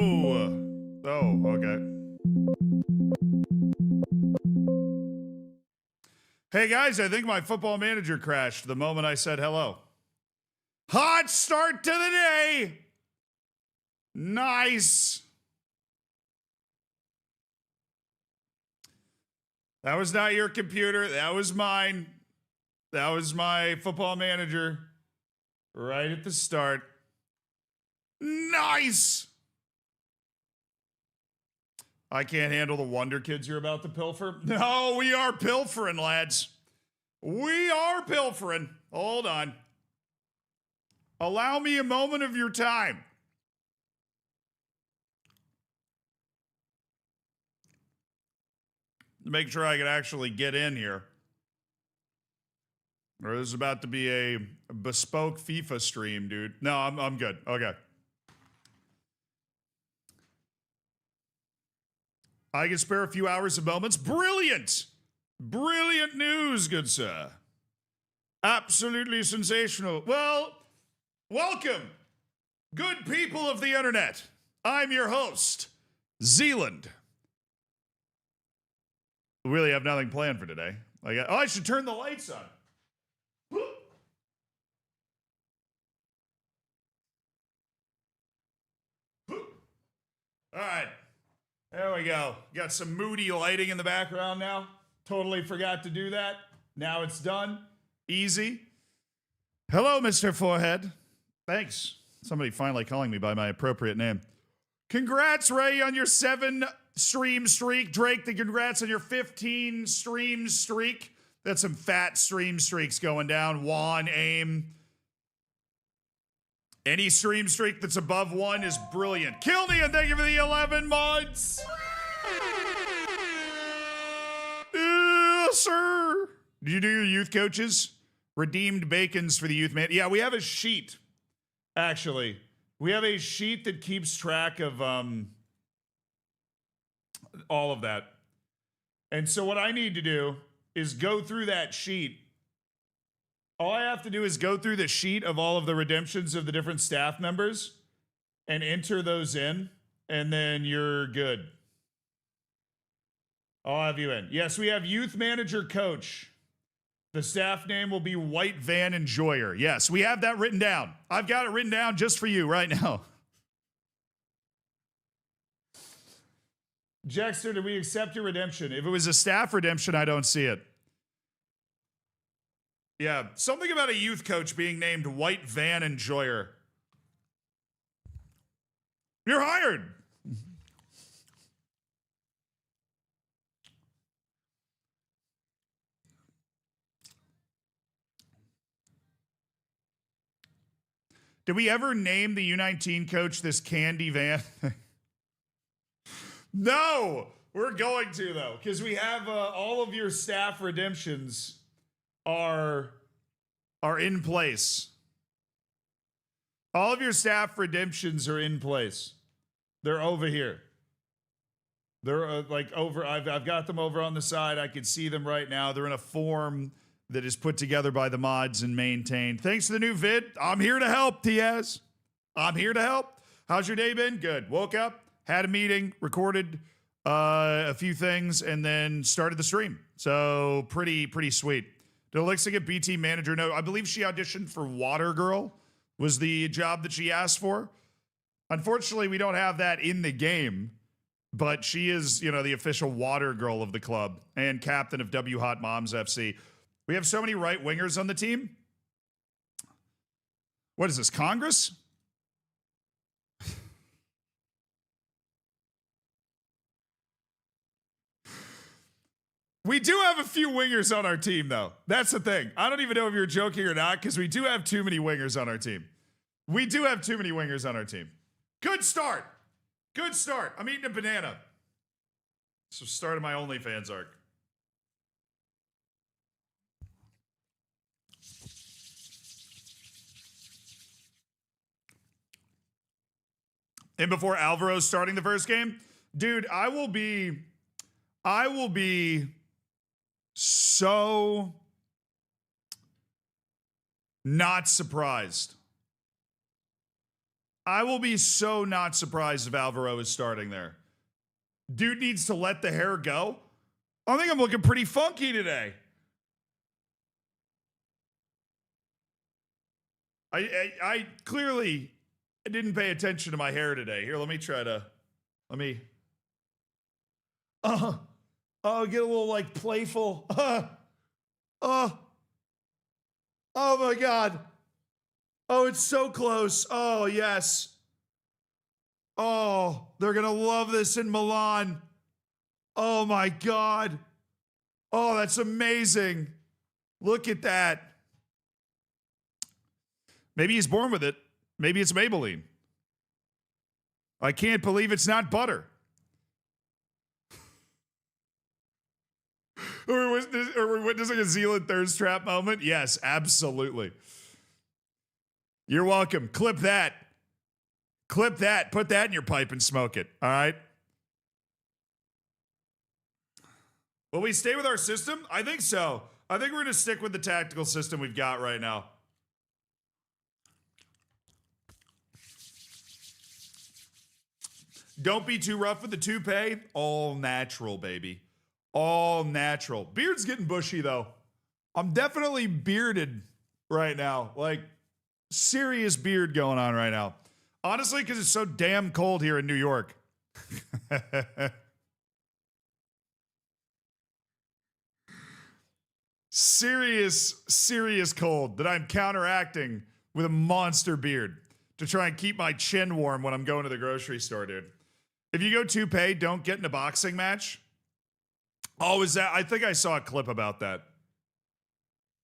Hello. Oh, okay. Hey guys, I think my football manager crashed the moment I said hello. Hot start to the day. Nice. That was not your computer. That was mine. That was my football manager right at the start. Nice. I can't handle the Wonder Kids you're about to pilfer. No, we are pilfering, lads. We are pilfering. Hold on. Allow me a moment of your time. To make sure I can actually get in here. Or this is about to be a bespoke FIFA stream, dude. No, I'm good. Okay. I can spare a few hours of moments. Brilliant! Brilliant news, good sir. Absolutely sensational. Well, welcome, good people of the internet. I'm your host, Zealand. We really have nothing planned for today. I should turn the lights on. All right. There we go. Got some moody lighting in the background now. Totally forgot to do that. Now it's done. Easy. Hello, Mr. Forehead. Thanks. Somebody finally calling me by my appropriate name. Congrats, Ray, on your 7 stream streak. Drake, the congrats on your 15 stream streak. That's some fat stream streaks going down. Juan, AIM. Any stream streak that's above 1 is brilliant. Kilnian, thank you for the 11 months. Sir. Did you do your youth coaches? Redeemed bacons for the youth man. Yeah, we have a sheet, actually. We have a sheet that keeps track of all of that. And so what I need to do is go through that sheet. All I have to do is go through the sheet of all of the redemptions of the different staff members and enter those in, and then you're good. I'll have you in. Yes, we have youth manager coach. The staff name will be White Van Enjoyer. Yes, we have that written down. I've got it written down just for you right now. Jexter, did we accept your redemption? If it was a staff redemption, I don't see it. Yeah, something about a youth coach being named White Van Enjoyer. You're hired. Did we ever name the U19 coach this Candy Van? No, we're going to, though, because we have all of your staff redemptions are in place. All of your staff redemptions are in place. They're over here. They're like over. I've got them over on the side. I can see them right now. They're in a form that is put together by the mods and maintained. Thanks to the new vid. I'm here to help, Tiaz. I'm here to help. How's your day been? Good. Woke up, had a meeting, recorded a few things, and then started the stream. So pretty sweet. Did Alexa get BT manager? No, I believe she auditioned for Water Girl, was the job that she asked for. Unfortunately, we don't have that in the game, but she is, the official Water Girl of the club and captain of W Hot Moms FC. We have so many right wingers on the team. What is this, Congress? We do have a few wingers on our team, though. That's the thing. I don't even know if you're joking or not, because we do have too many wingers on our team. We do have too many wingers on our team. Good start. Good start. I'm eating a banana. So started my OnlyFans arc. And before Alvaro's starting the first game, dude, I will be so not surprised. I will be so not surprised if Alvaro is starting there. Dude needs to let the hair go. I think I'm looking pretty funky today. I clearly didn't pay attention to my hair today. Here, let me. Get a little like playful. Oh my God. Oh, it's so close. Oh, yes. Oh, they're going to love this in Milan. Oh my God. Oh, that's amazing. Look at that. Maybe he's born with it. Maybe it's Maybelline. I can't believe it's not butter. Or we're witnessing a Zealand thirst trap moment? Yes, absolutely. You're welcome. Clip that. Clip that. Put that in your pipe and smoke it. All right? Will we stay with our system? I think so. I think we're going to stick with the tactical system we've got right now. Don't be too rough with the toupee. All natural, baby. All natural. Beard's getting bushy, though. I'm definitely bearded right now. Like, serious beard going on right now. Honestly, because it's so damn cold here in New York. Serious cold that I'm counteracting with a monster beard to try and keep my chin warm when I'm going to the grocery store, dude. If you go toupee, don't get in a boxing match. Oh, is that? I think I saw a clip about that.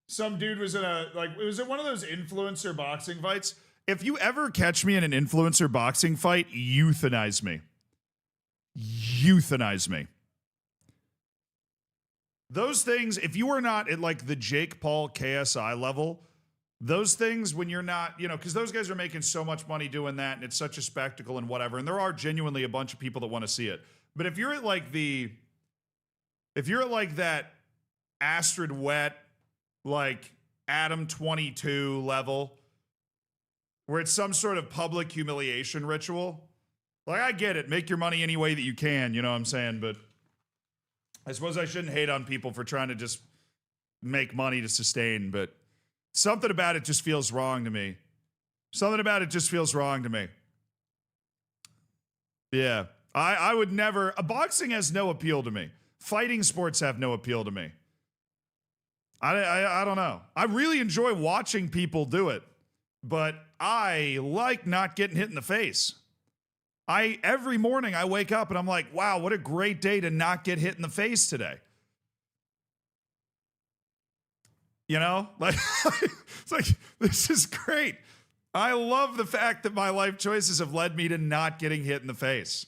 Some dude was in it was one of those influencer boxing fights. If you ever catch me in an influencer boxing fight, euthanize me. Euthanize me. Those things, if you are not at like the Jake Paul KSI level, those things when you're not, because those guys are making so much money doing that and it's such a spectacle and whatever. And there are genuinely a bunch of people that want to see it. But if you're at that Astrid Wet, like Adam 22 level, where it's some sort of public humiliation ritual, like I get it. Make your money any way that you can, you know what I'm saying? But I suppose I shouldn't hate on people for trying to just make money to sustain, but something about it just feels wrong to me. Something about it just feels wrong to me. Yeah. I would never. Boxing has no appeal to me. Fighting sports have no appeal to me. I don't know. I really enjoy watching people do it, but I like not getting hit in the face. Every morning I wake up and I'm like, wow, what a great day to not get hit in the face today. Like, it's like, this is great. I love the fact that my life choices have led me to not getting hit in the face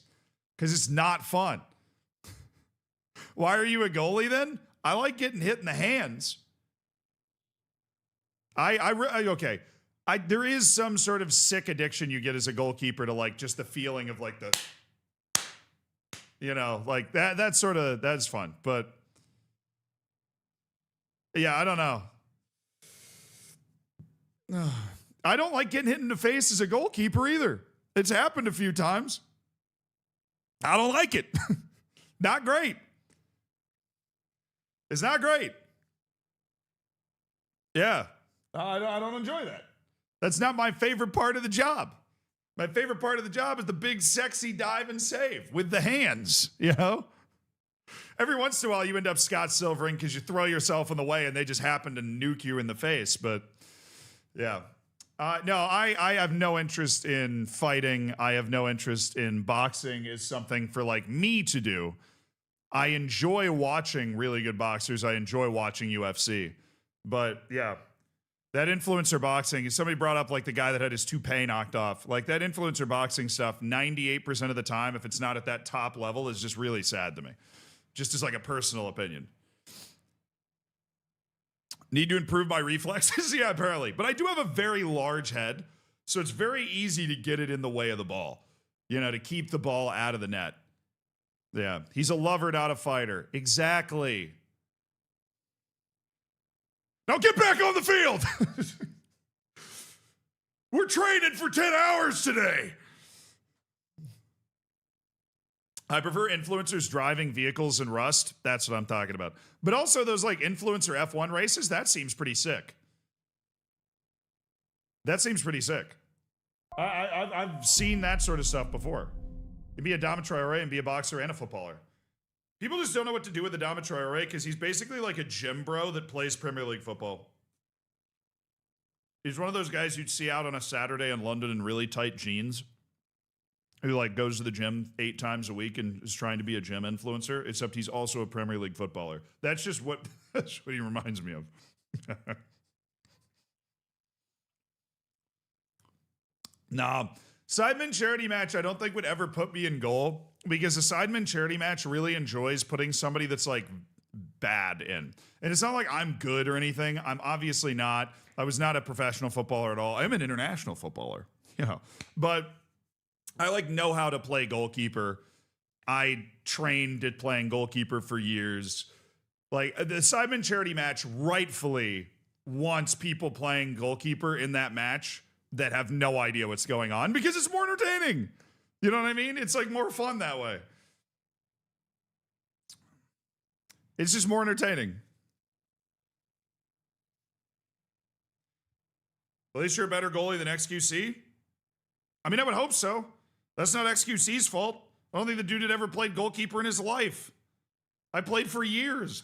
because it's not fun. Why are you a goalie then? I like getting hit in the hands. Okay. There is some sort of sick addiction you get as a goalkeeper to like just the feeling of like like that's fun. But yeah, I don't know. I don't like getting hit in the face as a goalkeeper either. It's happened a few times. I don't like it. Not great. It's not great. Yeah. I don't enjoy that. That's not my favorite part of the job. My favorite part of the job is the big, sexy dive and save with the hands, Every once in a while, you end up Scott Silvering because you throw yourself in the way and they just happen to nuke you in the face. But, yeah. No, I have no interest in fighting. I have no interest in boxing is something for, like, me to do. I enjoy watching really good boxers. I enjoy watching UFC. But, yeah. That influencer boxing, somebody brought up like the guy that had his toupee knocked off. Like that influencer boxing stuff, 98% of the time, if it's not at that top level, is just really sad to me. Just as like a personal opinion. Need to improve my reflexes? Yeah, apparently. But I do have a very large head, so it's very easy to get it in the way of the ball. To keep the ball out of the net. Yeah, he's a lover, not a fighter. Exactly. Now get back on the field. We're training for 10 hours today. I prefer influencers driving vehicles in Rust. That's what I'm talking about. But also those like influencer F1 races, that seems pretty sick. That seems pretty sick. I've seen that sort of stuff before. You be a Dama Traore and be a boxer and a footballer. People just don't know what to do with the Dama Traore because he's basically like a gym bro that plays Premier League football. He's one of those guys you'd see out on a Saturday in London in really tight jeans who like goes to the gym 8 times a week and is trying to be a gym influencer, except he's also a Premier League footballer. That's just what he reminds me of. Nah, Sidemen charity match I don't think would ever put me in goal because the Sidemen charity match really enjoys putting somebody that's like bad in. And it's not like I'm good or anything. I'm obviously not. I was not a professional footballer at all. I'm an international footballer, you know. But I like know how to play goalkeeper. I trained at playing goalkeeper for years. Like the Sidemen charity match rightfully wants people playing goalkeeper in that match that have no idea what's going on because it's more entertaining. You know what I mean? It's like more fun that way. It's just more entertaining. At least you're a better goalie than XQC. I mean, I would hope so. That's not XQC's fault. I don't think the dude had ever played goalkeeper in his life. I played for years.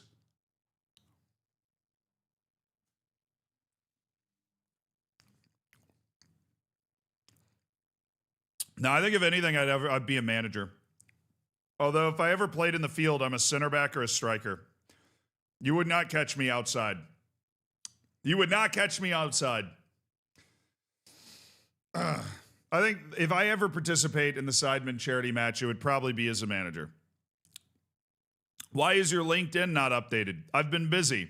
No, I think if anything, I'd be a manager. Although if I ever played in the field, I'm a center back or a striker. You would not catch me outside. You would not catch me outside. I think if I ever participate in the Sidemen charity match, it would probably be as a manager. Why is your LinkedIn not updated? I've been busy.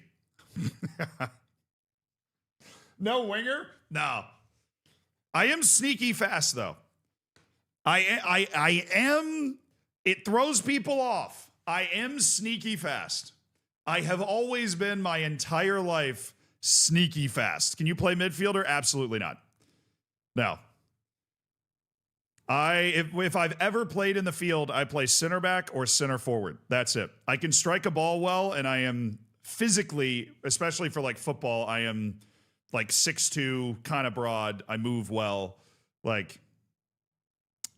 No winger? No. I am sneaky fast, though. I am, it throws people off. I am sneaky fast. I have always been my entire life sneaky fast. Can you play midfielder? Absolutely not. No. If I've ever played in the field, I play center back or center forward. That's it. I can strike a ball well, and I am physically, especially for like football, I am like 6'2", kind of broad. I move well. Like,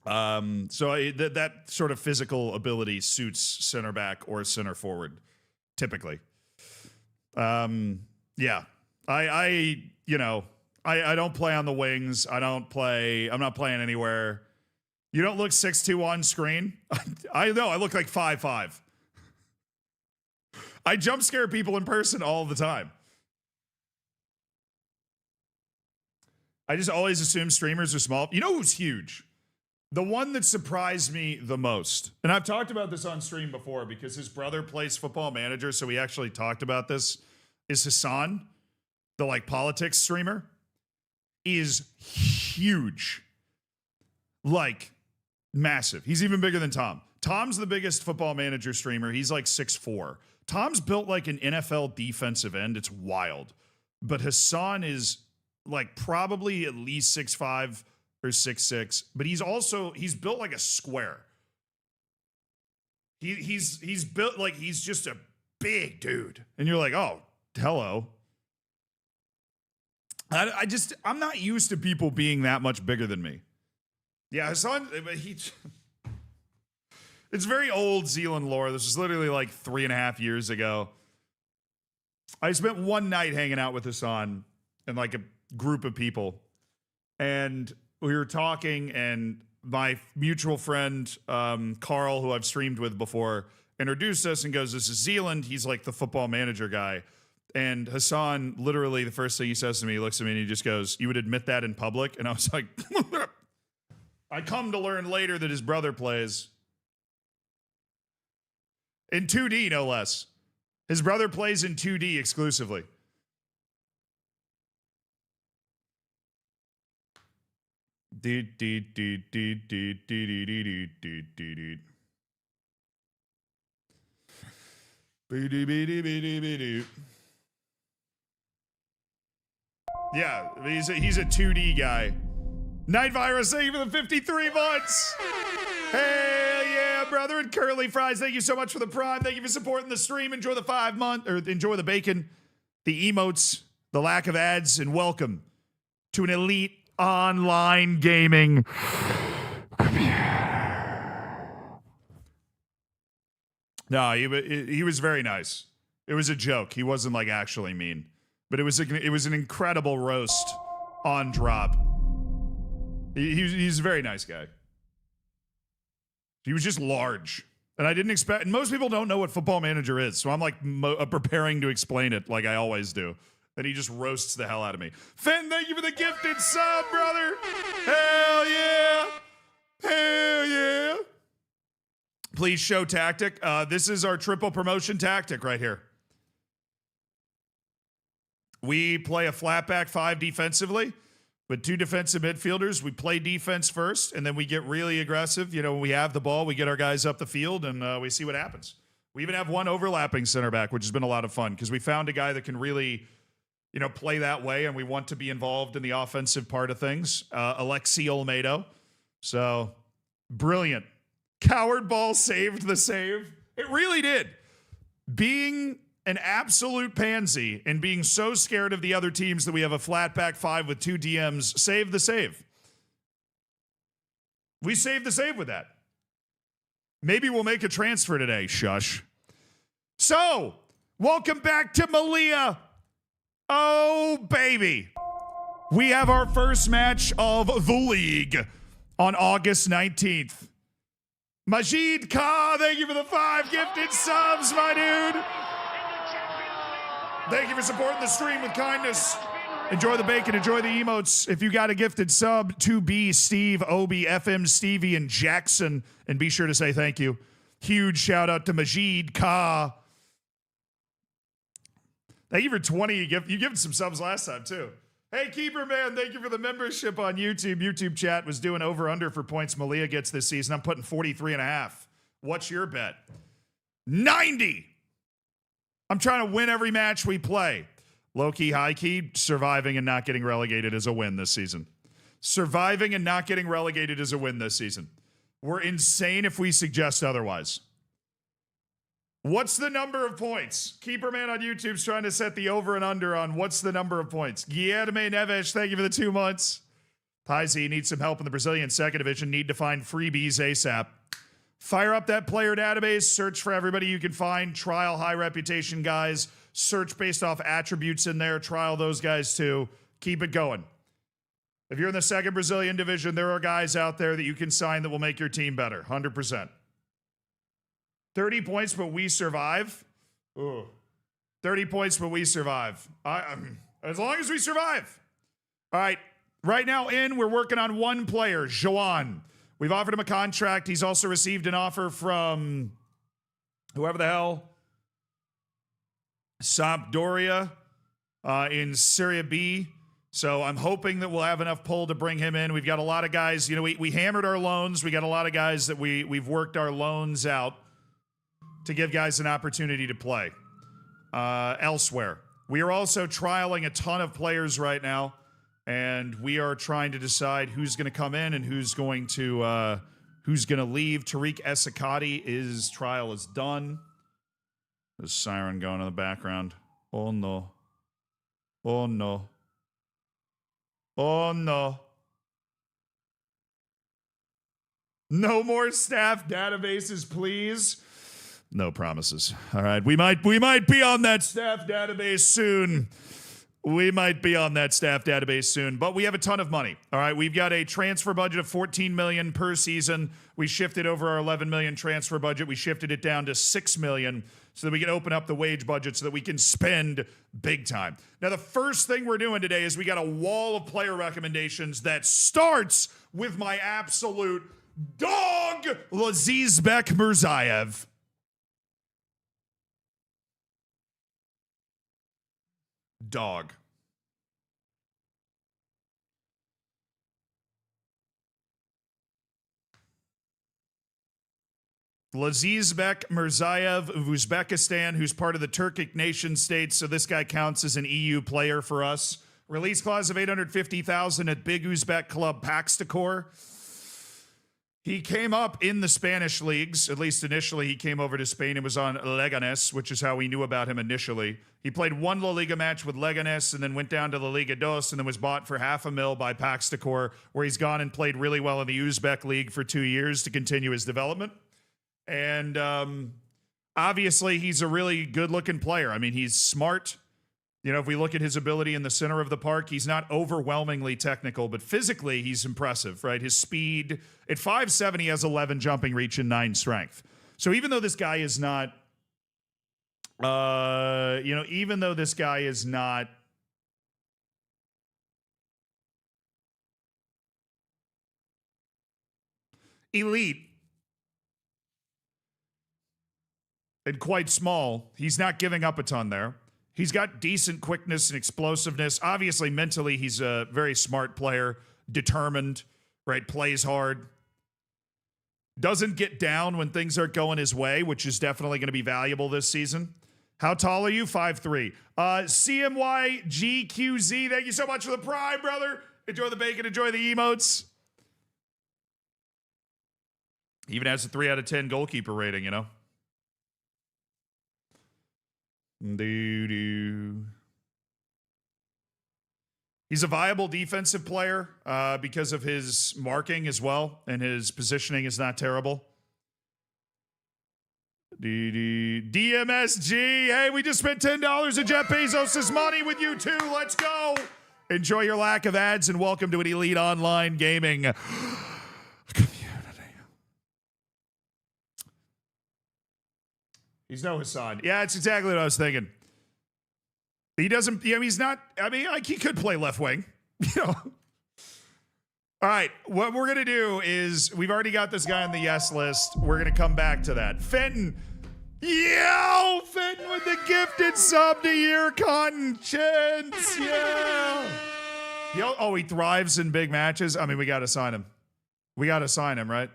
so that sort of physical ability suits center back or center forward, typically. Yeah, I don't play on the wings. I'm not playing anywhere. You don't look 6'2" on screen. I know, I look like 5'5". I jump scare people in person all the time. I just always assume streamers are small. You know who's huge? The one that surprised me the most, and I've talked about this on stream before because his brother plays Football Manager, so we actually talked about this, is Hassan, the like politics streamer, is huge. Like, massive. He's even bigger than Tom. Tom's the biggest Football Manager streamer. He's like 6'4". Tom's built like an NFL defensive end. It's wild. But Hassan is like probably at least 6'5", or 6'6", but he's built like a square. He's built like he's just a big dude. And you're like, oh, hello. I'm not used to people being that much bigger than me. Yeah, Hassan, it's very old Zealand lore. This was literally like 3.5 years ago. I spent one night hanging out with Hassan and like a group of people. And we were talking, and my mutual friend, Carl, who I've streamed with before, introduced us and goes, this is Zealand. He's like the Football Manager guy. And Hassan, literally, the first thing he says to me, he looks at me and he just goes, you would admit that in public? And I was like, I come to learn later that his brother plays. In 2D, no less. His brother plays in 2D exclusively. Yeah, he's a 2D guy. Night Virus, thank you for the 53 months. Hell yeah, brother. And Curly Fries, thank you so much for the prime. Thank you for supporting the stream. Enjoy the 5 month, or enjoy the bacon, the emotes, the lack of ads, and welcome to an elite online gaming No, he was very nice. It was a joke. He wasn't like actually mean, but it was an incredible roast on drop. He's a very nice guy. He was just large, and I didn't expect. And most people don't know what Football Manager is, so I'm like preparing to explain it like I always do. And he just roasts the hell out of me. Fen, thank you for the gifted sub, brother. Hell yeah, hell yeah. Please show tactic. This is our triple promotion tactic right here. We play a flat back 5 defensively with 2 defensive midfielders. We play defense first, and then we get really aggressive. You know, when we have the ball, we get our guys up the field, and we see what happens. We even have one overlapping center back, which has been a lot of fun because we found a guy that can really, you know, play that way, and we want to be involved in the offensive part of things. Alexi Olmedo. So, brilliant. Coward ball saved the save. It really did. Being an absolute pansy and being so scared of the other teams that we have a flat back 5 with 2 DMs saved the save. We saved the save with that. Maybe we'll make a transfer today. Shush. So, welcome back to Malia. Oh, baby. We have our first match of the league on August 19th. Majid Ka, thank you for the 5 gifted subs, my dude. Thank you for supporting the stream with kindness. Enjoy the bacon, enjoy the emotes. If you got a gifted sub, 2B, Steve, Obi, FM, Stevie, and Jackson, and be sure to say thank you. Huge shout out to Majid Ka. Thank you for 20. You gave some subs last time, too. Hey, Keeper Man, thank you for the membership on YouTube. YouTube chat was doing over-under for points Malia gets this season. I'm putting 43.5. What's your bet? 90! I'm trying to win every match we play. Low-key, high-key, surviving and not getting relegated is a win this season. Surviving and not getting relegated is a win this season. We're insane if we suggest otherwise. What's the number of points? Keeper Man on YouTube's trying to set the over and under on what's the number of points. Guilherme Neves, thank you for the 2 months. Paizi needs some help in the Brazilian second division. Need to find freebies ASAP. Fire up that player database. Search for everybody you can find. Trial high reputation guys. Search based off attributes in there. Trial those guys too. Keep it going. If you're in the second Brazilian division, there are guys out there that you can sign that will make your team better. 100%. 30 points, but we survive. Ooh. 30 points, but we survive. As long as we survive. All right. Right now we're working on one player, Joan. We've offered him a contract. He's also received an offer from whoever the hell. Sampdoria in Serie B. So I'm hoping that we'll have enough pull to bring him in. We've got a lot of guys. You know, we hammered our loans. We got a lot of guys that we've worked our loans out to give guys an opportunity to play elsewhere. We are also trialing a ton of players right now, and we are trying to decide who's going to come in and who's going to leave. Tariq Esakati, trial is done. There's a siren going in the background. Oh no. Oh no. Oh no. No more staff databases, please. No promises. All right. We might be on that staff database soon. We might be on that staff database soon, but we have a ton of money. All right. We've got a transfer budget of $14 million per season. We shifted over our $11 million transfer budget. We shifted it down to $6 million so that we can open up the wage budget so that we can spend big time. Now, the first thing we're doing today is we got a wall of player recommendations that starts with my absolute dog, Lazizbek Mirzaev. Dog. Lazizbek Mirzaev of Uzbekistan, who's part of the Turkic nation states, so this guy counts as an EU player for us. Release clause of $850,000 at Big Uzbek club Paxtakor. He came up in the Spanish leagues, at least initially. He came over to Spain and was on Leganes, which is how we knew about him initially. He played one La Liga match with Leganes and then went down to La Liga Dos and then was bought for $500,000 by Paxtakor, where he's gone and played really well in the Uzbek league for 2 years to continue his development. And obviously, he's a really good-looking player. I mean, he's smart. You know, if we look at his ability in the center of the park, he's not overwhelmingly technical, but physically he's impressive, right? His speed, at 5'7", he has 11 jumping reach and 9 strength. So even though this guy is not, even though this guy is not elite and quite small, he's not giving up a ton there. He's got decent quickness and explosiveness. Obviously, mentally, he's a very smart player, determined, right? Plays hard. Doesn't get down when things aren't going his way, which is definitely going to be valuable this season. How tall are you? 5'3". CMYGQZ, thank you so much for the prime, brother. Enjoy the bacon, enjoy the emotes. Even has a 3 out of 10 goalkeeper rating, you know? He's a viable defensive player because of his marking as well, and his positioning is not terrible. DMSG, hey, we just spent $10 of Jeff Bezos' money with you too. Let's go. Enjoy your lack of ads and welcome to an Elite Online Gaming community. He's no Hassan. Yeah, it's exactly what I was thinking. He doesn't, he's not, like he could play left wing, you know. All right, what we're going to do is, we've already got this guy on the yes list. We're going to come back to that. Fenton. Yo, Fenton with the gifted sub to your conscience. Yeah. He thrives in big matches. I mean, we got to sign him. We got to sign him, right?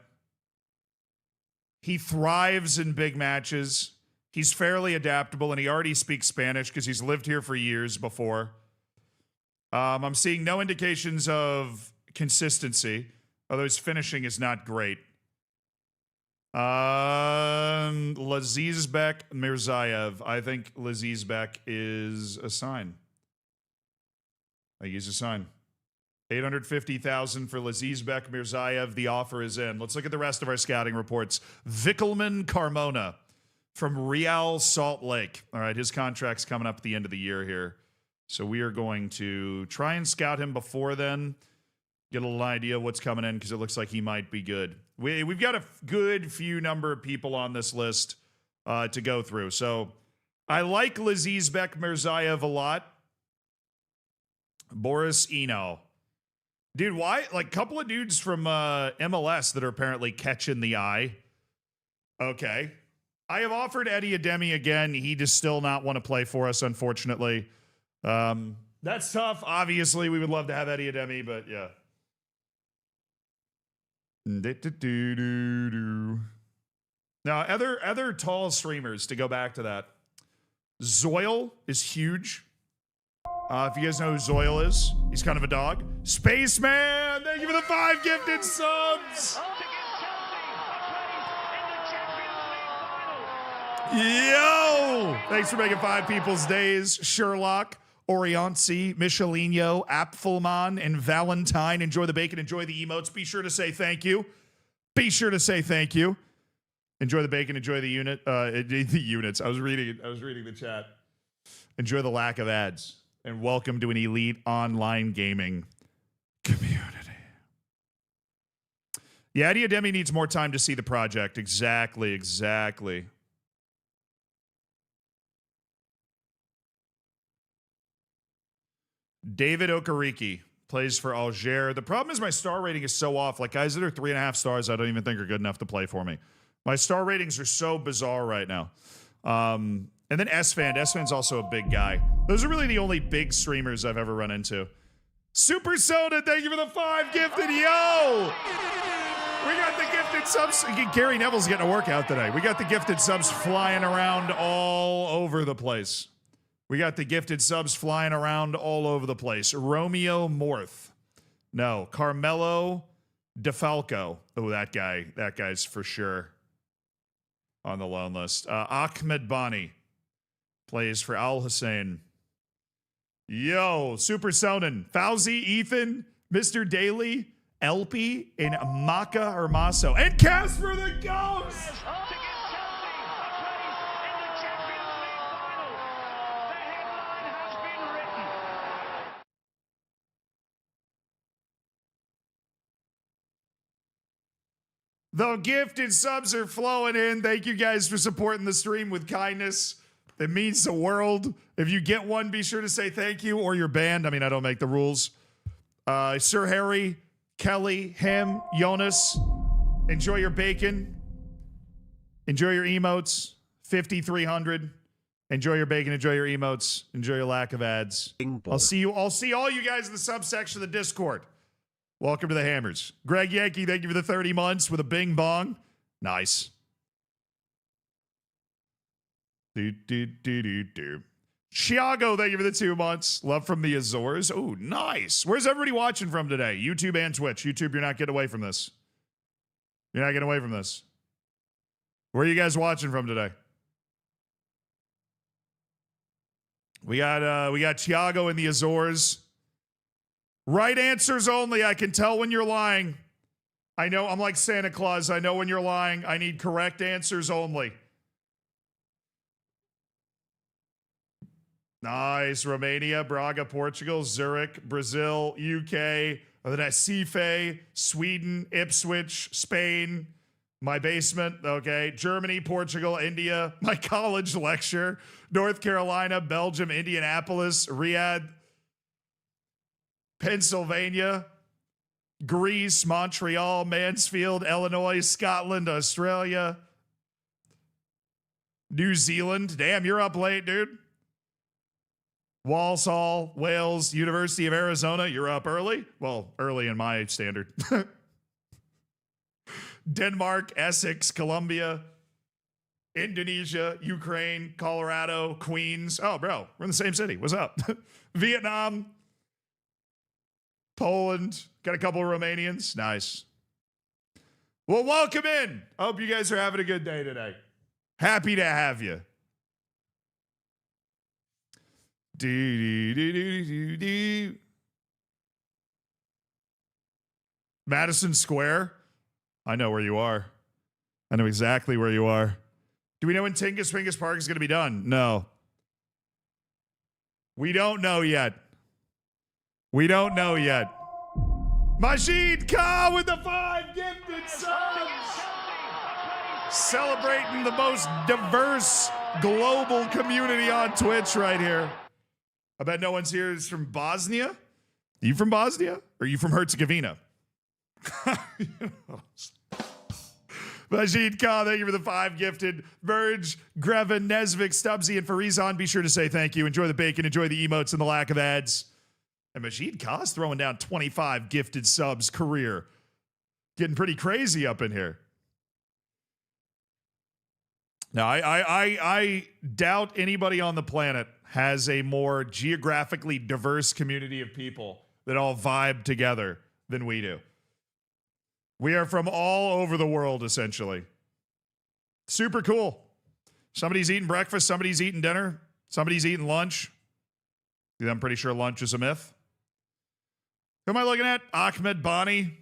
He thrives in big matches. He's fairly adaptable, and he already speaks Spanish because he's lived here for years before. I'm seeing no indications of consistency, although his finishing is not great. Lazizbek Mirzaev. I think Lazizbek is a sign. I think he's a sign. $850,000 for Lazizbek Mirzaev. The offer is in. Let's look at the rest of our scouting reports. Vickelman Carmona from Real Salt Lake. All right, his contract's coming up at the end of the year here. So we are going to try and scout him before then. Get a little idea of what's coming in because it looks like he might be good. We've got a good few number of people on this list to go through. So I like Lazizbek Mirzaev a lot. Boris Eno. Dude, why? Like, couple of dudes from MLS that are apparently catching the eye. Okay. I have offered Eddie Ademi again. He does still not want to play for us, unfortunately. That's tough. Obviously, we would love to have Eddie Ademi, but yeah. Now, other tall streamers, to go back to that. Zoil is huge. If you guys know who Zoil is, he's kind of a dog. Spaceman, thank you for the 5 gifted subs. Yo! Thanks for making 5 people's days. Sherlock, Orianci, Michelino, Apfelman, and Valentine. Enjoy the bacon, enjoy the emotes. Be sure to say thank you. Be sure to say thank you. Enjoy the bacon, enjoy the units. I was reading the chat. Enjoy the lack of ads. And welcome to an Elite Online Gaming community. Yeah, Eddie Ademi needs more time to see the project. Exactly. David Okariki plays for Alger. The problem is my star rating is so off. Like, guys that are 3.5 stars, I don't even think are good enough to play for me. My star ratings are so bizarre right now. And then S-Fan. S-Fan's also a big guy. Those are really the only big streamers I've ever run into. Super Soda, thank you for the 5 gifted. Yo! We got the gifted subs. Gary Neville's getting a workout today. We got the gifted subs flying around all over the place. We got the gifted subs flying around all over the place. Romeo Morth. No, Carmelo DeFalco. Oh, that guy. That guy's for sure on the loan list. Ahmed Bani plays for Al Hussein. Yo, Super Sonin. Fauzi, Ethan, Mr. Daly, Elpy, and Maka Hermaso. And Casper the Ghost! The gifted subs are flowing in. Thank you guys for supporting the stream with kindness. It means the world. If you get one, be sure to say thank you or you're banned. I mean, I don't make the rules. Sir Harry, Kelly, him, Jonas, enjoy your bacon. Enjoy your emotes. 5,300. Enjoy your bacon. Enjoy your emotes. Enjoy your lack of ads. I'll see all you guys in the subsection of the Discord. Welcome to the Hammers. Greg Yankee, thank you for the 30 months with a bing bong. Nice. Chiago, thank you for the 2 months. Love from the Azores. Oh, nice. Where's everybody watching from today? YouTube and Twitch. YouTube, you're not getting away from this. You're not getting away from this. Where are you guys watching from today? We got Chiago in the Azores. Right answers only. I can tell when you're lying. I know I'm like Santa Claus. I know when you're lying. I need correct answers only. Nice. Romania, Braga, Portugal, Zurich, Brazil, UK, Recife, Sweden, Ipswich, Spain, my basement, okay, Germany, Portugal, India, my college lecture, North Carolina, Belgium, Indianapolis, Riyadh, Pennsylvania, Greece, Montreal, Mansfield, Illinois, Scotland, Australia, New Zealand. Damn, you're up late, dude. Walsall, Wales, University of Arizona. You're up early? Well, early in my standard. Denmark, Essex, Colombia, Indonesia, Ukraine, Colorado, Queens. Oh, bro, we're in the same city. What's up? Vietnam, Poland, got a couple of Romanians. Nice. Well, welcome in. I hope you guys are having a good day today. Happy to have you. Madison Square. I know where you are. I know exactly where you are. Do we know when Tingus Wingus Park is going to be done? No. We don't know yet. We don't know yet. Majid Khan with the 5 gifted subs. Celebrating the most diverse global community on Twitch right here. I bet no one's here is from Bosnia. Are you from Bosnia? Or are you from Herzegovina? Majid Khan, thank you for the 5 gifted. Verge, Grevin, Nesvik, Stubbsy, and Farizan, be sure to say thank you. Enjoy the bacon, enjoy the emotes and the lack of ads. And Majid Khan's throwing down 25 gifted subs career. Getting pretty crazy up in here. Now, I doubt anybody on the planet has a more geographically diverse community of people that all vibe together than we do. We are from all over the world, essentially. Super cool. Somebody's eating breakfast, somebody's eating dinner, somebody's eating lunch. I'm pretty sure lunch is a myth. Who am I looking at? Ahmed Bani.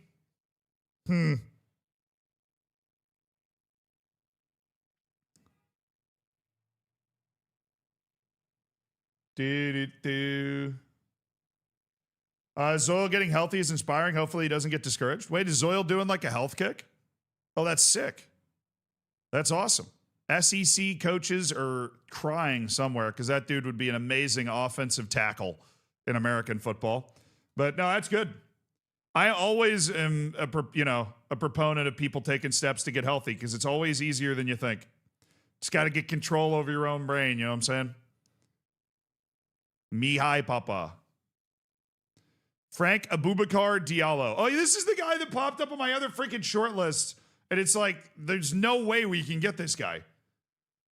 Zoil getting healthy is inspiring. Hopefully he doesn't get discouraged. Wait, is Zoil doing like a health kick? Oh, that's sick. That's awesome. SEC coaches are crying somewhere because that dude would be an amazing offensive tackle in American football. But no, that's good. I always am a proponent of people taking steps to get healthy because it's always easier than you think. Just got to get control over your own brain. You know what I'm saying? Mihai Papa. Frank Abubakar Diallo. Oh, this is the guy that popped up on my other freaking short list. And it's like, there's no way we can get this guy.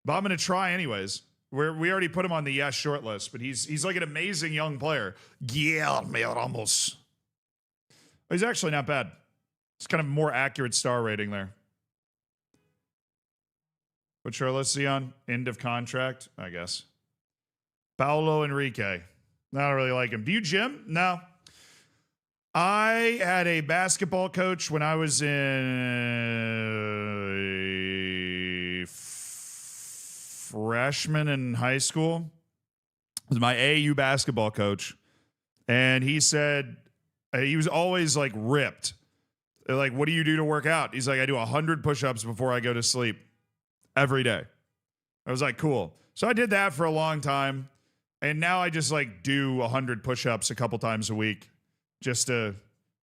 But I'm going to try anyways. We already put him on the yes short list, but he's like an amazing young player. Guillermo Ramos. He's actually not bad. It's kind of more accurate star rating there. What short list is he on? End of contract, I guess. Paulo Enrique. I don't really like him. Do you gym? No. I had a basketball coach when I was in freshman in high school. It was my AU basketball coach. And he said, he was always like ripped. They're like, what do you do to work out? He's like, I do 100 push-ups before I go to sleep every day. I was like, cool. So I did that for a long time. And now I just like do 100 push-ups a couple times a week. Just to,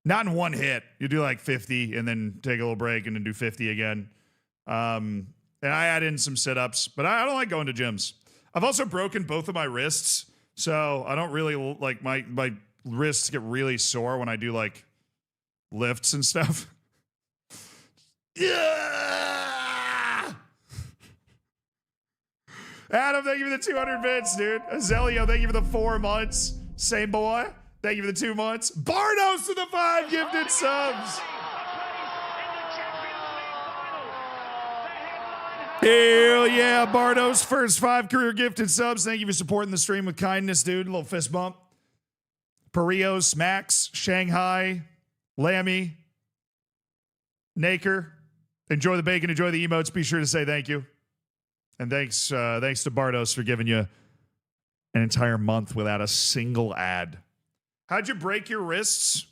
not in one hit. You do like 50 and then take a little break and then do 50 again. And I add in some sit-ups, but I don't like going to gyms. I've also broken both of my wrists. So I don't really like my wrists get really sore when I do like lifts and stuff. Yeah. Adam, thank you for the 200 bits, dude. Azelio, thank you for the 4 months. Same boy. Thank you for the 2 months. Bardos to the 5 gifted subs. Hell yeah, Bardos. First 5 career gifted subs. Thank you for supporting the stream with kindness, dude. A little fist bump. Parios, Max, Shanghai, Lammy, Naker. Enjoy the bacon. Enjoy the emotes. Be sure to say thank you. And thanks to Bardos for giving you an entire month without a single ad. How'd you break your wrists?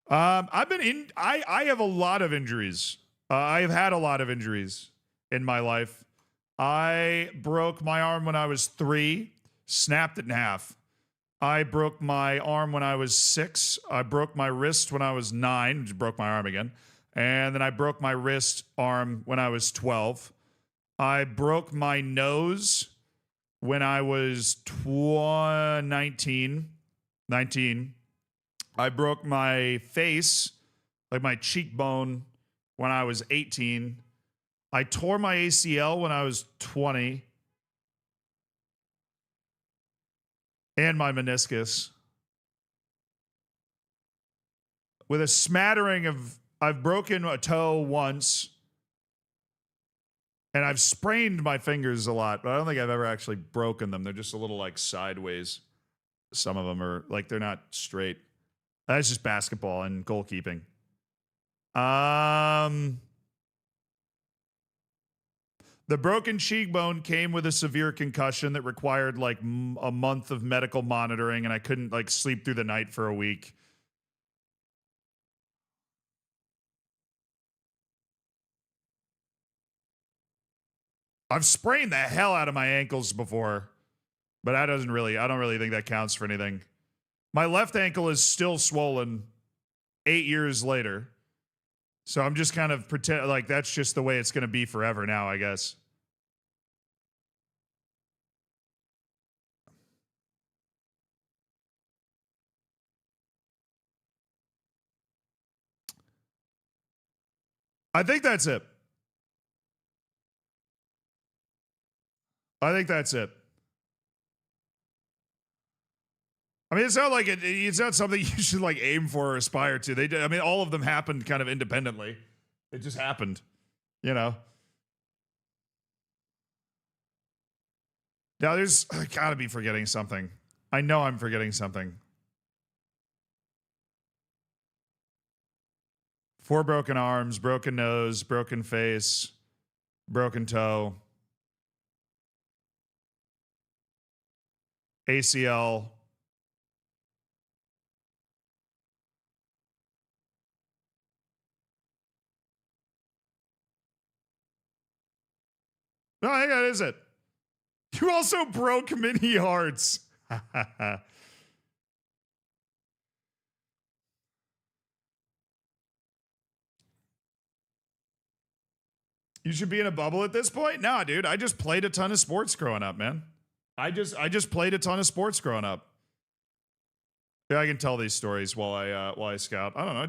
I have a lot of injuries. I've had a lot of injuries in my life. I broke my arm when I was 3, snapped it in half. I broke my arm when I was 6. I broke my wrist when I was 9, just broke my arm again. And then I broke my arm when I was 12. I broke my nose when I was 19. I broke my face, like my cheekbone, when I was 18. I tore my ACL when I was 20. And my meniscus. With a smattering of, I've broken a toe once. And I've sprained my fingers a lot, but I don't think I've ever actually broken them. They're just a little like sideways. Some of them are like, they're not straight. That's just basketball and goalkeeping. The broken cheekbone came with a severe concussion that required like a month of medical monitoring, and I couldn't like sleep through the night for a week. I've sprained the hell out of my ankles before, but I don't really think that counts for anything. My left ankle is still swollen 8 years later. So I'm just kind of pretend like that's just the way it's going to be forever now, I guess. I think that's it. I think that's it. I mean, it's not like it's not something you should like aim for or aspire to. I mean, all of them happened kind of independently. It just happened, you know. Now I gotta be forgetting something. I know I'm forgetting something. 4 broken arms, broken nose, broken face, broken toe, ACL. No, I think that is it. You also broke mini hearts. You should be in a bubble at this point? Nah, dude. I just played a ton of sports growing up, man. I just played a ton of sports growing up. Yeah, I can tell these stories while I scout. I don't know.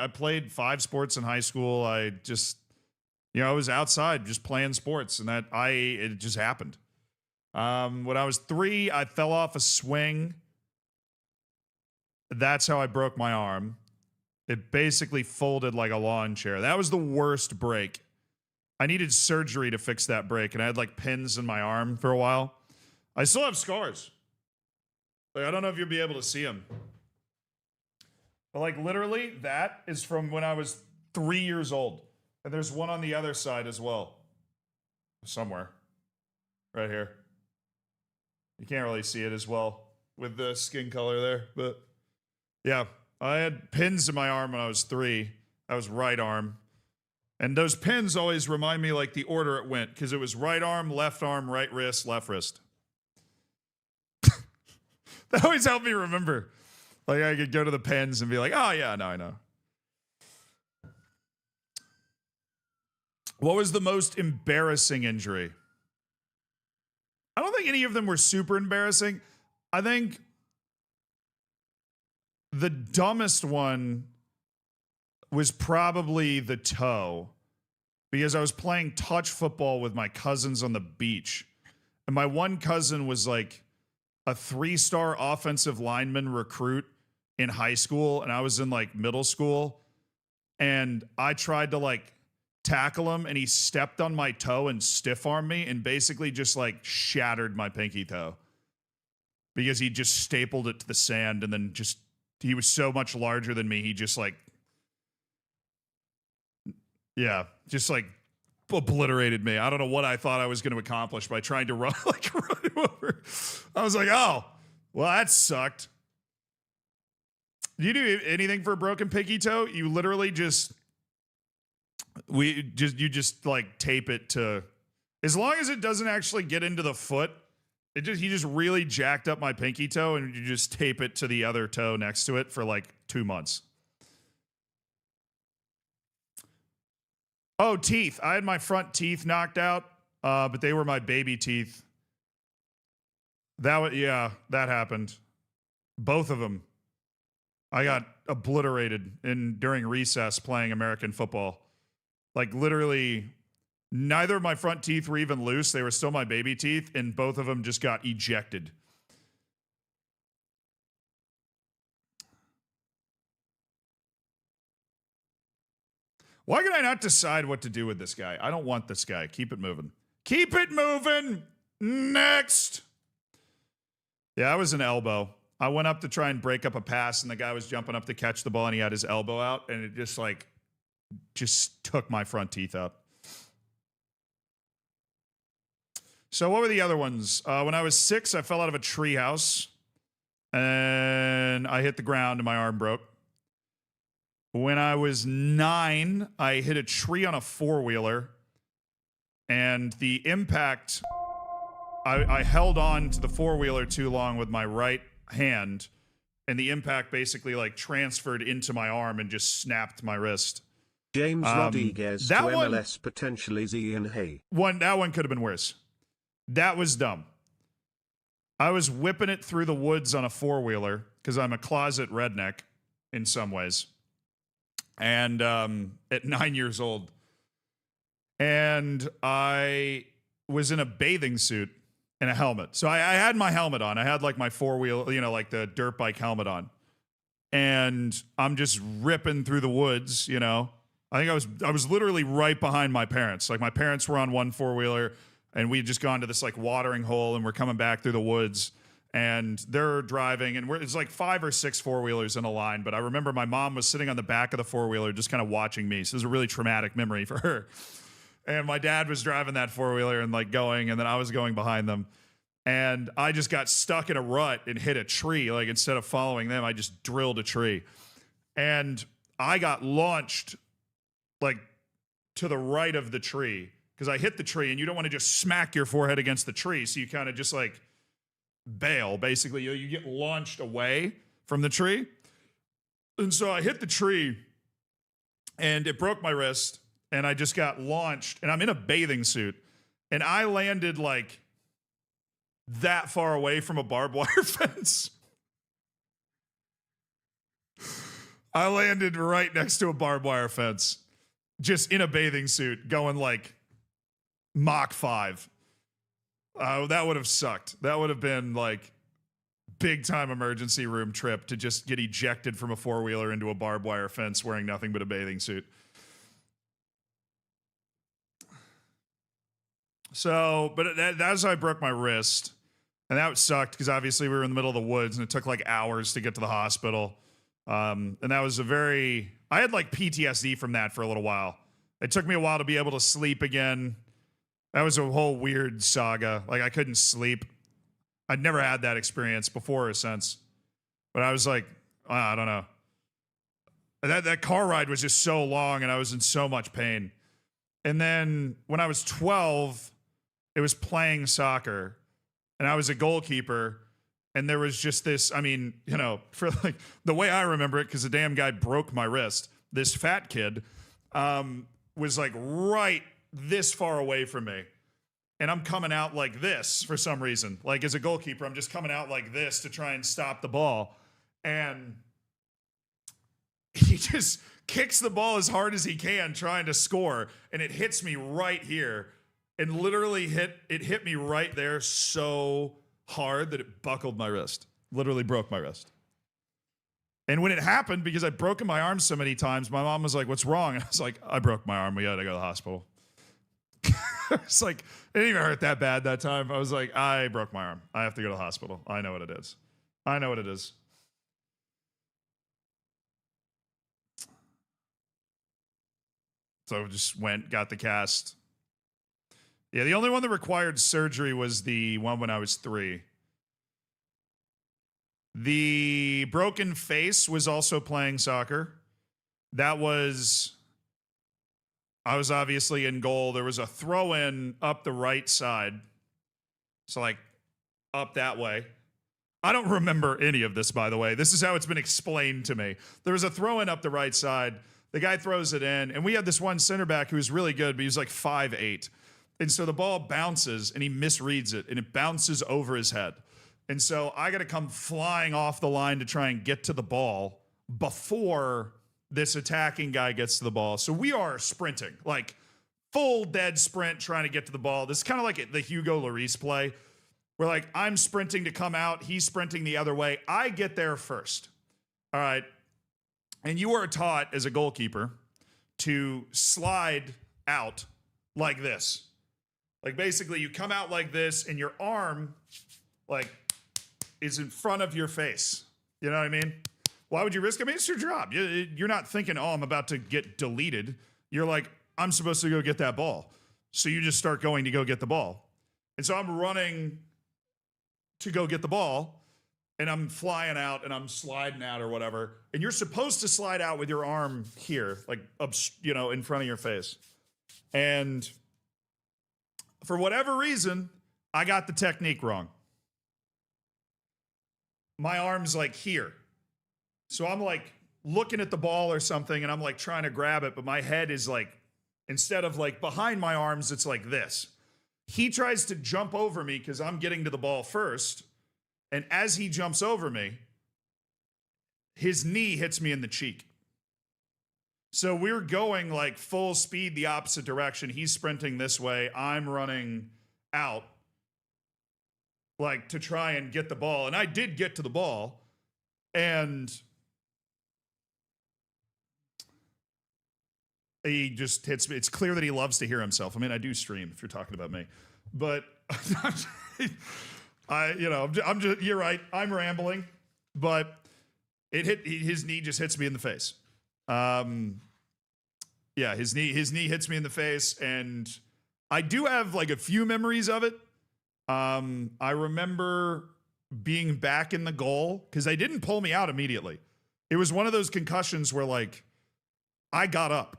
I played 5 sports in high school. You know, I was outside just playing sports, and it just happened. When I was 3, I fell off a swing. That's how I broke my arm. It basically folded like a lawn chair. That was the worst break. I needed surgery to fix that break, and I had like pins in my arm for a while. I still have scars. Like, I don't know if you'll be able to see them. But like literally, that is from when I was 3 years old. And there's one on the other side as well. Somewhere. Right here. You can't really see it as well with the skin color there. But yeah, I had pins in my arm when I was 3. That was right arm. And those pins always remind me like the order it went, because it was right arm, right wrist, left wrist. That always helped me remember. Like I could go to the pins and be like, oh yeah, no, I know. What was the most embarrassing injury? I don't think any of them were super embarrassing. I think the dumbest one was probably the toe, because I was playing touch football with my cousins on the beach. And my one cousin was like a 3-star offensive lineman recruit in high school, and I was in like middle school. And I tried to like tackle him, and he stepped on my toe and stiff armed me and basically just like shattered my pinky toe because he just stapled it to the sand. And then just, he was so much larger than me. He just like, yeah, just like obliterated me. I don't know what I thought I was going to accomplish by trying to run him over. I was like, oh, well, that sucked. Do you do anything for a broken pinky toe? You literally just like tape it to, as long as it doesn't actually get into the foot. He just really jacked up my pinky toe, and you just tape it to the other toe next to it for like 2 months. Oh, teeth. I had my front teeth knocked out, but they were my baby teeth. That happened. Both of them. I got obliterated during recess playing American football. Like literally, neither of my front teeth were even loose. They were still my baby teeth, and both of them just got ejected. Why can I not decide what to do with this guy? I don't want this guy. Keep it moving. Keep it moving. Next. Yeah, I was an elbow. I went up to try and break up a pass, and the guy was jumping up to catch the ball, and he had his elbow out, and it just took my front teeth out. So what were the other ones? When I was 6, I fell out of a treehouse, and I hit the ground, and my arm broke. When I was 9, I hit a tree on a 4-wheeler, and the impact, I held on to the 4-wheeler too long with my right hand, and the impact basically like transferred into my arm and just snapped my wrist. James Rodriguez to MLS potentially Ian Hay. That one could have been worse. That was dumb. I was whipping it through the woods on a 4-wheeler because I'm a closet redneck in some ways. And at 9 years old. And I was in a bathing suit and a helmet. So I had my helmet on. I had like my 4-wheel, like the dirt bike helmet on. And I'm just ripping through the woods, I think I was literally right behind my parents. Like my parents were on one 4-wheeler, and we had just gone to this like watering hole, and we're coming back through the woods, and they're driving, and it's like 5 or 6 4-wheelers in a line. But I remember my mom was sitting on the back of the 4-wheeler just kind of watching me. So it was a really traumatic memory for her. And my dad was driving that 4-wheeler and like going, and then I was going behind them. And I just got stuck in a rut and hit a tree. Like instead of following them, I just drilled a tree. And I got launched like to the right of the tree because I hit the tree, and you don't want to just smack your forehead against the tree. So you kind of just like bail, basically. You get launched away from the tree. And so I hit the tree, and it broke my wrist, and I just got launched, and I'm in a bathing suit, and I landed like that far away from a barbed wire fence. I landed right next to a barbed wire fence. just in a bathing suit going like Mach 5. That would have sucked. That would have been like big time emergency room trip to just get ejected from a four-wheeler into a barbed wire fence wearing nothing but a bathing suit. So, but that's how I broke my wrist. And that sucked because obviously we were in the middle of the woods and it took like hours to get to the hospital. And that was I had like PTSD from that for a little while. It took me a while to be able to sleep again. That was a whole weird saga. Like I couldn't sleep. I'd never had that experience before or since. But I was like, I don't know. That car ride was just so long and I was in so much pain. And then when I was 12, it was playing soccer and I was a goalkeeper. And there was just this, I mean, you know, for like the way I remember it, because the damn guy broke my wrist, this fat kid was like right this far away from me. And I'm coming out like this for some reason. Like as a goalkeeper, I'm just coming out like this to try and stop the ball. And he just kicks the ball as hard as he can trying to score. And it hits me right here. And literally hit me right there so hard that it buckled my wrist. Literally broke my wrist. And when it happened, because I'd broken my arm so many times, my mom was like, "What's wrong?" And I was like, "I broke my arm. We got to go to the hospital." It's like, it didn't even hurt that bad that time. I was like, "I broke my arm. I have to go to the hospital. I know what it is. I know what it is." So just went, got the cast. Yeah, the only one that required surgery was the one when I was 3. The broken face was also playing soccer. I was obviously in goal. There was a throw in up the right side. So like up that way. I don't remember any of this, by the way. This is how it's been explained to me. There was a throw in up the right side. The guy throws it in. And we had this one center back who was really good, but he was like 5'8". And so the ball bounces and he misreads it and it bounces over his head. And so I got to come flying off the line to try and get to the ball before this attacking guy gets to the ball. So we are sprinting, like full dead sprint trying to get to the ball. This is kind of like the Hugo Lloris play where like I'm sprinting to come out. He's sprinting the other way. I get there first. All right. And you are taught as a goalkeeper to slide out like this. Like basically you come out like this and your arm like is in front of your face. You know what I mean? Why would you risk it? I mean, it's your job. You're not thinking, oh, I'm about to get deleted. You're like, I'm supposed to go get that ball. So you just start going to go get the ball. And so I'm running to go get the ball and I'm flying out and I'm sliding out or whatever. And you're supposed to slide out with your arm here, like, you know, in front of your face. And for whatever reason, I got the technique wrong. My arm's like here. So I'm like looking at the ball or something and I'm like trying to grab it, but my head is like, instead of like behind my arms, it's like this. He tries to jump over me because I'm getting to the ball first. And as he jumps over me, his knee hits me in the cheek. So we're going like full speed the opposite direction. He's sprinting this way. I'm running out like to try and get the ball. And I did get to the ball. And he just hits me. It's clear that he loves to hear himself. I mean, I do stream if you're talking about me. But I'm just, you're right. I'm rambling. But his knee just hits me in the face. Yeah, his knee hits me in the face, and I do have like a few memories of it. I remember being back in the goal because they didn't pull me out immediately. It was one of those concussions where like I got up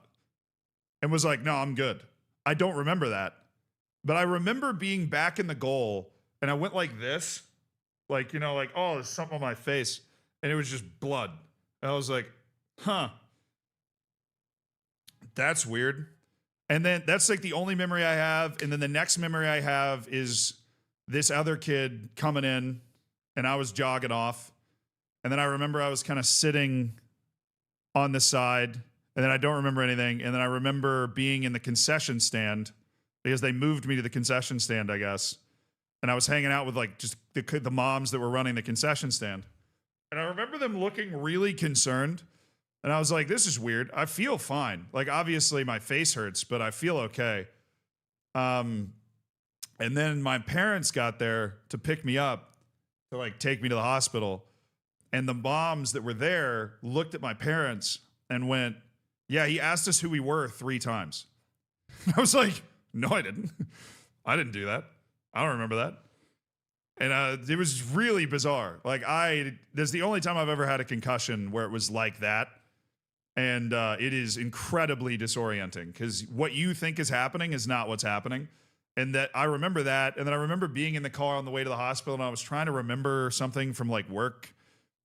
and was like, no, I'm good. I don't remember that, but I remember being back in the goal and I went like this, like, you know, like, oh, there's something on my face, and it was just blood. And I was like, huh. That's weird. And then that's like the only memory I have. And then the next memory I have is this other kid coming in and I was jogging off. And then I remember I was kind of sitting on the side And then I don't remember anything. And then I remember being in the concession stand because they moved me to the concession stand, I guess. And I was hanging out with like just the moms that were running the concession stand. And I remember them looking really concerned. And I was like, this is weird. I feel fine. Like, obviously my face hurts, but I feel okay. And then my parents got there to pick me up to like take me to the hospital. And the moms that were there looked at my parents and went, yeah, he asked us who we were 3 times. I was like, no, I didn't. I didn't do that. I don't remember that. And it was really bizarre. Like this is the only time I've ever had a concussion where it was like that. And it is incredibly disorienting because what you think is happening is not what's happening. And that I remember that. And then I remember being in the car on the way to the hospital and I was trying to remember something from like work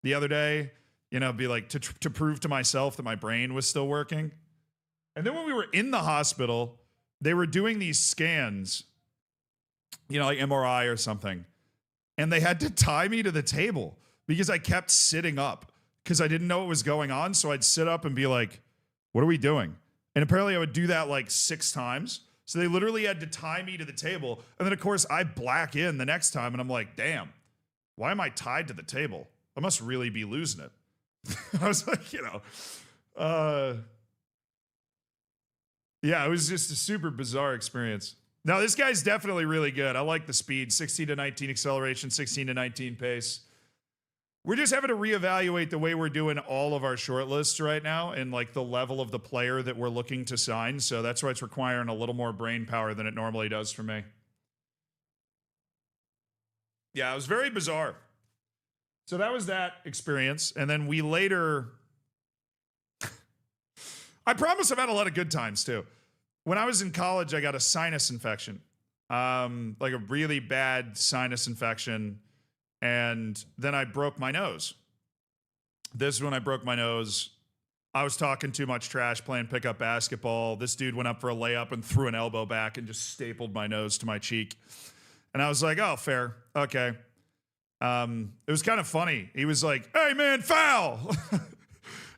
the other day, you know, be like to prove to myself that my brain was still working. And then when we were in the hospital, they were doing these scans, you know, like MRI or something. And they had to tie me to the table because I kept sitting up because I didn't know what was going on. So I'd sit up and be like, what are we doing? And apparently I would do that like 6 times. So they literally had to tie me to the table. And then, of course, I black in the next time. And I'm like, damn, why am I tied to the table? I must really be losing it. I was like, you know, yeah, it was just a super bizarre experience. Now, this guy's definitely really good. I like the speed, 16 to 19 acceleration, 16 to 19 pace. We're just having to reevaluate the way we're doing all of our short lists right now and like the level of the player that we're looking to sign. So that's why it's requiring a little more brain power than it normally does for me. Yeah, it was very bizarre. So that was that experience. And then we later, I promise I've had a lot of good times too. When I was in college, I got a sinus infection, like a really bad sinus infection. And then I broke my nose. This is when I broke my nose. I was talking too much trash playing pickup basketball. This dude went up for a layup and threw an elbow back and just stapled my nose to my cheek. And I was like, oh, fair. Okay. It was kind of funny. He was like, hey, man, foul.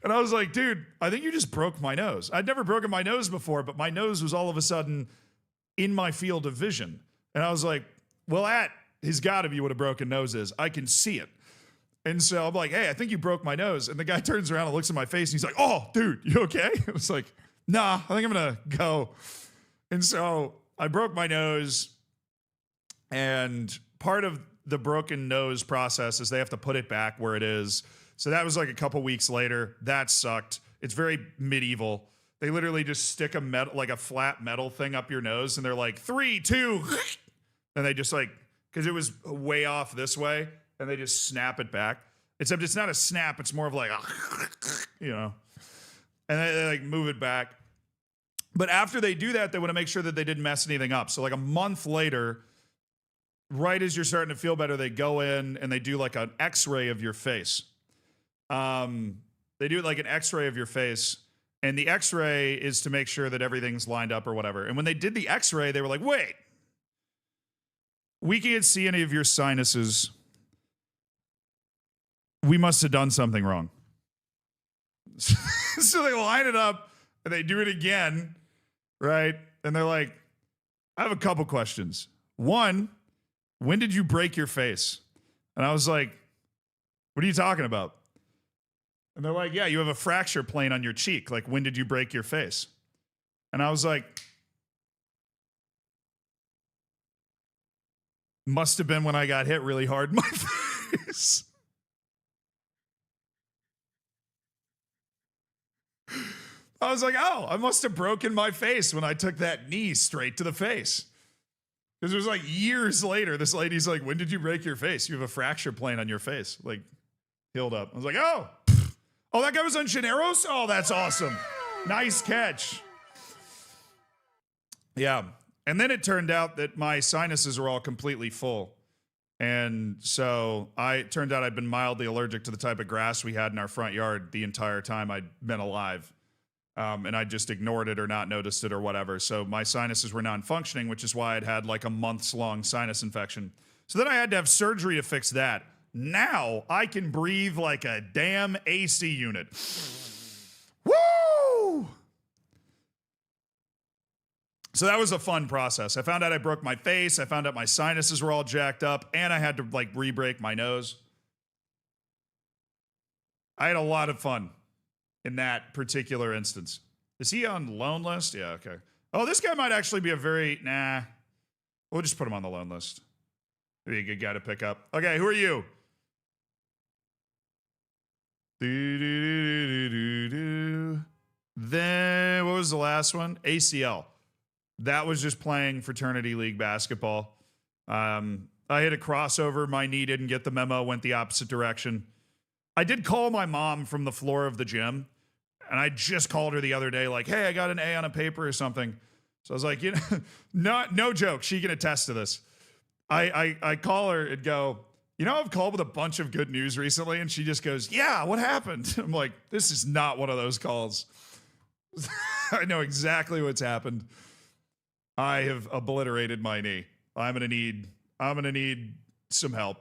And I was like, dude, I think you just broke my nose. I'd never broken my nose before, but my nose was all of a sudden in my field of vision. And I was like, well, that has got to be what a broken nose is. I can see it. And so I'm like, hey, I think you broke my nose. And the guy turns around and looks at my face and he's like, oh, dude, you okay? I was like, nah, I think I'm going to go. And so I broke my nose. And part of the broken nose process is they have to put it back where it is. So that was like a couple weeks later. That sucked. It's very medieval. They literally just stick a metal, like a flat metal thing up your nose. And they're like, 3, 2. And they just like, because it was way off this way. And they just snap it back. Except it's not a snap. It's more of like, you know. And they like move it back. But after they do that, they want to make sure that they didn't mess anything up. So like a month later, right as you're starting to feel better, they go in and they do like an x-ray of your face. They do like an x-ray of your face. And the x-ray is to make sure that everything's lined up or whatever. And when they did the x-ray, they were like, wait, we can't see any of your sinuses. We must have done something wrong. So they line it up and they do it again, right? And they're like, I have a couple questions. One, when did you break your face? And I was like, what are you talking about? And they're like, yeah, you have a fracture plane on your cheek. Like, when did you break your face? And I was like, must have been when I got hit really hard in my face. I was like, oh, I must have broken my face when I took that knee straight to the face. Because it was like years later, this lady's like, when did you break your face? You have a fracture plane on your face. Like, healed up. I was like, oh, that guy was on Generos? Oh, that's awesome. Nice catch. Yeah. And then it turned out that my sinuses were all completely full. And so it turned out I'd been mildly allergic to the type of grass we had in our front yard the entire time I'd been alive. And I just ignored it or not noticed it or whatever. So my sinuses were non-functioning, which is why I'd had like a months-long sinus infection. So then I had to have surgery to fix that. Now I can breathe like a damn AC unit. Woo! So that was a fun process. I found out I broke my face. I found out my sinuses were all jacked up, and I had to like re-break my nose. I had a lot of fun in that particular instance. Is he on loan list? Yeah, okay. Oh, this guy might actually be a very nah. We'll just put him on the loan list. Be a good guy to pick up. Okay, who are you? Then what was the last one? ACL. That was just playing fraternity league basketball. I hit a crossover. My knee didn't get the memo. Went the opposite direction. I did call my mom from the floor of the gym, and I just called her the other day, like, "Hey, I got an A on a paper or something." So I was like, no joke. She can attest to this. I call her and go, I've called with a bunch of good news recently, and she just goes, "Yeah, what happened?" I'm like, this is not one of those calls. I know exactly what's happened. I have obliterated my knee. I'm gonna need some help.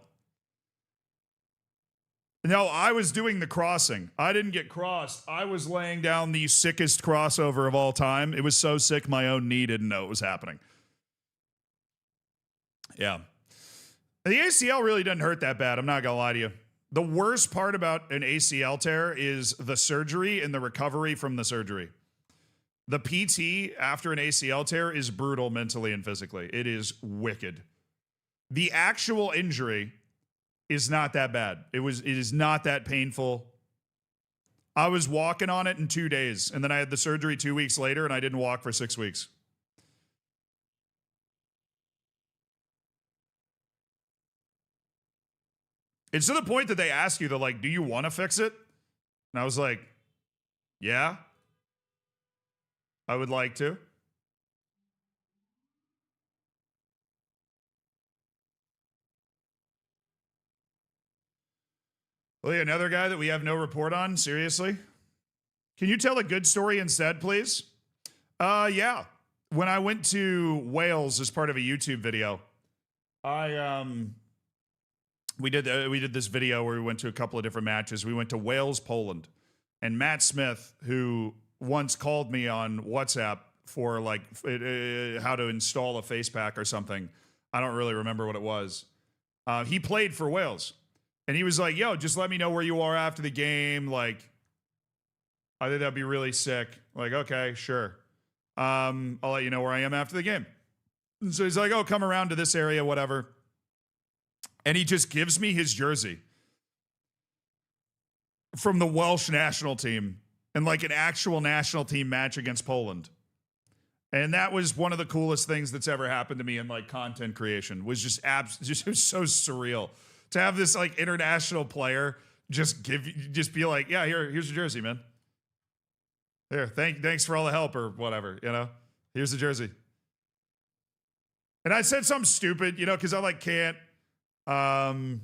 No, I was doing the crossing. I didn't get crossed. I was laying down the sickest crossover of all time. It was so sick my own knee didn't know it was happening. Yeah. The ACL really doesn't hurt that bad. I'm not going to lie to you. The worst part about an ACL tear is the surgery and the recovery from the surgery. The PT after an ACL tear is brutal mentally and physically. It is wicked. The actual injury is not that bad. It is not that painful. I was walking on it in 2 days, and then I had the surgery 2 weeks later, and I didn't walk for 6 weeks. It's to the point that they ask you, they're like, "Do you want to fix it?" And I was like, "Yeah, I would like to." Well, yeah, another guy that we have no report on. Seriously, can you tell a good story instead, please? Yeah. When I went to Wales as part of a YouTube video, we did this video where we went to a couple of different matches. We went to Wales, Poland, and Matt Smith, who once called me on WhatsApp for like how to install a face pack or something. I don't really remember what it was. He played for Wales, and he was like, "Yo, just let me know where you are after the game. Like, I think that'd be really sick." Like, okay, sure. I'll let you know where I am after the game. And so he's like, "Oh, come around to this area, whatever." And he just gives me his jersey from the Welsh national team and like an actual national team match against Poland. And that was one of the coolest things that's ever happened to me in like content creation. Was just it was so surreal to have this like international player just be like, "Yeah, here's your jersey, man. Here, thanks for all the help," or whatever, Here's the jersey. And I said something stupid, because I like can't. I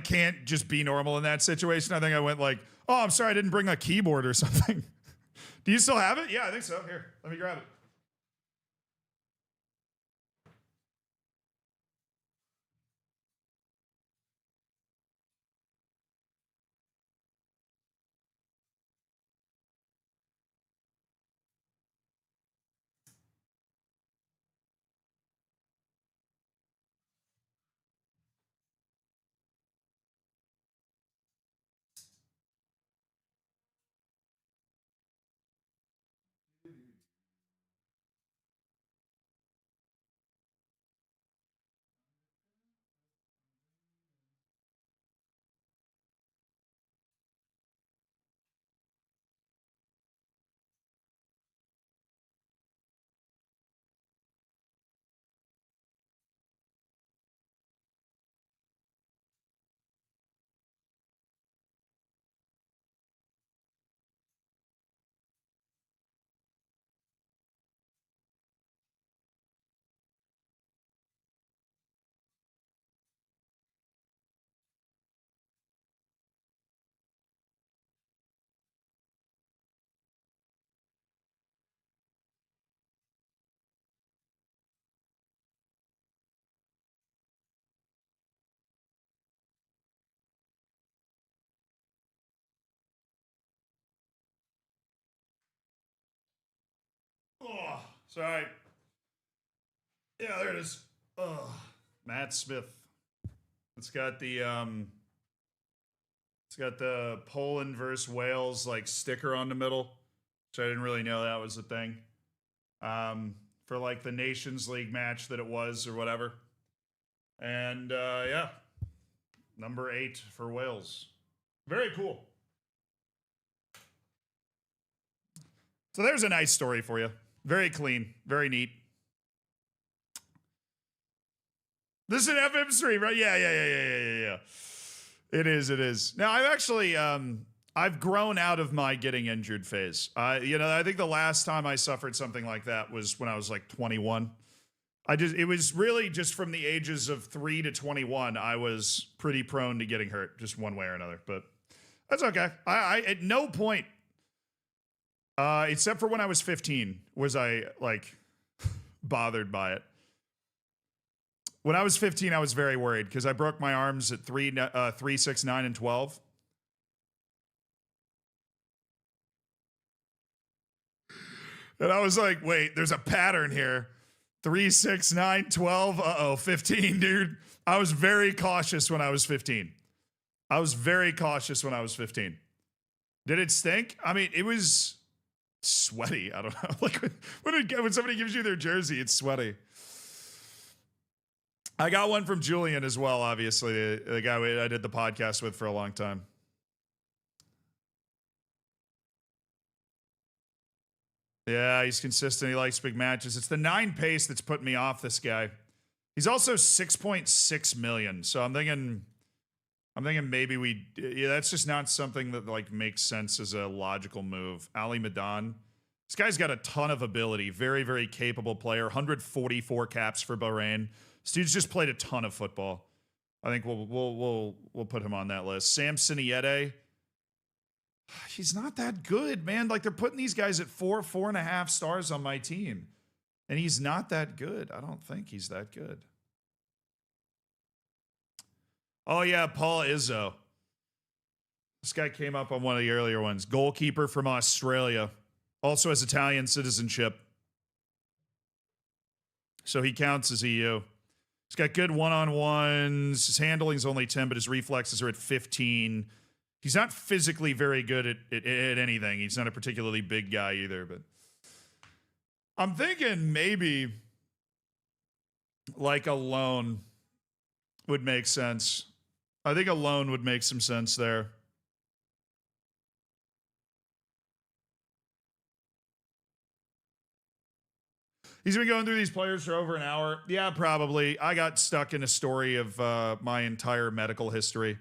can't just be normal in that situation. I think I went like, "Oh, I'm sorry, I didn't bring a keyboard or something." Do you still have it? Yeah, I think so. Here, let me grab it. Sorry. Yeah, there it is. Ugh. Matt Smith. It's got the Poland versus Wales like sticker on the middle, which I didn't really know that was a thing. For like the Nations League match that it was or whatever. And yeah, number 8 for Wales. Very cool. So there's a nice story for you. Very clean, very neat. This is an FM stream, right? Yeah. It is. Now, I've actually, I've grown out of my getting injured phase. I think the last time I suffered something like that was when I was like 21. It was really just from the ages of 3 to 21, I was pretty prone to getting hurt, just one way or another. But that's okay. I at no point, except for when I was 15, was I like bothered by it. When I was 15, I was very worried because I broke my arms at 3, 6, 9, and 12. And I was like, wait, there's a pattern here. 3, 6, 9, 12. Uh-oh, 15, dude. I was very cautious when I was 15. Did it stink? I mean, it was sweaty. I don't know. Like when somebody gives you their jersey, it's sweaty. I got one from Julian as well, obviously, the guy I did the podcast with for a long time. Yeah, he's consistent. He likes big matches. It's the 9 pace that's putting me off this guy. He's also 6.6 million. So I'm thinking maybe that's just not something that like makes sense as a logical move. Ali Madan. This guy's got a ton of ability. Very, very capable player. 144 caps for Bahrain. This dude's just played a ton of football. I think we'll put him on that list. Samson Iede. He's not that good, man. Like they're putting these guys at 4.5 stars on my team. And he's not that good. I don't think he's that good. Oh yeah, Paul Izzo. This guy came up on one of the earlier ones. Goalkeeper from Australia. Also has Italian citizenship. So he counts as EU. He's got good one-on-ones. His handling's only 10, but his reflexes are at 15. He's not physically very good at anything. He's not a particularly big guy either, but I'm thinking maybe like a loan would make sense. I think a loan would make some sense there. He's been going through these players for over an hour. Yeah, probably. I got stuck in a story of my entire medical history.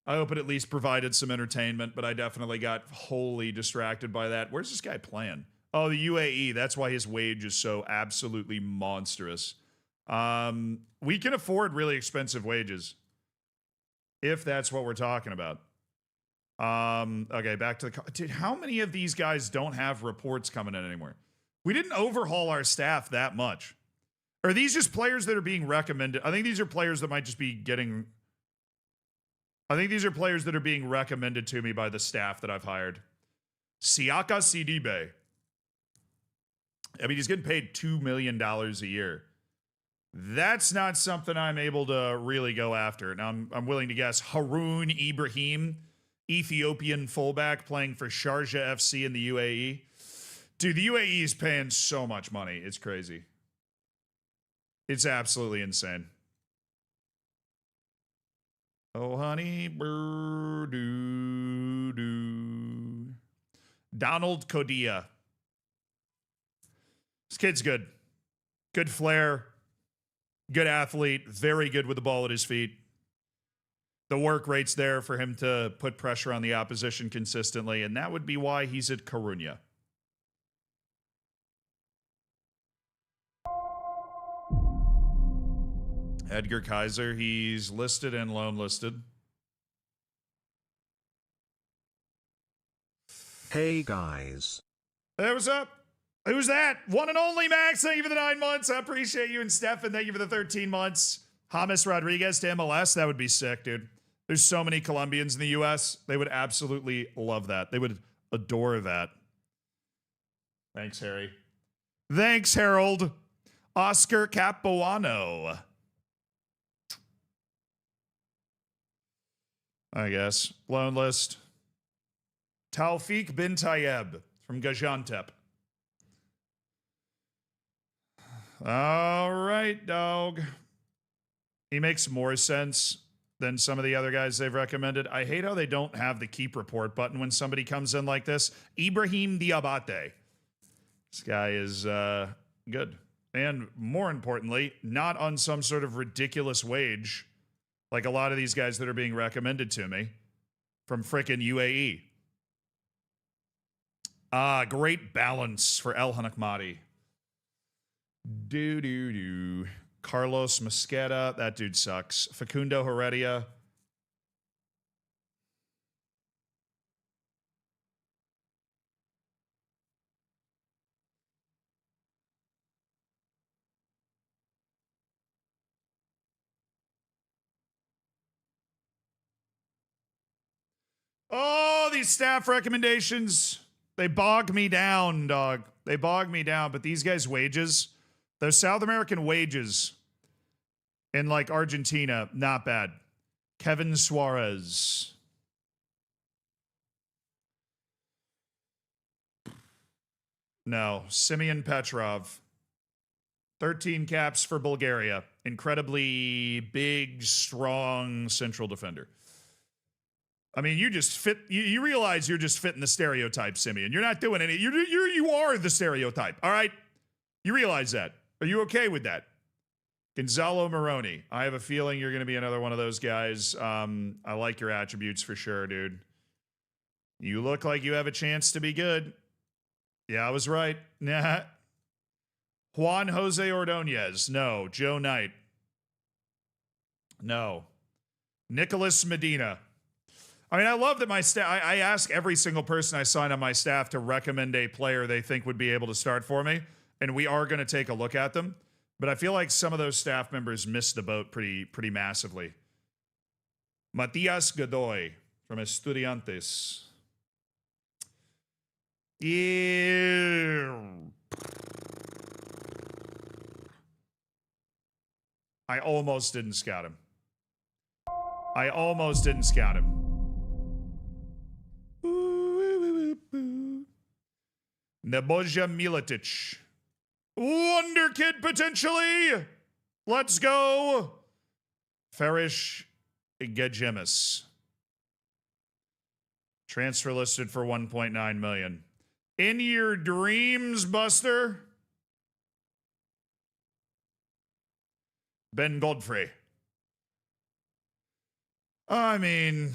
I hope it at least provided some entertainment, but I definitely got wholly distracted by that. Where's this guy playing? Oh, the UAE. That's why his wage is so absolutely monstrous. We can afford really expensive wages, if that's what we're talking about. Okay, back to the... Dude, how many of these guys don't have reports coming in anymore? We didn't overhaul our staff that much. Are these just players that are being recommended? I think these are players that might just be getting... I think these are players that are being recommended to me by the staff that I've hired. Siaka Sidibe. I mean, he's getting paid $2 million a year. That's not something I'm able to really go after. Now, I'm willing to guess Haroun Ibrahim, Ethiopian fullback playing for Sharjah FC in the UAE. Dude, the UAE is paying so much money. It's crazy. It's absolutely insane. Oh, honey, doo. Donald Kodiyah. This kid's good. Good flair. Good athlete. Very good with the ball at his feet. The work rate's there for him to put pressure on the opposition consistently, and that would be why he's at Coruña. Edgar Kaiser, he's listed and loan listed. Hey guys. Hey, what's up? Who's that? One and only Max, thank you for the 9 months. I appreciate you. And Stefan, thank you for the 13 months. James Rodriguez to MLS, that would be sick, dude. There's so many Colombians in the US. They would absolutely love that. They would adore that. Thanks, Harry. Thanks, Harold. Oscar Capuano. I guess. Loan list. Taufik bin Tayeb from Gaziantep. All right, dog. He makes more sense than some of the other guys they've recommended. I hate how they don't have the keep report button when somebody comes in like this. Ibrahim Diabate. This guy is good. And more importantly, not on some sort of ridiculous wage like a lot of these guys that are being recommended to me from frickin' UAE. Great balance for El Hanakmati. Carlos Mosqueda. That dude sucks. Facundo Heredia. Oh, these staff recommendations. They bog me down, dog. They bog me down. But these guys' wages, those South American wages in like Argentina, not bad. Kevin Suarez. No. Simeon Petrov. 13 caps for Bulgaria. Incredibly big, strong central defender. I mean, you just fit. You realize you're just fitting the stereotype, Simeon. You're not doing any. You are the stereotype. All right. You realize that. Are you okay with that? Gonzalo Moroni. I have a feeling you're going to be another one of those guys. I like your attributes for sure, dude. You look like you have a chance to be good. Yeah, I was right. Nah. Juan Jose Ordonez. No. Joe Knight. No. Nicholas Medina. I mean, I love that my staff, I ask every single person I sign on my staff to recommend a player they think would be able to start for me, and we are going to take a look at them. But I feel like some of those staff members missed the boat pretty massively. Matias Godoy from Estudiantes. I almost didn't scout him. Nebojsa Miletic. Wonder Kid potentially. Let's go. Farish Gejemis. Transfer listed for 1.9 million. In your dreams, Buster. Ben Godfrey. I mean,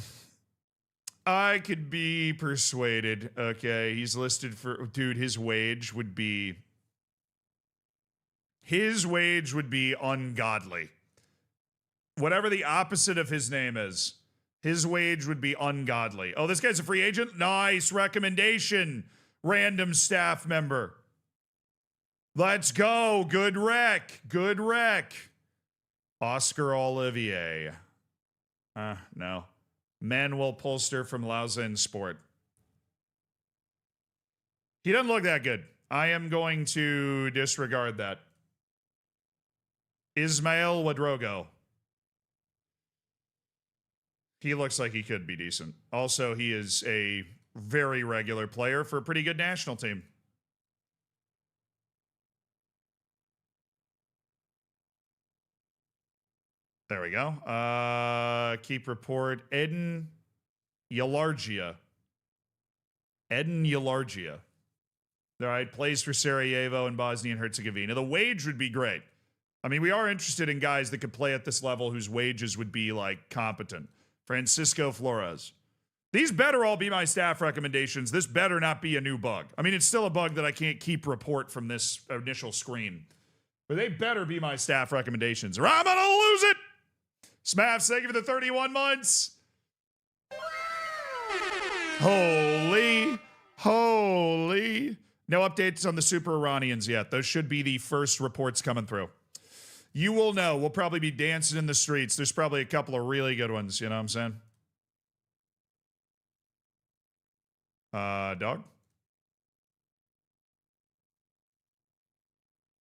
I could be persuaded. Okay, he's listed for, dude, his wage would be ungodly. Whatever the opposite of his name is, his wage would be ungodly. Oh, this guy's a free agent? Nice recommendation, random staff member. Let's go. Good rec. Oscar Olivier. No. Manuel Polster from Lausanne Sport. He doesn't look that good. I am going to disregard that. Ismael Wadrogo. He looks like he could be decent. Also, he is a very regular player for a pretty good national team. There we go. Keep report. Edin Yalargia. All right, plays for Sarajevo and Bosnia and Herzegovina. The wage would be great. I mean, we are interested in guys that could play at this level whose wages would be, like, competent. Francisco Flores. These better all be my staff recommendations. This better not be a new bug. I mean, it's still a bug that I can't keep report from this initial screen. But they better be my staff recommendations, or I'm gonna lose it! Smavs, thank you for the 31 months. Holy. No updates on the Super Iranians yet. Those should be the first reports coming through. You will know. We'll probably be dancing in the streets. There's probably a couple of really good ones. You know what I'm saying? Dog?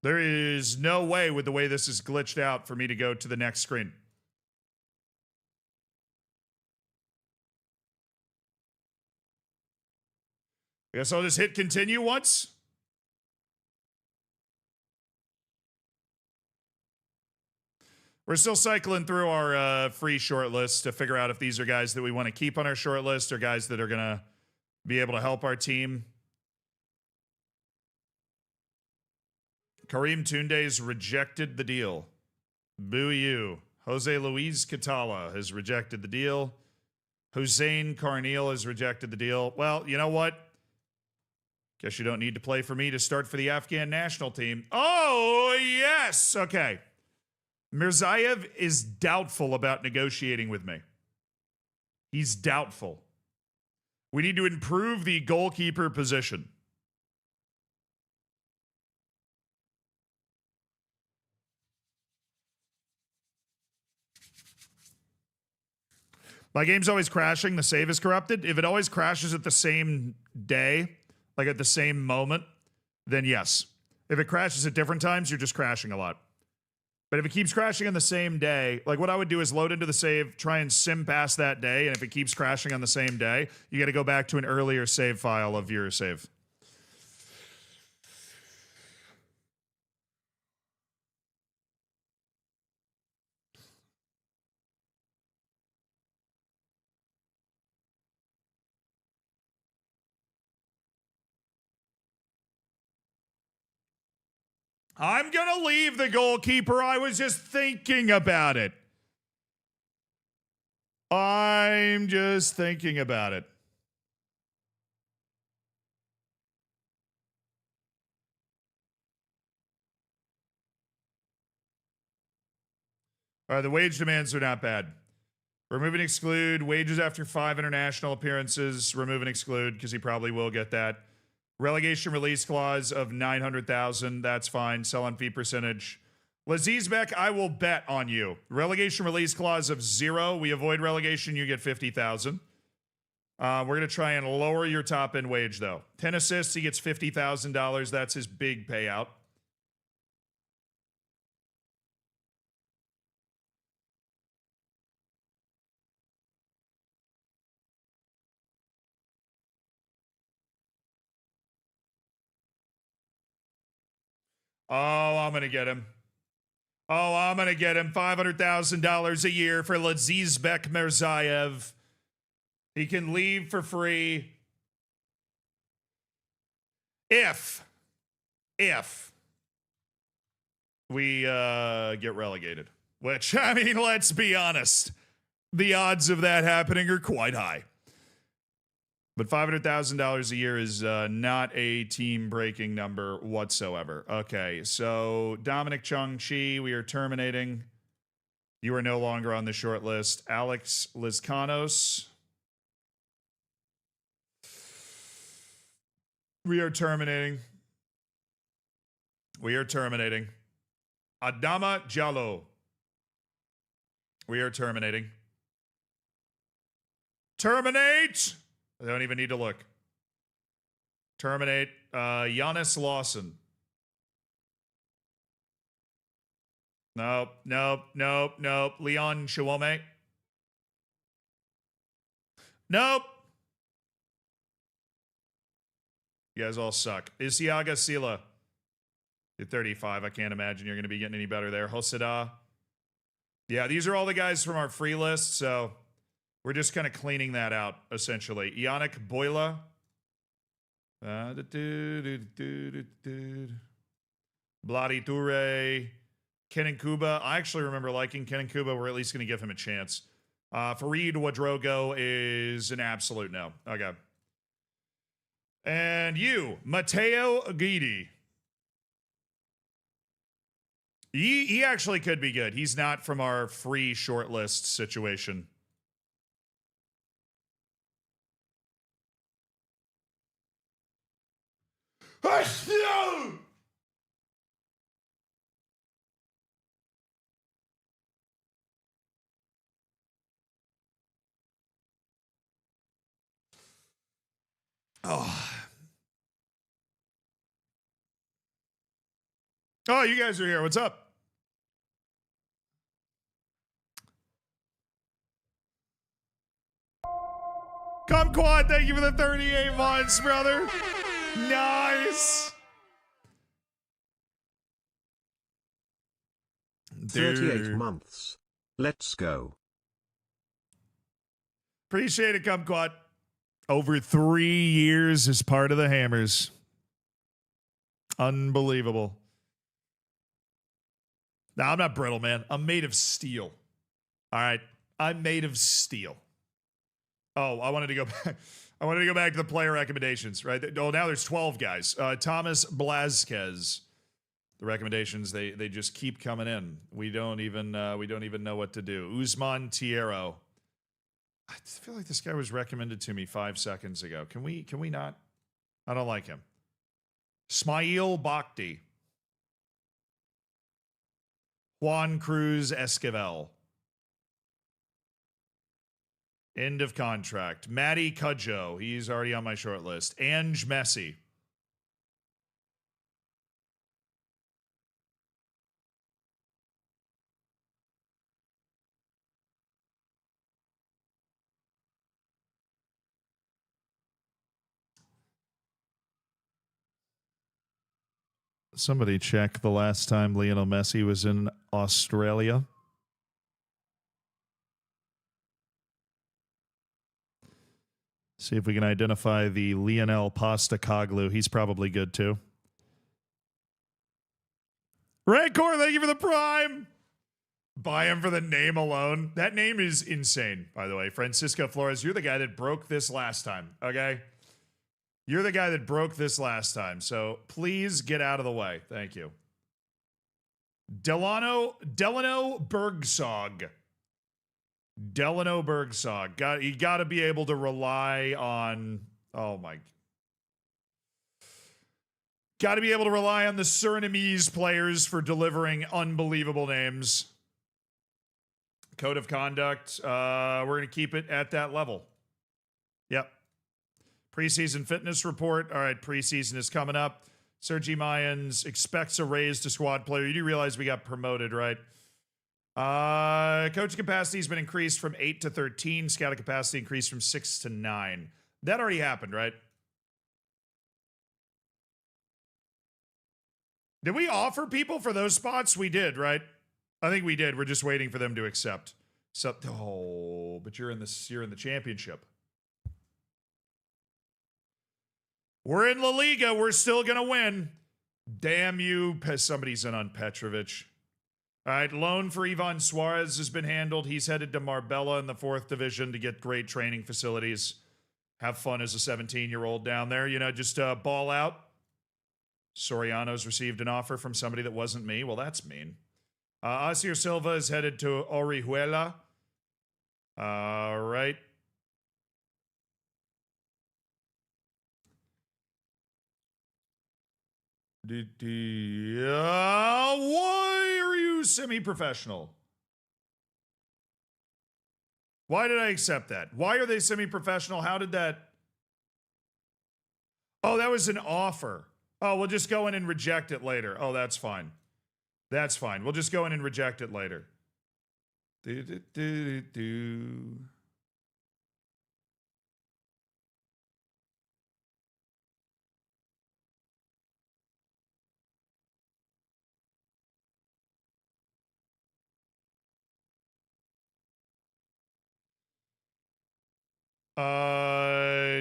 There is no way with the way this is glitched out for me to go to the next screen. I guess I'll just hit continue once. We're still cycling through our free short list to figure out if these are guys that we want to keep on our short list or guys that are going to be able to help our team. Kareem Tunde's rejected the deal. Boo you. Jose Luis Catala has rejected the deal. Hussein Carneal has rejected the deal. Well, you know what? Guess you don't need to play for me to start for the Afghan national team. Oh, yes. Okay. Mirzaev is doubtful about negotiating with me. He's doubtful. We need to improve the goalkeeper position. My game's always crashing. The save is corrupted. If it always crashes at the same day, like at the same moment, then yes. If it crashes at different times, you're just crashing a lot. But if it keeps crashing on the same day, like what I would do is load into the save, try and sim past that day, and if it keeps crashing on the same day, you got to go back to an earlier save file of your save. I'm going to leave the goalkeeper. I was just thinking about it. I'm just thinking about it. All right, the wage demands are not bad. Remove and exclude. Wages after 5 international appearances. Remove and exclude because he probably will get that. Relegation release clause of 900,000. That's fine. Sell on fee percentage. Lazizbek, I will bet on you. Relegation release clause of 0. We avoid relegation. You get 50,000. We're going to try and lower your top end wage, though. 10 assists, he gets $50,000. That's his big payout. Oh, I'm going to get him. Oh, I'm going to get him $500,000 a year for Lazizbek Mirzaev. He can leave for free if we get relegated. Which, I mean, let's be honest. The odds of that happening are quite high. But $500,000 a year is not a team-breaking number whatsoever. Okay, so Dominic Chung-Chi, we are terminating. You are no longer on the short list. Alex Lizcanos. We are terminating. We are terminating. Adama Jallo. We are terminating. Terminate! I don't even need to look. Terminate. Giannis Lawson. Nope, nope, nope, nope. Leon Chiwome. Nope. You guys all suck. Isiaga Sila. You're 35. I can't imagine you're going to be getting any better there. Hoseda. Yeah, these are all the guys from our free list, so we're just kind of cleaning that out, essentially. Yannick Boyla. Bloody Toure. Kenan Kuba. I actually remember liking Kenan Kuba. We're at least going to give him a chance. Farid Ouedraogo is an absolute no. Okay. And you, Matteo Guidi. He actually could be good. He's not from our free shortlist situation. Oh. Oh, you guys are here. What's up? Kumquat, thank you for the 38 months, brother. Nice. 38 months. Let's go. Appreciate it, Kumquat. Over 3 years as part of the Hammers. Unbelievable. Now, I'm not brittle, man. I'm made of steel. All right. I'm made of steel. Oh, I wanted to go back. I wanted to go back to the player recommendations, right? Oh, now there's 12 guys. Thomas Blazquez. The recommendations, they just keep coming in. We don't even know what to do. Usman Tiero. I feel like this guy was recommended to me 5 seconds ago. Can we not? I don't like him. Smail Bakhti. Juan Cruz Esquivel. End of contract. Matty Cudjoe. He's already on my short list. Ange Messi. Somebody check the last time Lionel Messi was in Australia. See if we can identify the Lionel Postacoglu. He's probably good too. Rancor, thank you for the prime. Buy him for the name alone. That name is insane, by the way. Francisco Flores, you're the guy that broke this last time, okay? You're the guy that broke this last time, so please get out of the way. Thank you. Delano Bergsog. Delano Bergsog. You got to be able to rely on... Oh, my... Got to be able to rely on the Surinamese players for delivering unbelievable names. Code of conduct. We're going to keep it at that level. Yep. Preseason fitness report. All right, preseason is coming up. Sergi Mayans expects a raise to squad player. You do realize we got promoted, right? Coaching capacity has been increased from 8 to 13. Scouting capacity increased from 6 to 9. That already happened, right? Did we offer people for those spots? We did, right? I think we did. We're just waiting for them to accept. So, oh, but you're in the championship. We're in La Liga. We're still gonna win. Damn you! Somebody's in on Petrovic. All right, loan for Ivan Suarez has been handled. He's headed to Marbella in the 4th division to get great training facilities. Have fun as a 17-year-old down there. You know, just ball out. Soriano's received an offer from somebody that wasn't me. Well, that's mean. Asier Silva is headed to Orihuela. All right. Why are you semi-professional? Why did I accept that? Why are they semi-professional? How did that... Oh, that was an offer. Oh, we'll just go in and reject it later. Oh, that's fine. That's fine. We'll just go in and reject it later.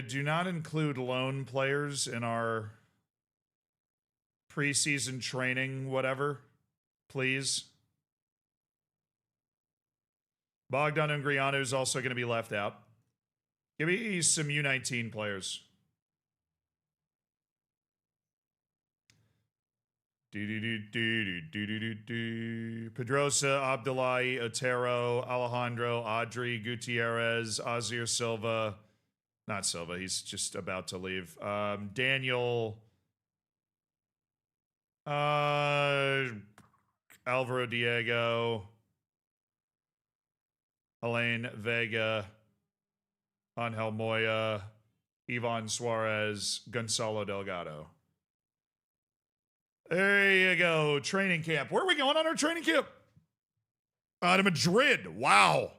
Do not include loan players in our preseason training, whatever, please. Bogdan Ungriano is also going to be left out. Give me some U19 players. Pedrosa, Abdullahi, Otero, Alejandro, Adri, Gutierrez, Asier Silva. Not Silva, he's just about to leave. Daniel, Alvaro Diego, Elaine Vega, Angel Moya, Ivan Suarez, Gonzalo Delgado. There you go. Training camp. Where are we going on our training camp? To Madrid. Wow.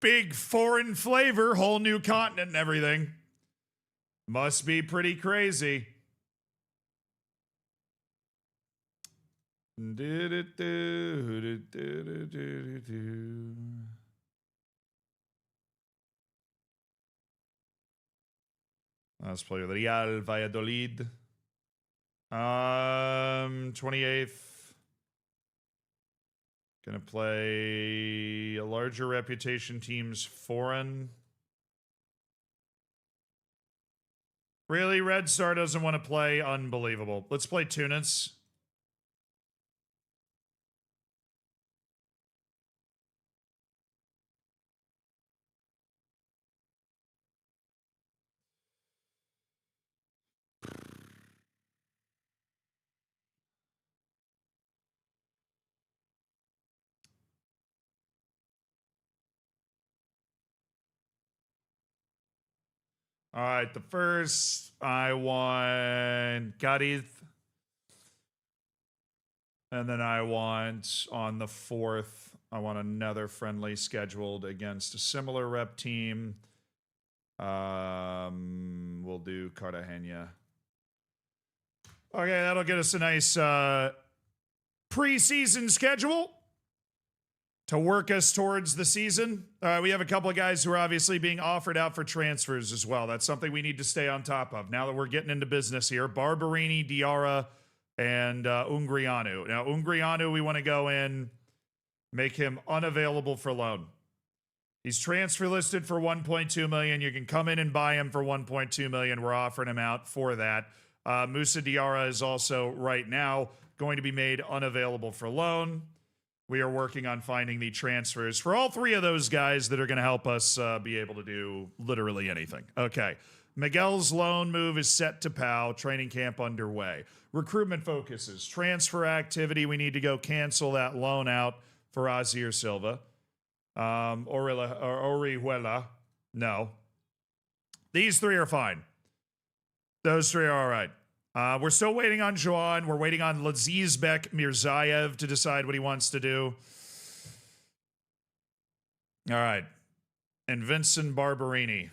Big foreign flavor, whole new continent and everything. Must be pretty crazy. Let's play Real Valladolid. 28th. Gonna play a larger reputation team's foreign. Really? Red Star doesn't want to play? Unbelievable. Let's play Tunis. All right, the first I want Cadiz. And then I want on the 4th, I want another friendly scheduled against a similar rep team. We'll do Cartagena. Okay, that'll get us a nice preseason schedule to work us towards the season. We have a couple of guys who are obviously being offered out for transfers as well. That's something we need to stay on top of now that we're getting into business here. Barberini, Diarra, and Ungrianu. Now, Ungrianu, we want to go in, make him unavailable for loan. He's transfer listed for 1.2 million. You can come in and buy him for 1.2 million. We're offering him out for that. Moussa Diarra is also right now going to be made unavailable for loan. We are working on finding the transfers for all three of those guys that are going to help us be able to do literally anything. Okay. Miguel's loan move is set to PAL. Training camp underway. Recruitment focuses. Transfer activity. We need to go cancel that loan out for Azir Silva. Orihuela. No. These three are fine. Those three are all right. We're still waiting on Joan. We're waiting on Lazizbek Mirzaev to decide what he wants to do. All right. And Vincent Barberini.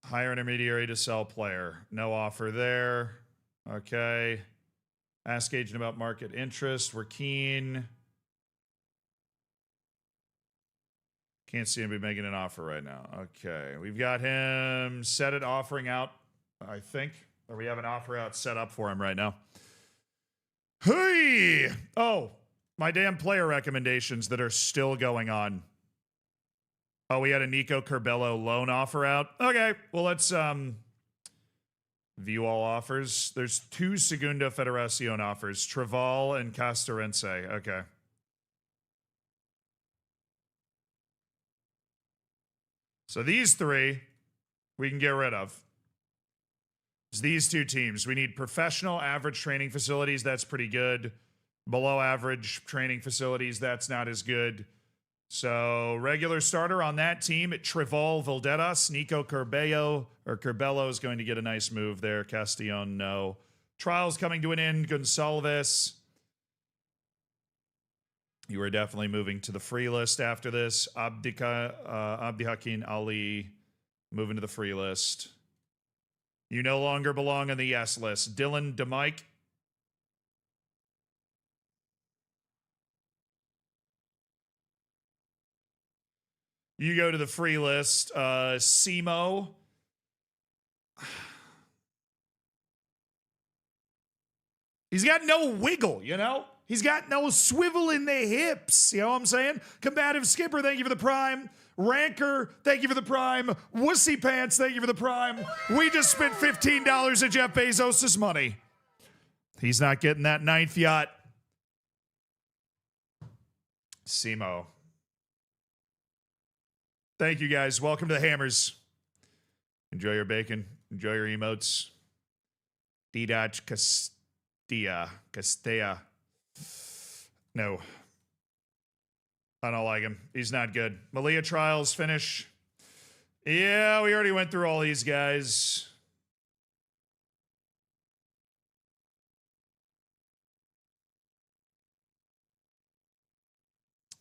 Hire intermediary to sell player. No offer there. Okay. Ask agent about market interest. We're keen. Can't see anybody making an offer right now. Okay. We've got him set it offering out, I think. Or we have an offer out set up for him right now. Hey! Oh, my damn player recommendations that are still going on. Oh, we had a Nico Curbelo loan offer out. Okay, well, let's view all offers. There's 2 Segunda Federación offers, Traval and Castorense. Okay. So these 3 we can get rid of. It's these 2 teams. We need professional average training facilities. That's pretty good. Below average training facilities. That's not as good. So regular starter on that team at Traval Valderas. Nico Curbelo is going to get a nice move there. Castillon, no. Trials coming to an end. Gonsalves. You are definitely moving to the free list after this. Abdihakin Ali moving to the free list. You no longer belong on the yes list. Dylan DeMike. You go to the free list. Simo. He's got no wiggle, you know? He's got no swivel in the hips. You know what I'm saying? Combative Skipper, thank you for the prime. Ranker, thank you for the prime. Wussy Pants, thank you for the prime. We just spent $15 of Jeff Bezos' money. He's not getting that 9th yacht. Simo. Thank you, guys. Welcome to the Hammers. Enjoy your bacon. Enjoy your emotes. Didac Castilla. No. I don't like him. He's not good. Malia Trials finish. Yeah, we already went through all these guys.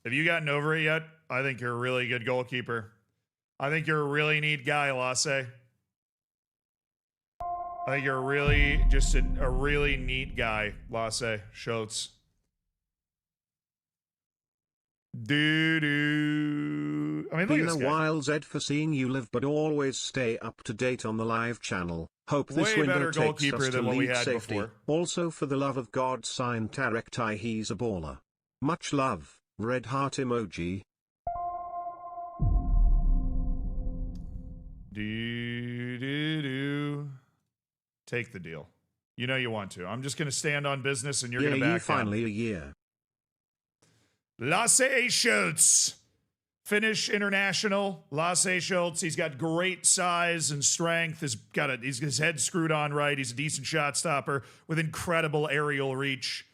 Have you gotten over it yet? I think you're a really good goalkeeper. I think you're a really neat guy, Lasse. I think you're really just a really neat guy, Lasse Schultz. Doo-doo. I mean, look at this guy. Been a while, Zed, for seeing you live, but always stay up to date on the live channel. Hope this Way window better takes goalkeeper us to than what we lead had safety. before. Also, for the love of God, sign Tarek Tai, he's a baller. Much love, red heart emoji. Do. Take the deal. You know you want to. I'm just going to stand on business and you're going to Yeah, back finally down. a year. Lasse Schultz. Finnish international. Lasse Schultz. He's got great size and strength. He's got his head screwed on right. He's a decent shot stopper with incredible aerial reach.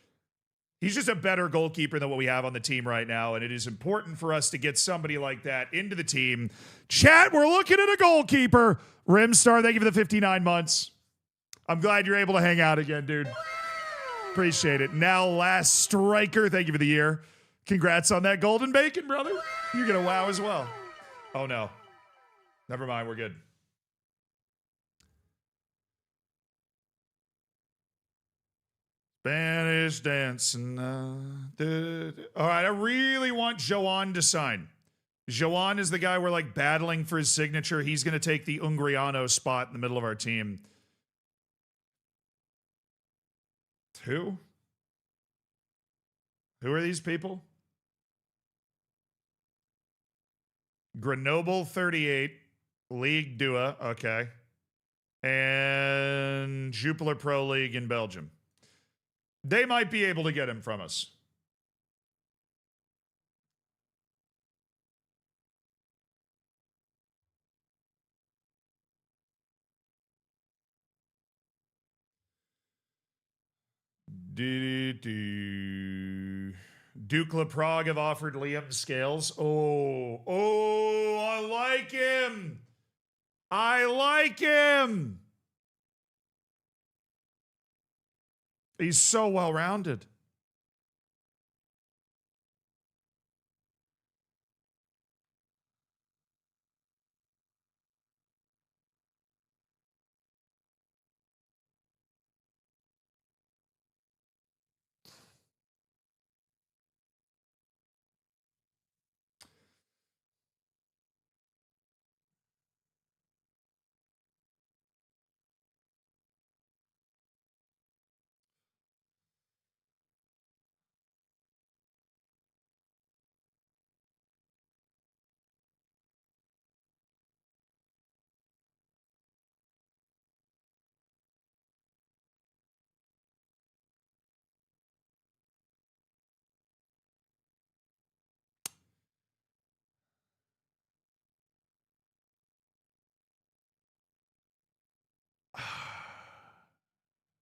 He's just a better goalkeeper than what we have on the team right now, and it is important for us to get somebody like that into the team. Chat, we're looking at a goalkeeper. Rimstar, thank you for the 59 months. I'm glad you're able to hang out again, dude. Appreciate it. Now, last striker, thank you for the year. Congrats on that golden bacon, brother. You're going to wow as well. Oh, no. Never mind, we're good. Spanish dancing. All right, I really want Joan to sign. Joan is the guy we're like battling for his signature. He's going to take the Ungriano spot in the middle of our team. Who? Who are these people? Grenoble 38, Ligue 2, okay. And Jupiler Pro League in Belgium. They might be able to get him from us. Dukla Prague have offered Liam Scales. Oh, I like him. I like him. He's so well-rounded.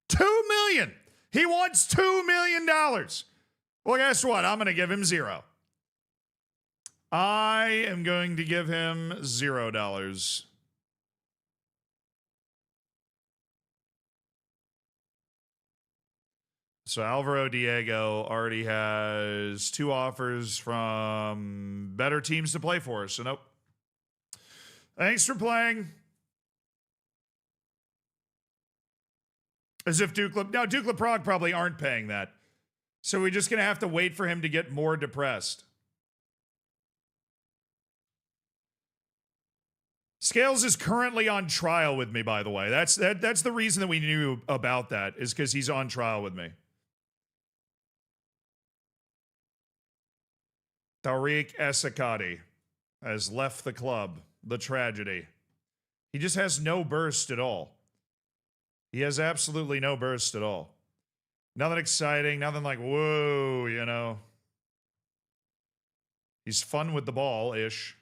$2 million. He wants $2 million. Well, guess what? I'm going to give him $0. I am going to give him $0. So Alvaro Diego already has 2 offers from better teams to play for. So nope. Thanks for playing. As if Dukla Prague probably aren't paying that. So we're just going to have to wait for him to get more depressed. Scales is currently on trial with me, by the way. That's the reason that we knew about that, is because he's on trial with me. Tariq Esakati has left the club. The tragedy. He just has no burst at all. He has absolutely no burst at all. Nothing exciting, nothing like, whoa, you know. He's fun with the ball-ish.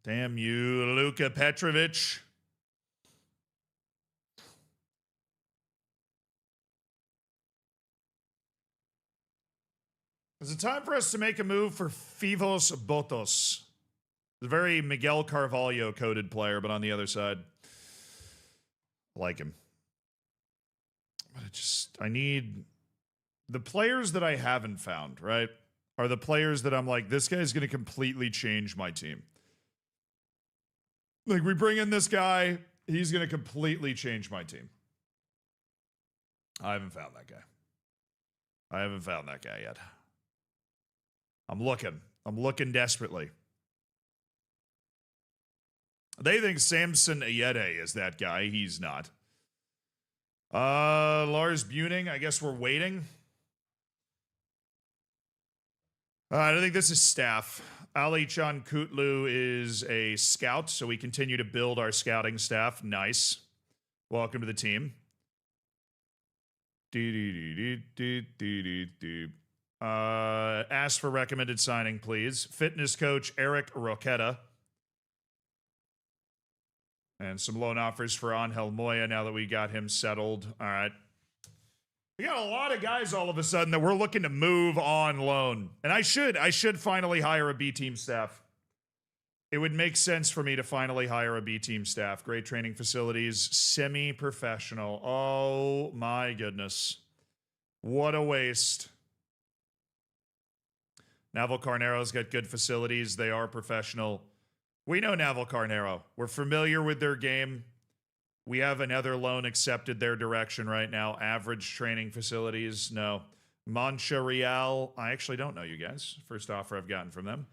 Damn you, Luka Petrovic. Is it time for us to make a move for Fivos Botos? The very Miguel Carvalho coded player, but on the other side. I like him. But I need the players that I haven't found, right? Are the players that I'm like, this guy's going to completely change my team. Like, we bring in this guy, he's going to completely change my team. I haven't found that guy. I haven't found that guy yet. I'm looking desperately. They think Samson Ayede is that guy. He's not. Lars Buning, I guess we're waiting. I don't think this is staff. Ali Chan Kutlu is a scout, so we continue to build our scouting staff. Nice. Welcome to the team. Ask for recommended signing, please. Fitness coach Eric Roqueta. And some loan offers for Angel Moya now that we got him settled. All right. We got a lot of guys all of a sudden that we're looking to move on loan. And I should finally hire a B team staff. It would make sense for me to finally hire a B team staff. Great training facilities, semi-professional. Oh my goodness. What a waste. Naval Carnero's got good facilities. They are professional. We know Naval Carnero. We're familiar with their game. We have another loan accepted their direction right now. Average training facilities, no. Mancha Real, I actually don't know you guys. First offer I've gotten from them.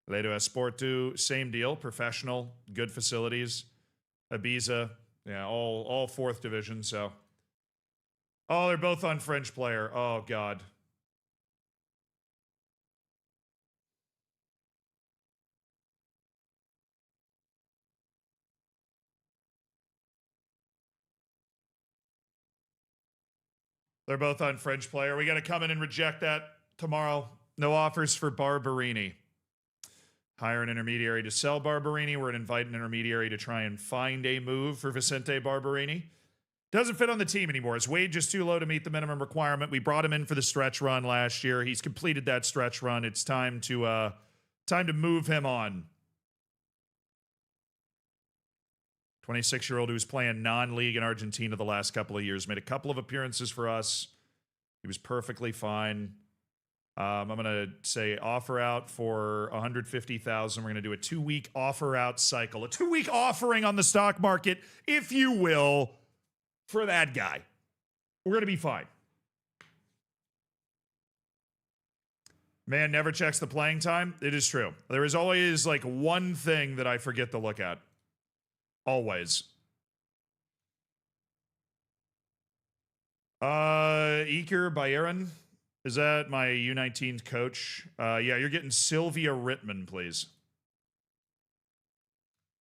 Ledo Esportu, same deal. Professional, good facilities. Ibiza, yeah, all fourth division, so. Oh, they're both on French player. Oh, God. They're both on French player. We got to come in and reject that tomorrow. No offers for Barberini. Hire an intermediary to sell Barberini. We're going to invite an intermediary to try and find a move for Vicente Barberini. Doesn't fit on the team anymore. His wage is too low to meet the minimum requirement. We brought him in for the stretch run last year. He's completed that stretch run. It's time to move him on. 26-year-old who's playing non-league in Argentina the last couple of years. Made a couple of appearances for us. He was perfectly fine. I'm going to say offer out for $150,000. We're going to do a 2-week offer out cycle. A 2-week offering on the stock market, if you will, for that guy. We're going to be fine. Man never checks the playing time. It is true. There is always like one thing that I forget to look at. Always. Iker Bayern. Is that my U19 coach? Yeah, you're getting Sylvia Rittman, please.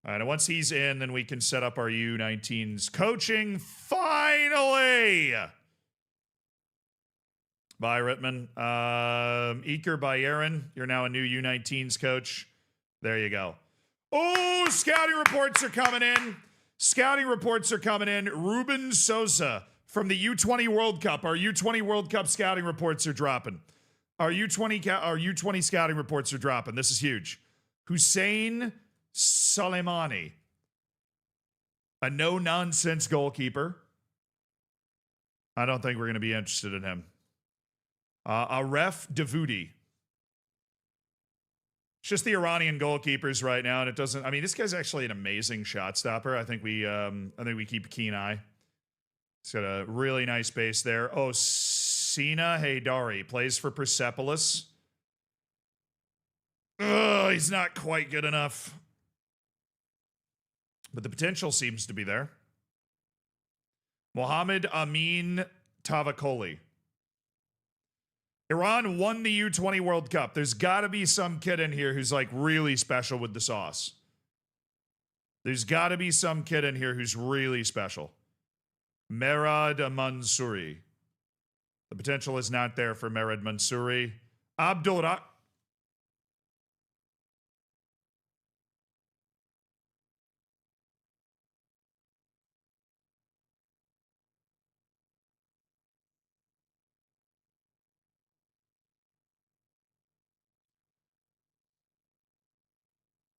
All right, and once he's in, then we can set up our U19's coaching. Finally! Bye, Rittman. Iker Bayern, you're now a new U19's coach. There you go. Oh, scouting reports are coming in. Scouting reports are coming in. Ruben Sosa from the U20 World Cup. Our U20 World Cup scouting reports are dropping. Our U20 scouting reports are dropping. This is huge. Hussein Soleimani, a no-nonsense goalkeeper. I don't think we're going to be interested in him. Aref Davoudi. It's just the Iranian goalkeepers right now, and it doesn't. I mean, this guy's actually an amazing shot stopper. I think we keep a keen eye. He's got a really nice base there. Oh, Sina Haydari plays for Persepolis. Oh, he's not quite good enough, but the potential seems to be there. Mohammed Amin Tavakoli. Iran won the U20 World Cup. There's got to be some kid in here who's like really special with the sauce. There's got to be some kid in here who's really special. Merad Mansouri. The potential is not there for Merad Mansouri. Abdul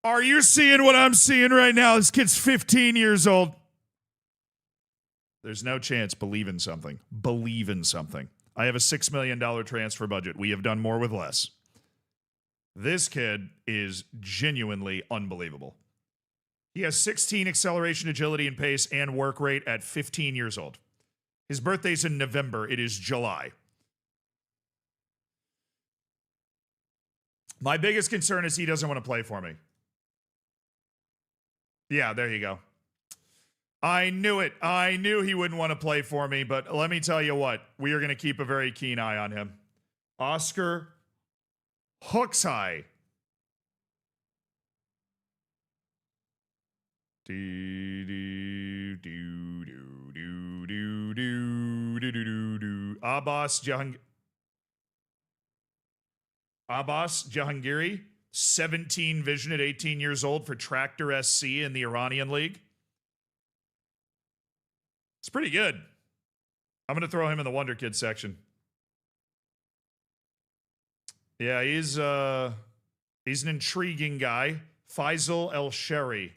Are you seeing what I'm seeing right now? This kid's 15 years old. There's no chance. Believe in something. Believe in something. I have a $6 million transfer budget. We have done more with less. This kid is genuinely unbelievable. He has 16 acceleration, agility, and pace and work rate at 15 years old. His birthday's in November. It is July. My biggest concern is he doesn't want to play for me. Yeah, there you go. I knew it. I knew he wouldn't want to play for me, but let me tell you what. We are going to keep a very keen eye on him. Oscar Hookseye. Abbas Jahangiri, 17 vision at 18 years old for Tractor SC in the Iranian League. It's pretty good. I'm going to throw him in the Wonder Kid section. Yeah, he's an intriguing guy. Faisal El Sheri,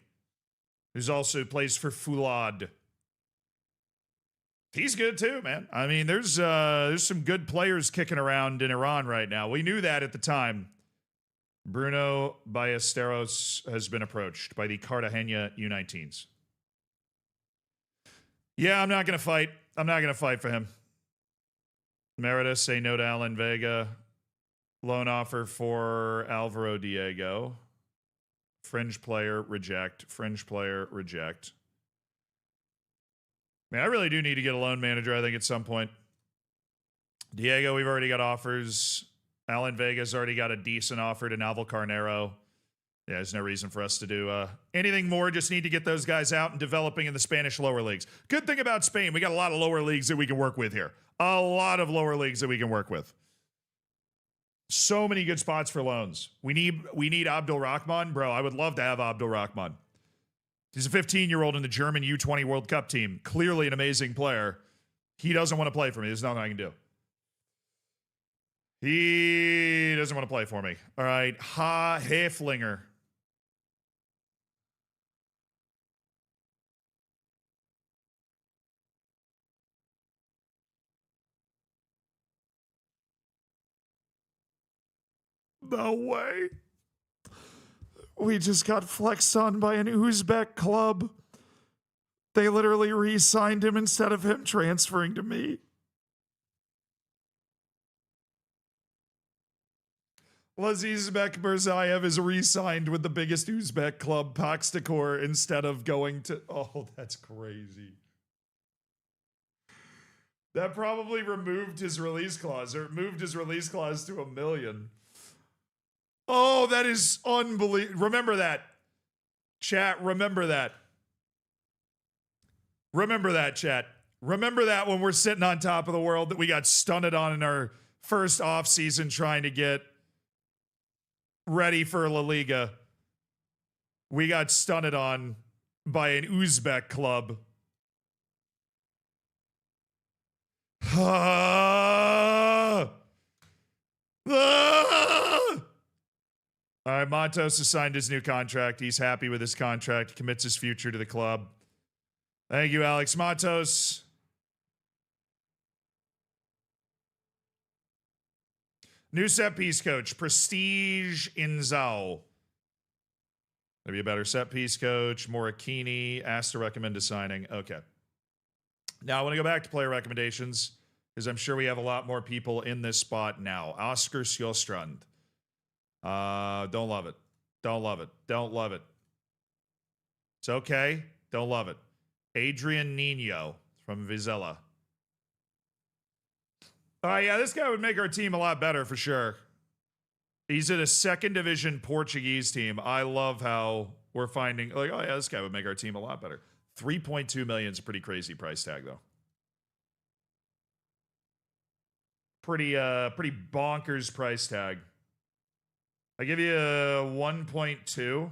who's also plays for Fulad. He's good too, man. I mean, there's some good players kicking around in Iran right now. We knew that at the time. Bruno Ballesteros has been approached by the Cartagena U19s. Yeah, I'm not going to fight. I'm not going to fight for him. Merida, say no to Alan Vega. Loan offer for Alvaro Diego. Fringe player, reject. Fringe player, reject. Man, I really do need to get a loan manager, I think, at some point. Diego, we've already got offers. Alan Vega's already got a decent offer to Naval Carnero. Yeah, there's no reason for us to do anything more. Just need to get those guys out and developing in the Spanish lower leagues. Good thing about Spain, we got a lot of lower leagues that we can work with here. A lot of lower leagues that we can work with. So many good spots for loans. We need Abdul Rahman. Bro, I would love to have Abdul Rahman. He's a 15-year-old in the German U20 World Cup team. Clearly an amazing player. He doesn't want to play for me. There's nothing I can do. He doesn't want to play for me. All right. Ha Heflinger. No way. We just got flexed on by an Uzbek club. They literally re-signed him instead of him transferring to me. Lazizbek Mirzaev is re-signed with the biggest Uzbek club, Paxtakor, instead of going to... Oh, that's crazy. That probably removed his release clause, or moved his release clause to $1 million. Oh, that is unbelievable. Remember that. Chat, remember that. Remember that, chat. Remember that when we're sitting on top of the world that we got stunted on in our first offseason trying to get ready for La Liga. We got stunted on by an Uzbek club. All right, Matos has signed his new contract. He's happy with his contract. He commits his future to the club. Thank you, Alex Matos. New set piece coach, Prestige Inzao. Maybe a better set piece coach. Morikini asked to recommend a signing. Okay. Now I want to go back to player recommendations because I'm sure we have a lot more people in this spot now. Oscar Sjostrand. Don't love it. Don't love it. Don't love it. It's okay. Don't love it. Adrian Nino from Vizela. Yeah, this guy would make our team a lot better for sure. He's at a second division Portuguese team. I love how we're finding, like, oh yeah, this guy would make our team a lot better. 3.2 million is a pretty crazy price tag, though. Pretty bonkers price tag. I give you a 1.2.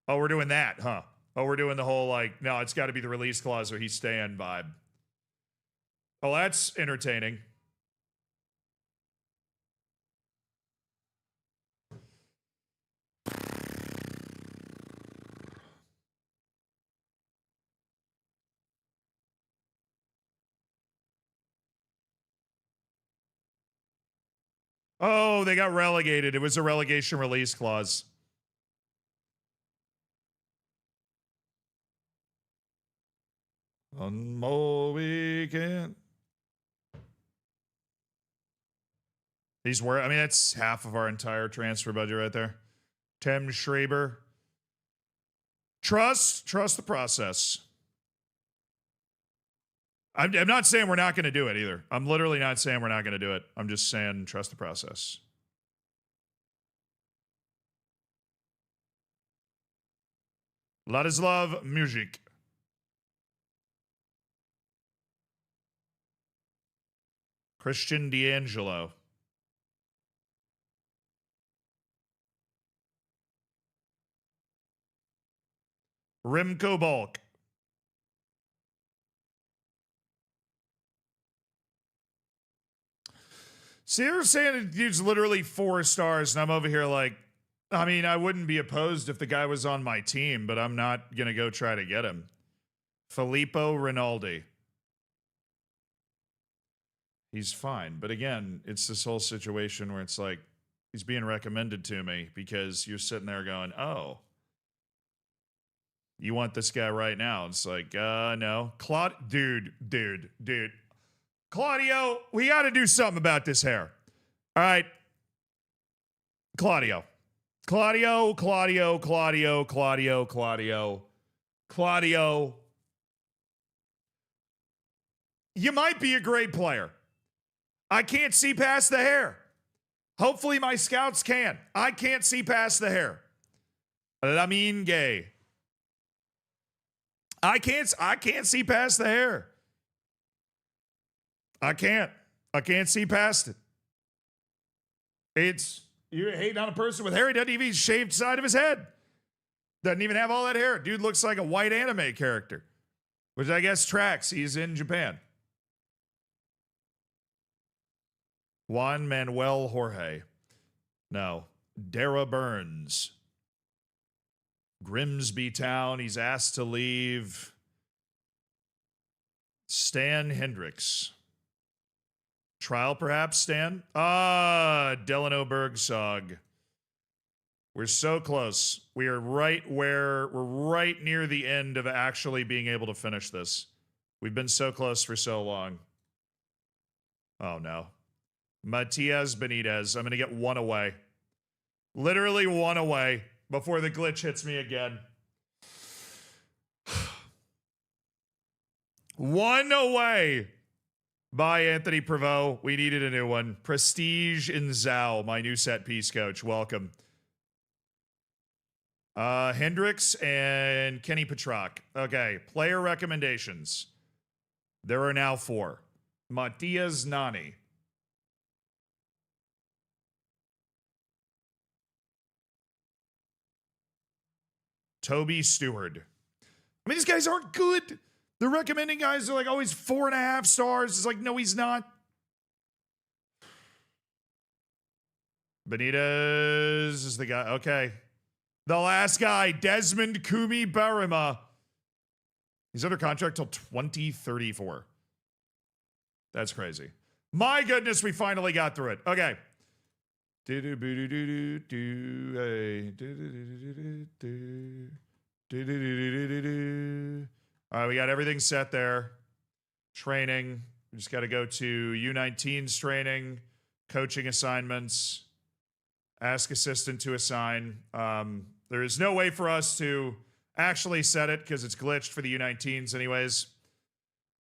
Oh, we're doing that, huh? Oh, we're doing the whole, like, no, it's got to be the release clause or he's staying vibe. Oh, that's entertaining. Oh, they got relegated. It was a relegation release clause. One more weekend. He's where, I mean, that's half of our entire transfer budget right there. Tim Schreiber. Trust the process. I'm not saying we're not going to do it either. I'm literally not saying we're not going to do it. I'm just saying trust the process. Ladislav Mujic. Christian D'Angelo. Remco Balk. See, you're saying the dude's literally 4 stars, and I'm over here like, I mean, I wouldn't be opposed if the guy was on my team, but I'm not going to go try to get him. Filippo Rinaldi. He's fine. But again, it's this whole situation where it's like, he's being recommended to me because you're sitting there going, oh, you want this guy right now? It's like, no. Dude. Claudio, we got to do something about this hair. All right. Claudio. You might be a great player. I can't see past the hair. Hopefully my scouts can. I can't see past the hair. Lamine Gay. I can't see past the hair. I can't see past it. You're hating on a person with hair. He doesn't even shaved side of his head. Doesn't even have all that hair. Dude looks like a white anime character, which I guess tracks. He's in Japan. Juan Manuel Jorge. No. Dara Burns. Grimsby Town. He's asked to leave. Stan Hendricks. Trial, perhaps, Stan? Delano Bergsog. We're so close. We're right near the end of actually being able to finish this. We've been so close for so long. Oh, no. Matias Benitez. I'm going to get 1 away. Literally 1 away before the glitch hits me again. 1 away. By Anthony Prevost. We needed a new one. Prestige in Zhao, my new set piece coach. Welcome. Hendricks and Kenny Petrock. Okay, player recommendations. There are now 4. Matias Nani. Toby Stewart. I mean, these guys aren't good. They're recommending guys are like always 4.5 stars. It's like, no, he's not. Benitez is the guy. Okay. The last guy, Desmond Kumi Barima. He's under contract till 2034. That's crazy. My goodness, we finally got through it. Okay. All right, we got everything set there. Training. We just got to go to U19's training, coaching assignments, ask assistant to assign. There is no way for us to actually set it because it's glitched for the U19s anyways.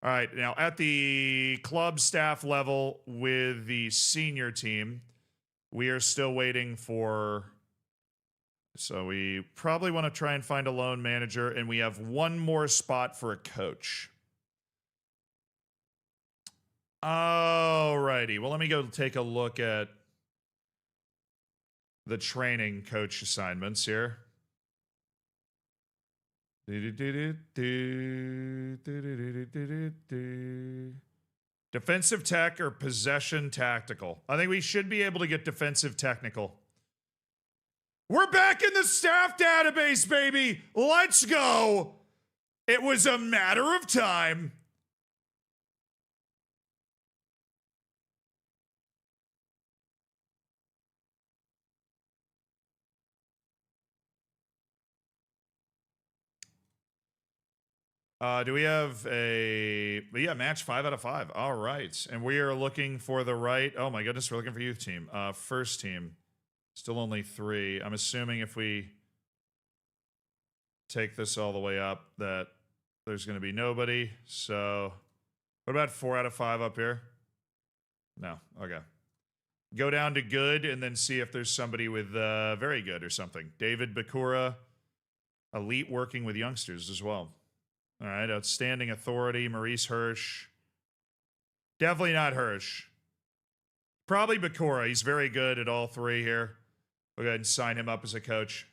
All right, now at the club staff level with the senior team, we are still waiting for... So we probably want to try and find a loan manager, and we have 1 more spot for a coach. Alrighty. Well, let me go take a look at the training coach assignments here. Defensive tech or possession tactical? I think we should be able to get defensive technical. We're back in the staff database, baby. Let's go. It was a matter of time. Do we have a match 5 out of 5? All right. And we are looking for the right. Oh my goodness, we're looking for youth team. First team. Still only 3. I'm assuming if we take this all the way up that there's going to be nobody. So what about 4 out of 5 up here? No. Okay. Go down to good and then see if there's somebody with very good or something. David Bakura, elite working with youngsters as well. All right, outstanding authority, Maurice Hirsch. Definitely not Hirsch. Probably Bakura. He's very good at all 3 here. We'll go ahead and sign him up as a coach.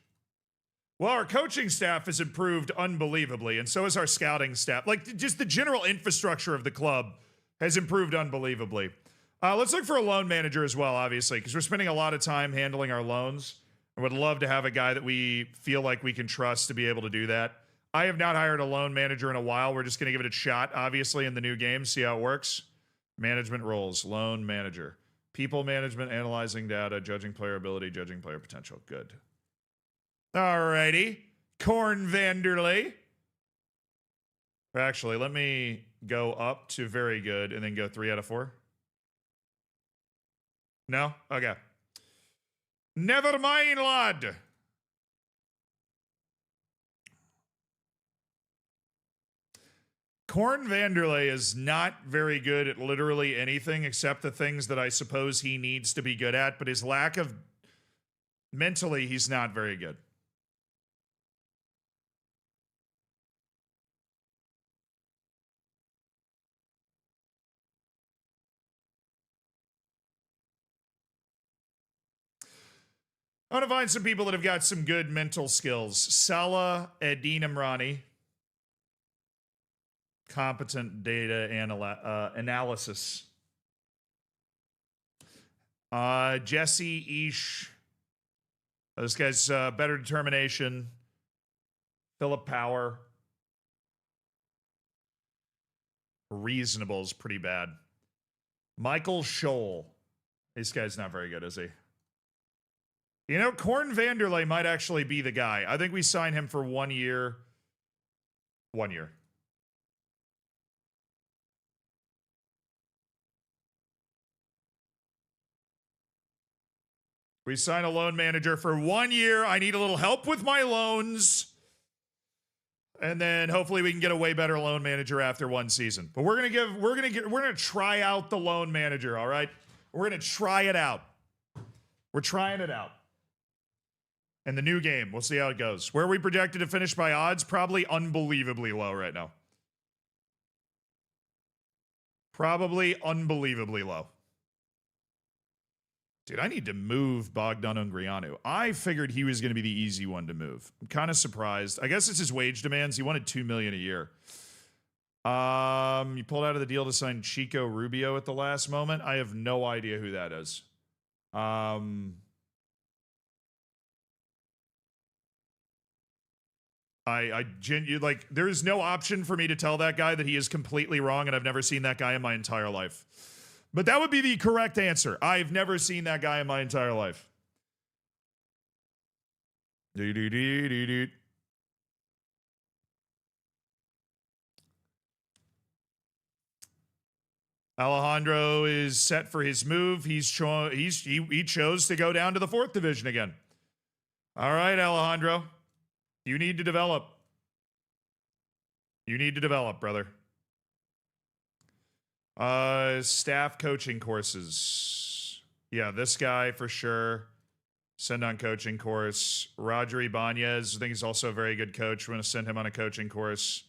Well, our coaching staff has improved unbelievably, and so has our scouting staff. Like, just the general infrastructure of the club has improved unbelievably. Let's look for a loan manager as well, obviously, because we're spending a lot of time handling our loans. I would love to have a guy that we feel like we can trust to be able to do that. I have not hired a loan manager in a while. We're just going to give it a shot, obviously, in the new game, see how it works. Management roles, loan manager. People management, analyzing data, judging player ability, judging player potential. Good. Alrighty. Korn Vanderlei. Actually, let me go up to very good and then go 3 out of 4. No? Okay. Never mind, lad. Korn Vanderlei is not very good at literally anything except the things that I suppose he needs to be good at, but his lack of mentally, he's not very good. I want to find some people that have got some good mental skills. Salah Eddin Imrani. Competent data analysis. Jesse Ish. This guy's better determination. Philip Power. Reasonable is pretty bad. Michael Scholl. This guy's not very good, is he? You know, Korn Vanderlei might actually be the guy. I think we sign him for 1 year. 1 year. We sign a loan manager for 1 year. I need a little help with my loans. And then hopefully we can get a way better loan manager after 1 season. But we're gonna try out the loan manager, all right? We're gonna try it out. We're trying it out. And the new game, we'll see how it goes. Where are we projected to finish by odds? Probably unbelievably low right now. Probably unbelievably low. Dude, I need to move Bogdan Ungrianu. I figured he was going to be the easy one to move. I'm kind of surprised. I guess it's his wage demands. He wanted $2 million a year. You pulled out of the deal to sign Chico Rubio at the last moment. I have no idea who that is. Like, there is no option for me to tell that guy that he is completely wrong, and I've never seen that guy in my entire life. But that would be the correct answer. I've never seen that guy in my entire life. Alejandro is set for his move. He chose to go down to the 4th division again. All right, Alejandro. You need to develop. You need to develop, brother. Staff coaching courses. Yeah, this guy for sure. Send on coaching course. Roger Ibanez, I think he's also a very good coach. We're going to send him on a coaching course.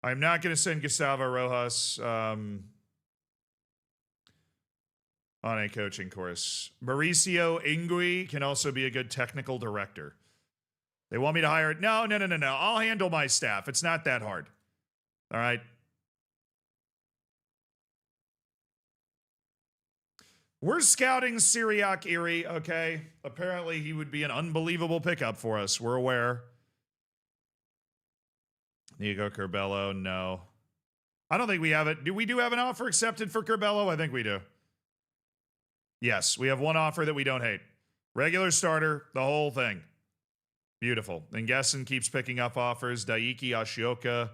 I'm not going to send Gustavo Rojas on a coaching course. Mauricio Ingui can also be a good technical director. They want me to hire... No. I'll handle my staff. It's not that hard. All right? We're scouting Syriac Erie, okay? Apparently, he would be an unbelievable pickup for us. We're aware. Nico Curbelo, no. I don't think we have it. Do we have an offer accepted for Curbelo? I think we do. Yes, we have one offer that we don't hate. Regular starter, the whole thing. Beautiful. And Gessen keeps picking up offers. Daiki Ashioka.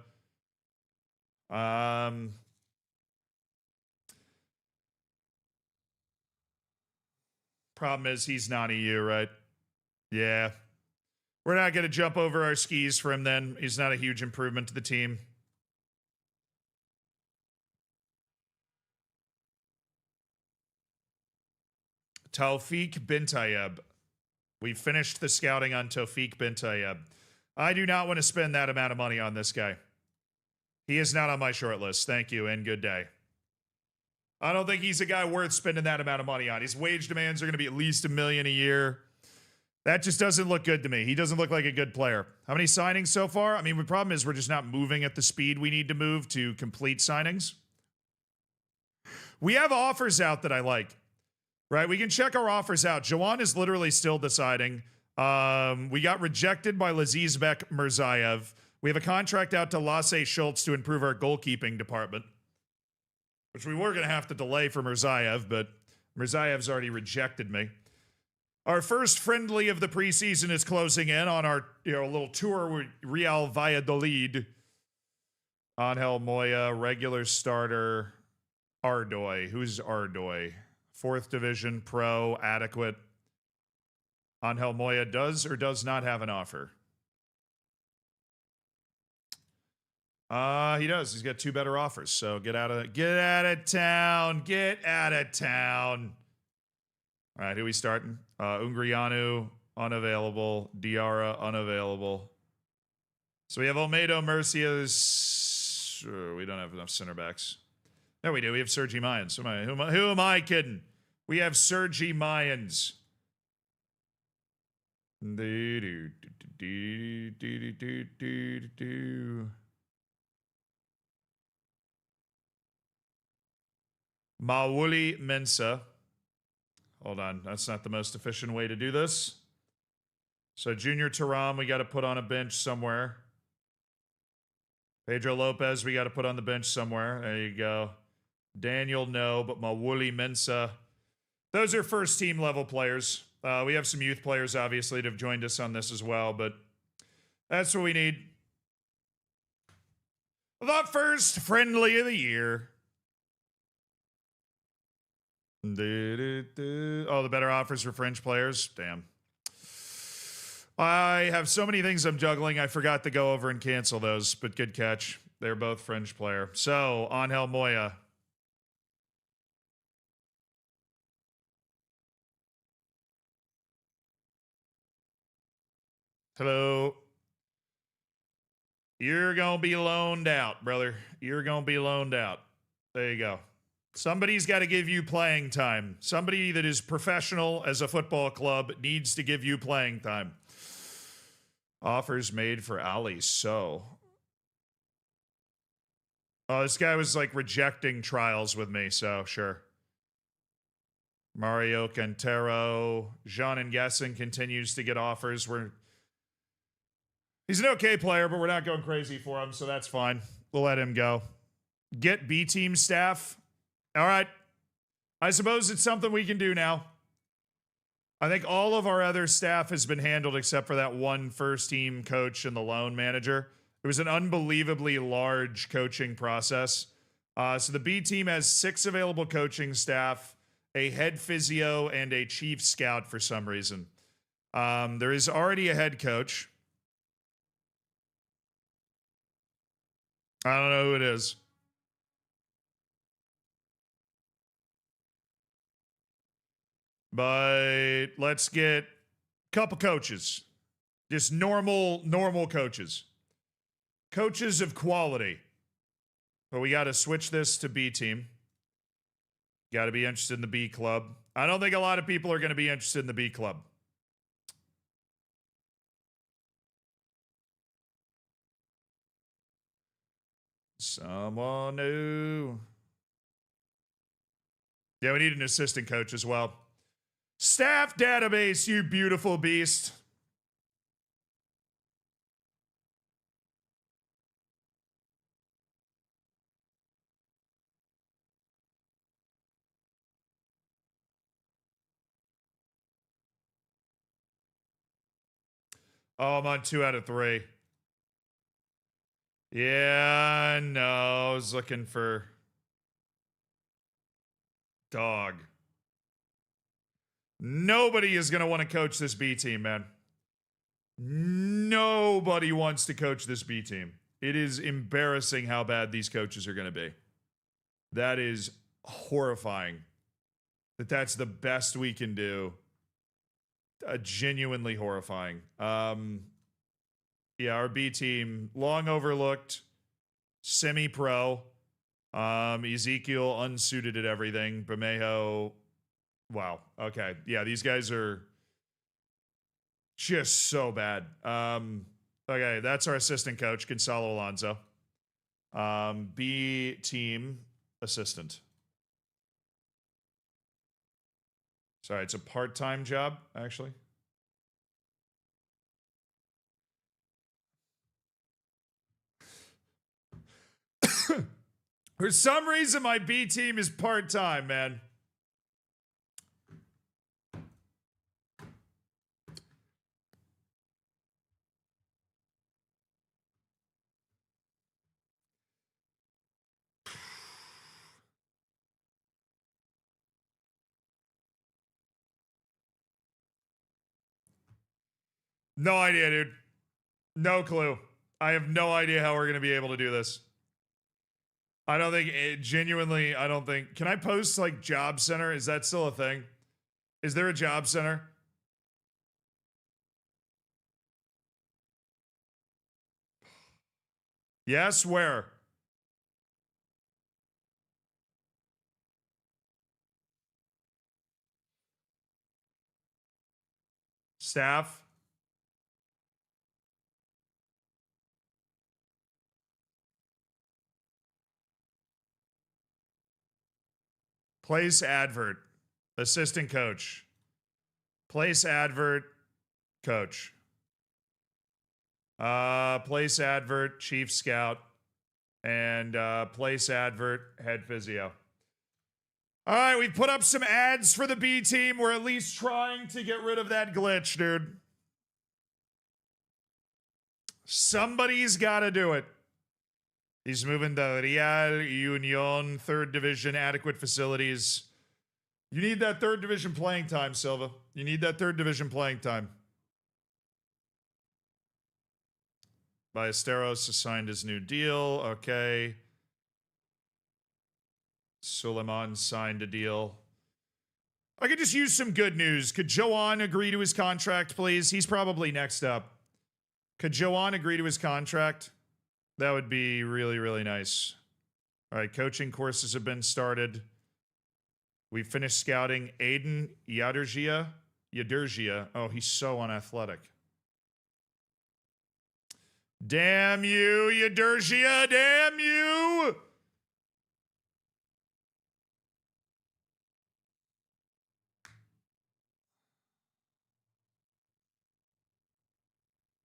Problem is he's not EU, right? Yeah. We're not going to jump over our skis for him then. He's not a huge improvement to the team. Taufik Bintayeb. We finished the scouting on Taufik Bintayeb. I do not want to spend that amount of money on this guy. He is not on my short list. Thank you and good day. I don't think he's a guy worth spending that amount of money on. His wage demands are going to be at least $1 million a year. That just doesn't look good to me. He doesn't look like a good player. How many signings so far? I mean, the problem is we're just not moving at the speed we need to move to complete signings. We have offers out that I like, right? We can check our offers out. Jawan is literally still deciding. We got rejected by Lazizbek Mirzaev. We have a contract out to Lasse Schultz to improve our goalkeeping department, which we were going to have to delay for Mirzaev, but Mirzaev's already rejected me. Our first friendly of the preseason is closing in on our little tour with Real Valladolid. Angel Moya, regular starter. Ardoy. Who's Ardoy? 4th division, pro, adequate. Angel Moya does or does not have an offer. He does. He's got 2 better offers. So get out of town. Get out of town. All right, who are we starting? Ungrianu, unavailable. Diarra, unavailable. So we have Olmedo, Murcias. We don't have enough center backs. No, we do. We have Sergi Mayans. Who am I kidding? We have Sergi Mayans. Mawuli Mensa. Hold on. That's not the most efficient way to do this. So Junior Taram, we got to put on a bench somewhere. Pedro Lopez, we got to put on the bench somewhere. There you go. Daniel, no, but Mawuli Mensa. Those are first team level players. We have some youth players, obviously, that have joined us on this as well, but that's what we need. The first friendly of the year. Oh, the better offers for French players. Damn. I have so many things I'm juggling. I forgot to go over and cancel those, but good catch. They're both French player. So, Angel Moya. Hello. You're going to be loaned out, brother. You're going to be loaned out. There you go. Somebody's got to give you playing time. Somebody that is professional as a football club needs to give you playing time. Offers made for Ali So. Oh, this guy was like rejecting trials with me, so sure. Mario Cantero. Jean and Gessen continues to get offers. He's an okay player, but we're not going crazy for him, so that's fine. We'll let him go. Get B team staff. All right. I suppose it's something we can do now. I think all of our other staff has been handled except for that one first team coach and the loan manager. It was an unbelievably large coaching process. So the B team has 6 available coaching staff, a head physio, and a chief scout for some reason. There is already a head coach. I don't know who it is. But let's get a couple coaches. Just normal coaches. Coaches of quality. But we got to switch this to B team. Got to be interested in the B club. I don't think a lot of people are going to be interested in the B club. Someone new. Yeah, we need an assistant coach as well. Staff database, you beautiful beast. Oh, I'm on 2 out of 3. Yeah, no, I was looking for dog. Nobody is going to want to coach this B team, man. Nobody wants to coach this B team. It is embarrassing how bad these coaches are going to be. That is horrifying. That's the best we can do. Genuinely horrifying. Yeah, our B team, long overlooked, semi-pro. Ezekiel unsuited at everything. Bamejo, wow. Okay, yeah, these guys are just so bad. Okay, that's our assistant coach, Gonzalo Alonso. B team assistant. Sorry, it's a part-time job, actually. For some reason, my B team is part-time, man. No idea, dude. No clue. I have no idea how we're going to be able to do this. I don't think genuinely, I don't think. Can I post like Job Center? Is that still a thing? Is there a Job Center? Yes, where? Staff? Place advert. Assistant coach. Place advert. Coach. Place advert. Chief scout. And place advert. Head physio. All right, we've put up some ads for the B team. We're at least trying to get rid of that glitch, dude. Somebody's got to do it. He's moving to Real Union, third division, adequate facilities. You need that third division playing time, Silva. You need that third division playing time. Ballesteros assigned his new deal. Okay. Suleiman signed a deal. I could just use some good news. Could Joan agree to his contract, please? He's probably next up. Could Joan agree to his contract? That would be really, really nice. All right, coaching courses have been started. We finished scouting Aiden Yadergia. Oh, he's so unathletic. Damn you, Yadergia, damn you!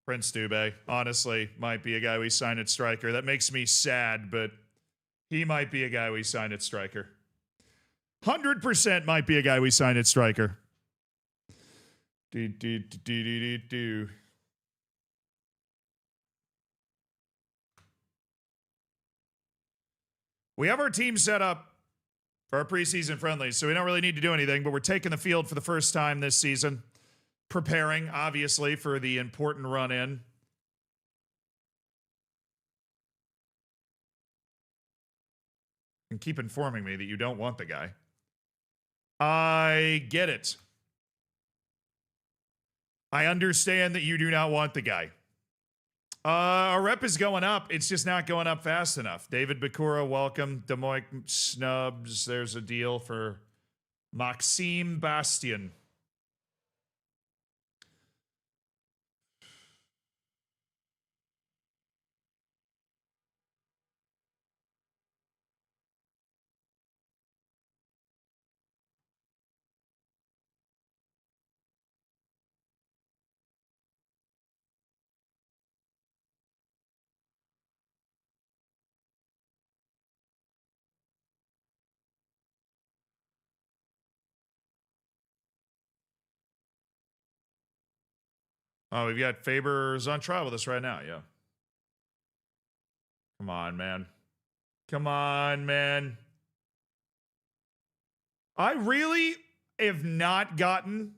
Prince Dubé, honestly, might be a guy we sign at striker. That makes me sad, but he might be a guy we sign at striker. 100% might be a guy we sign at striker. Do. We have our team set up for our preseason friendlies, so we don't really need to do anything, but we're taking the field for the first time this season. Preparing, obviously, for the important run in. And keep informing me that you don't want the guy. I get it. I understand that you do not want the guy. Our rep is going up. It's just not going up fast enough. David Bakura, welcome. Demoik snubs. There's a deal for Maxime Bastien. Oh, we've got Faber's on trial with us right now. Yeah. Come on, man. Come on, man. I really have not gotten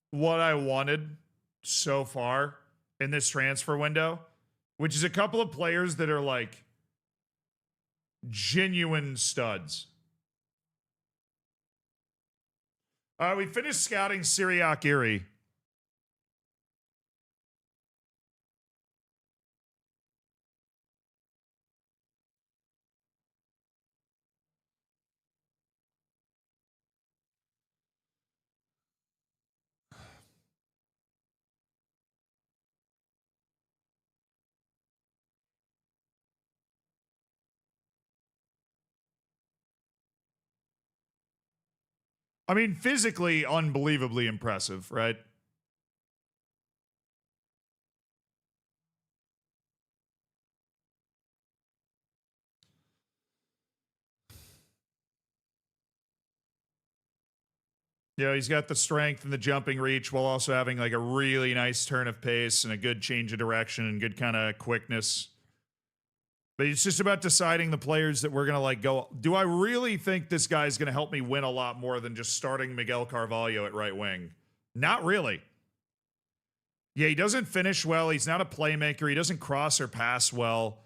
what I wanted so far in this transfer window, which is a couple of players that are like genuine studs. We finished scouting Syriac Erie. I mean, physically, unbelievably impressive, right? Yeah, he's got the strength and the jumping reach while also having like a really nice turn of pace and a good change of direction and good kind of quickness. But it's just about deciding the players that we're going to like go. Do I really think this guy's going to help me win a lot more than just starting Miguel Carvalho at right wing? Not really. Yeah, he doesn't finish well. He's not a playmaker. He doesn't cross or pass well.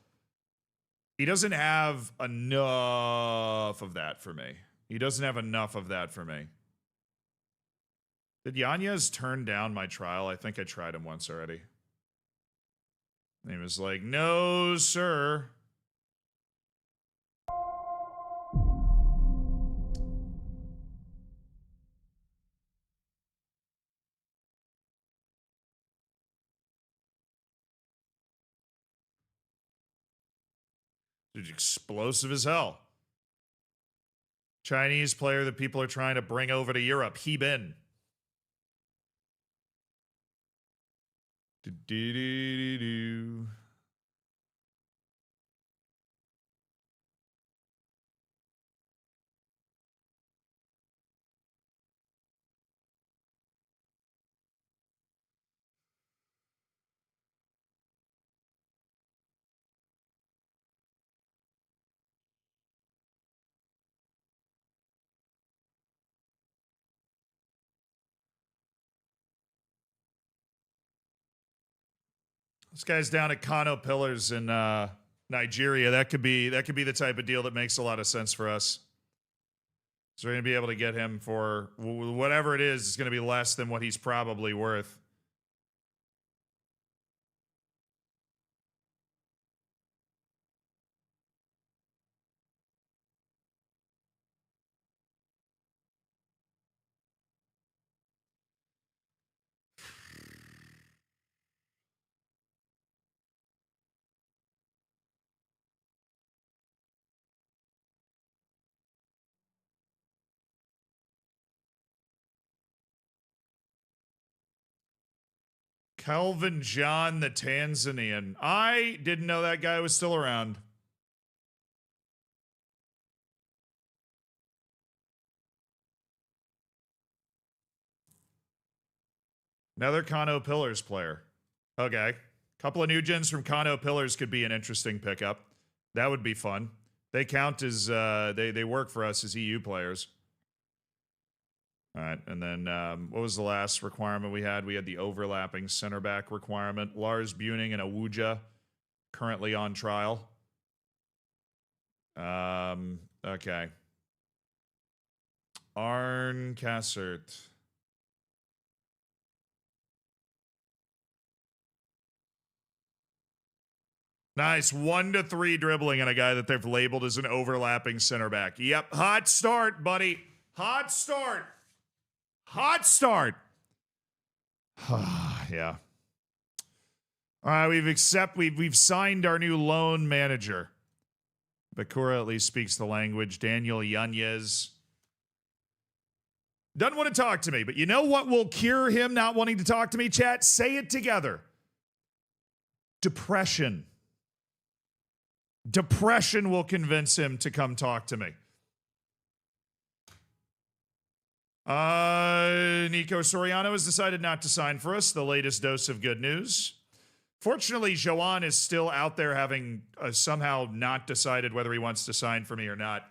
He doesn't have enough of that for me. He doesn't have enough of that for me. Did Yanez turn down my trial? I think I tried him once already. And he was like, no, sir. Dude, explosive as hell. Chinese player that people are trying to bring over to Europe. He Bin. Do-do-do-do-do. This guy's down at Kano Pillars in Nigeria. That could be the type of deal that makes a lot of sense for us. So we're going to be able to get him for whatever it is. It's going to be less than what he's probably worth. Kelvin John, the Tanzanian. I didn't know that guy was still around. Another Kano Pillars player. Okay. Couple of new gens from Kano Pillars could be an interesting pickup. That would be fun. They count as they work for us as EU players. All right, and then what was the last requirement we had? We had the overlapping center back requirement. Lars Buning and Awuja currently on trial. Okay. Arn Kassert. Nice. 1-3 dribbling on a guy that they've labeled as an overlapping center back. Yep. Hot start, buddy. Hot start. Hot start. Yeah. All right, we've signed our new loan manager. Bakura at least speaks the language. Daniel Yanez doesn't want to talk to me, but you know what will cure him not wanting to talk to me, chat? Say it together. Depression. Depression will convince him to come talk to me. Nico Soriano has decided not to sign for us. The latest dose of good news. Fortunately, Joan is still out there having somehow not decided whether he wants to sign for me or not.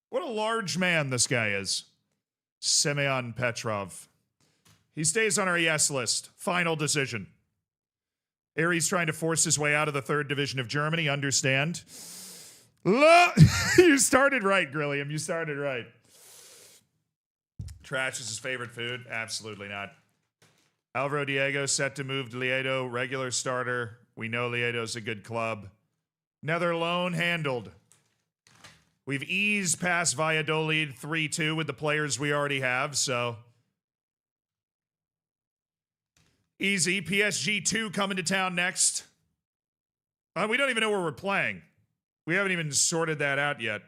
What a large man this guy is. Semyon Petrov. He stays on our yes list. Final decision. Aries trying to force his way out of the third division of Germany. Understand. You started right, Grilliam. You started right. Trash is his favorite food? Absolutely not. Alvaro Diego set to move to Liedo. Regular starter. We know Liedo's a good club. Nether loan handled. We've eased past Valladolid 3-2 with the players we already have, so easy. PSG 2 coming to town next. We don't even know where we're playing. We haven't even sorted that out yet.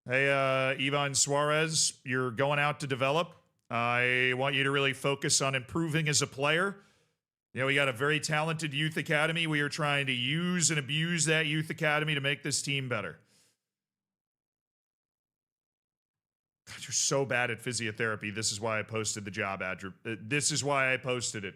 Hey, Ivan Suarez, you're going out to develop. I want you to really focus on improving as a player. You know, we got a very talented youth academy. We are trying to use and abuse that youth academy to make this team better. God, you're so bad at physiotherapy. This is why I posted the job ad. This is why I posted it.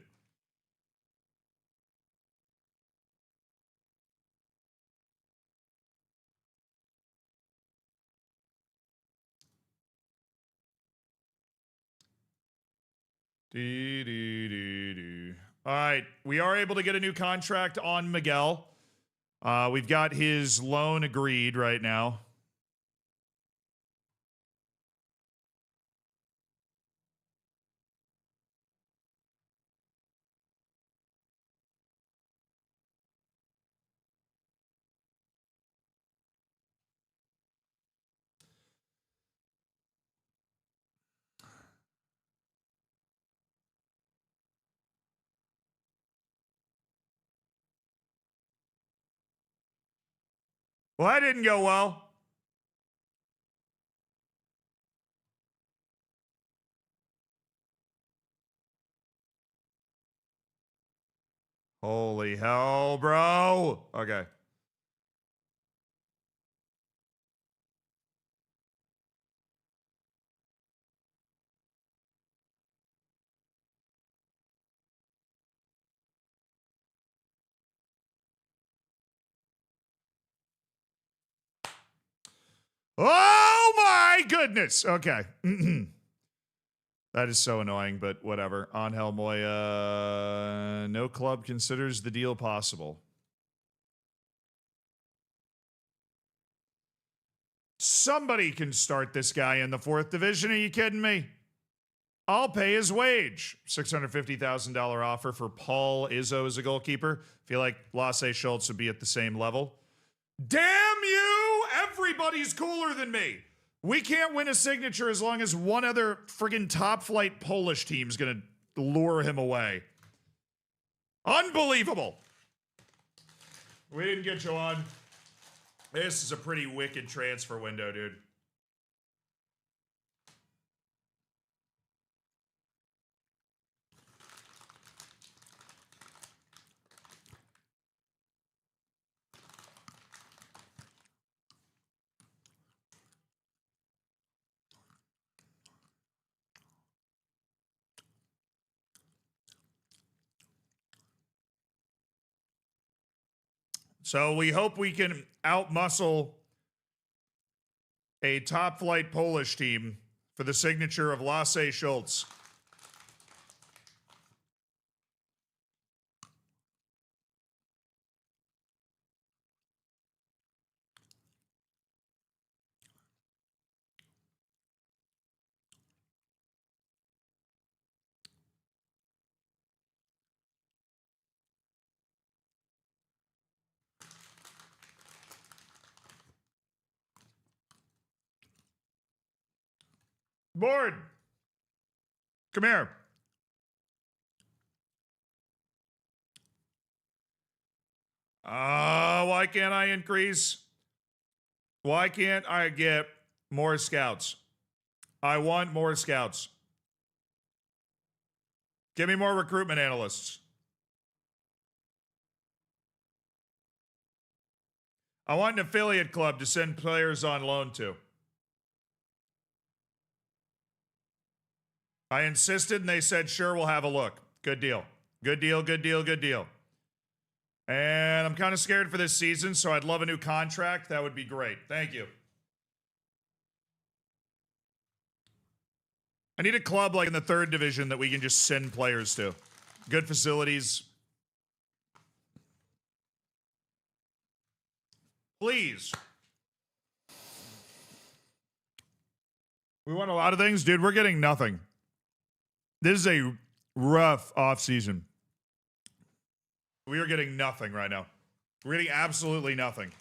All right, we are able to get a new contract on Miguel. We've got his loan agreed right now. Well, that didn't go well. Holy hell, bro. Okay. Oh my goodness. Okay. That is so annoying, but whatever. Angel Moya, no club considers the deal possible. Somebody can start this guy in the fourth division. Are you kidding me? I'll pay his wage. $650,000 offer for Paul Izzo as a goalkeeper. Feel like Lasse Schultz would be at the same level. Damn you! Everybody's cooler than me. We can't win a signature as long as one other friggin' top flight Polish team's gonna lure him away. Unbelievable. We didn't get you on. This is a pretty wicked transfer window, dude. So we hope we can outmuscle a top flight Polish team for the signature of Lasse Schultz. Board, come here. Why can't I increase? Why can't I get more scouts? I want more scouts. Give me more recruitment analysts. I want an affiliate club to send players on loan to. I insisted and they said, sure, we'll have a look. Good deal. Good deal, good deal, good deal. And I'm kind of scared for this season, so I'd love a new contract. That would be great. Thank you. I need a club like in the third division that we can just send players to. Good facilities. Please. We want a lot of things. Dude, we're getting nothing. This is a rough offseason. We are getting nothing right now. We're getting absolutely nothing.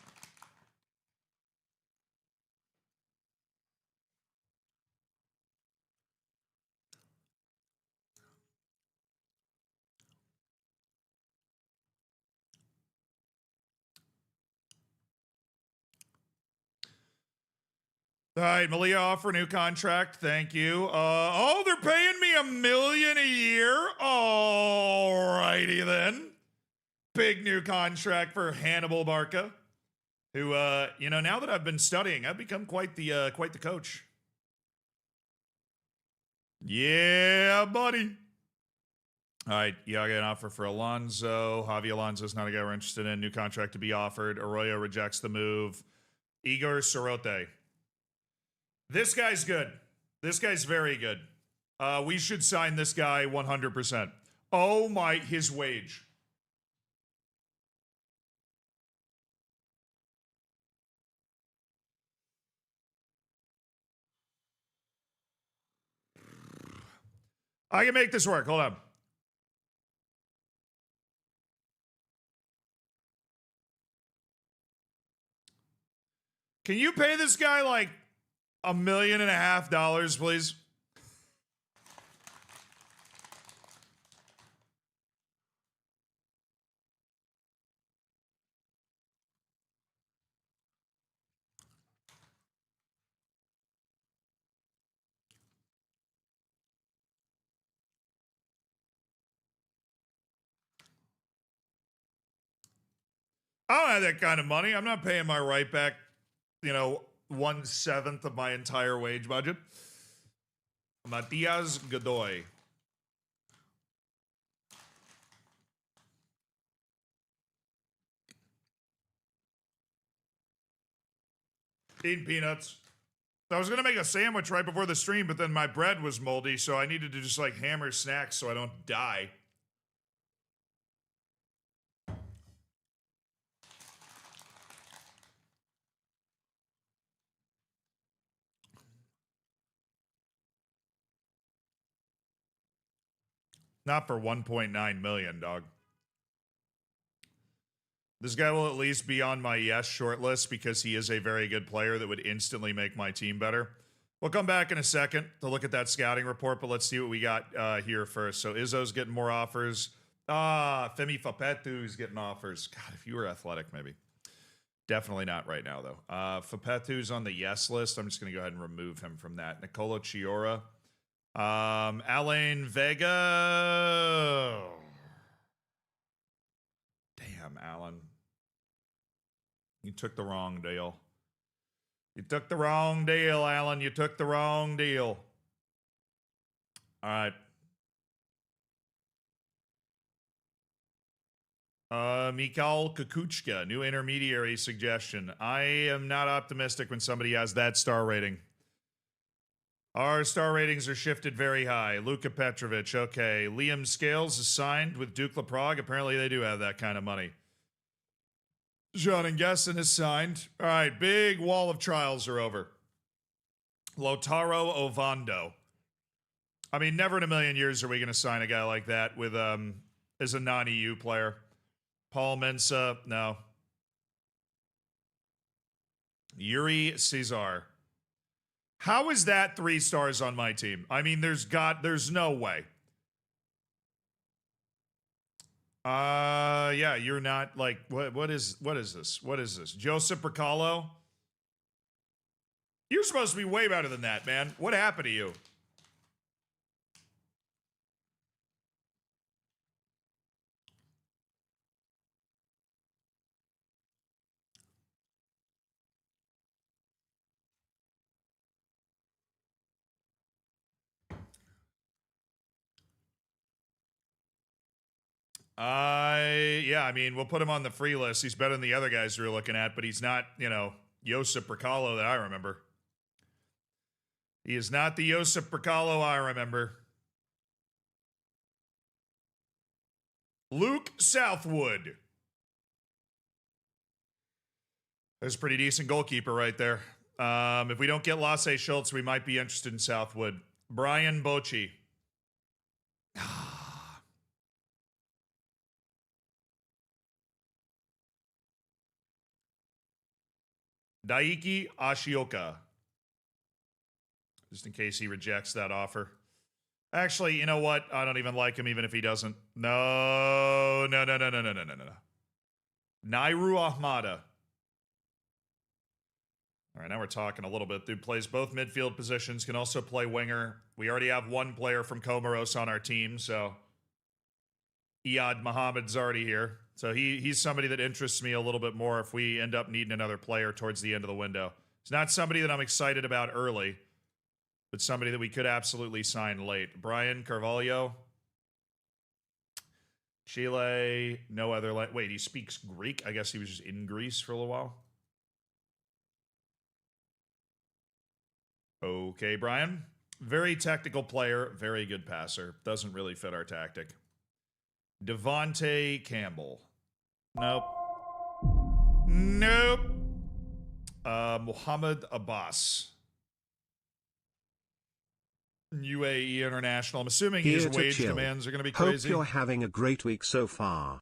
All right, Malia offer new contract. Thank you. Oh, they're paying me $1 million a year. All righty then. Big new contract for Hannibal Barca, who, now that I've been studying, I've become quite the coach. Yeah, buddy. All right, yeah, I got an offer for Alonso. Javi Alonso's not a guy we're interested in. New contract to be offered. Arroyo rejects the move. Igor Sorote. This guy's good. This guy's very good. We should sign this guy 100%. Oh my, his wage. I can make this work. Hold on. Can you pay this guy like $1.5 million, please? I don't have that kind of money. I'm not paying my right back, 1/7 of my entire wage budget. Matias Godoy. Eating peanuts. I was going to make a sandwich right before the stream, but then my bread was moldy, so I needed to just hammer snacks so I don't die. Not for 1.9 million, dog. This guy will at least be on my yes shortlist because he is a very good player that would instantly make my team better. We'll come back in a second to look at that scouting report, but let's see what we got here first. So Izzo's getting more offers. Femi Fapetu's getting offers. God, if you were athletic, maybe. Definitely not right now, though. Fapetu's on the yes list. I'm just going to go ahead and remove him from that. Nicolo Chiora. Alain Vega. Damn, Alan. You took the wrong deal. You took the wrong deal, Alan. You took the wrong deal. All right. Mikhail Kukuchka, new intermediary suggestion. I am not optimistic when somebody has that star rating. Our star ratings are shifted very high. Luka Petrovic, okay. Liam Scales is signed with Dukla Prague. Apparently they do have that kind of money. Jean Nguesson is signed. All right, big wall of trials are over. Lautaro Ovando. I mean, never in a million years are we going to sign a guy like that with as a non-EU player. Paul Mensa, no. Yuri Cesar. How is that 3 stars on my team? I mean, there's no way. Yeah, you're not like what is this? What is this? Joseph Bricalo? You're supposed to be way better than that, man. What happened to you? Yeah, I mean, we'll put him on the free list. He's better than the other guys we were looking at, but he's not, Josip Bracalo that I remember. He is not the Josip Bracalo I remember. Luke Southwood. There's a pretty decent goalkeeper right there. If we don't get Lasse Schultz, we might be interested in Southwood. Brian Bocci. Daiki Ashioka. Just in case he rejects that offer. Actually, you know what? I don't even like him even if he doesn't. No. Nairu Ahmada. All right, now we're talking a little bit. Dude plays both midfield positions, can also play winger. We already have one player from Comoros on our team, so Iyad Mohammed's already here. So he's somebody that interests me a little bit more if we end up needing another player towards the end of the window. It's not somebody that I'm excited about early, but somebody that we could absolutely sign late. Brian Carvalho. Chile, no other... Wait, he speaks Greek? I guess he was just in Greece for a little while. Okay, Brian. Very technical player, very good passer. Doesn't really fit our tactic. Devontae Campbell. Nope. Mohammed Abbas. UAE International. I'm assuming his wage demands are going to be crazy. Hope you're having a great week so far.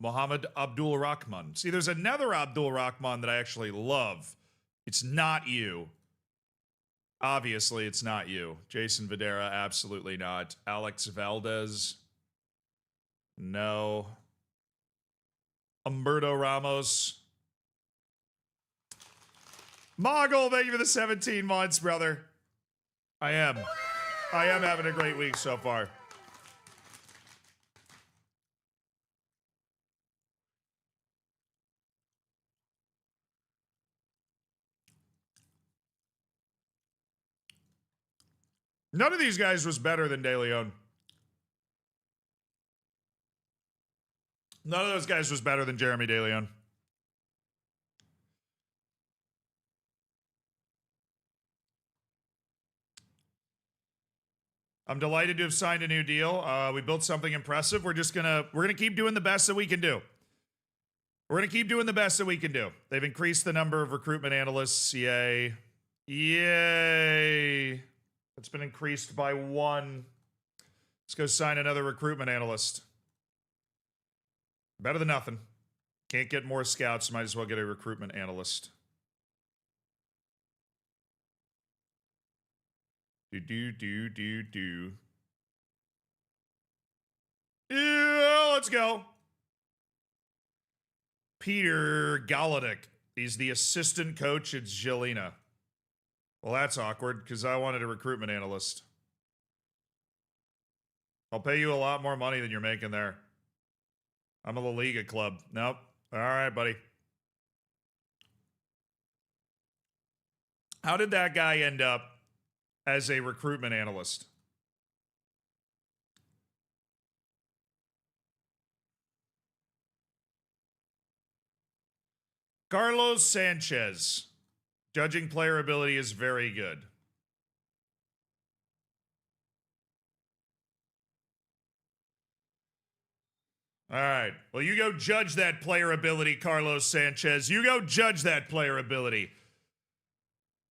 Mohammed Abdul Rahman. See, there's another Abdul Rahman that I actually love. It's not you. Obviously, it's not you. Jason Videra, absolutely not. Alex Valdez. No. Humberto Ramos. Mogul, thank you for the 17 months, brother. I am having a great week so far. None of these guys was better than De Leon. None of those guys was better than Jeremy De Leon. I'm delighted to have signed a new deal. We built something impressive. We're gonna keep doing the best that we can do. We're gonna keep doing the best that we can do. They've increased the number of recruitment analysts. Yay. Yay. It's been increased by 1. Let's go sign another recruitment analyst. Better than nothing. Can't get more scouts. Might as well get a recruitment analyst. Yeah, let's go. Peter Galadic. He's the assistant coach at Jelena. Well, that's awkward because I wanted a recruitment analyst. I'll pay you a lot more money than you're making there. I'm a La Liga club. Nope. All right, buddy. How did that guy end up as a recruitment analyst? Carlos Sanchez. Judging player ability is very good. All right. Well, you go judge that player ability, Carlos Sanchez. You go judge that player ability.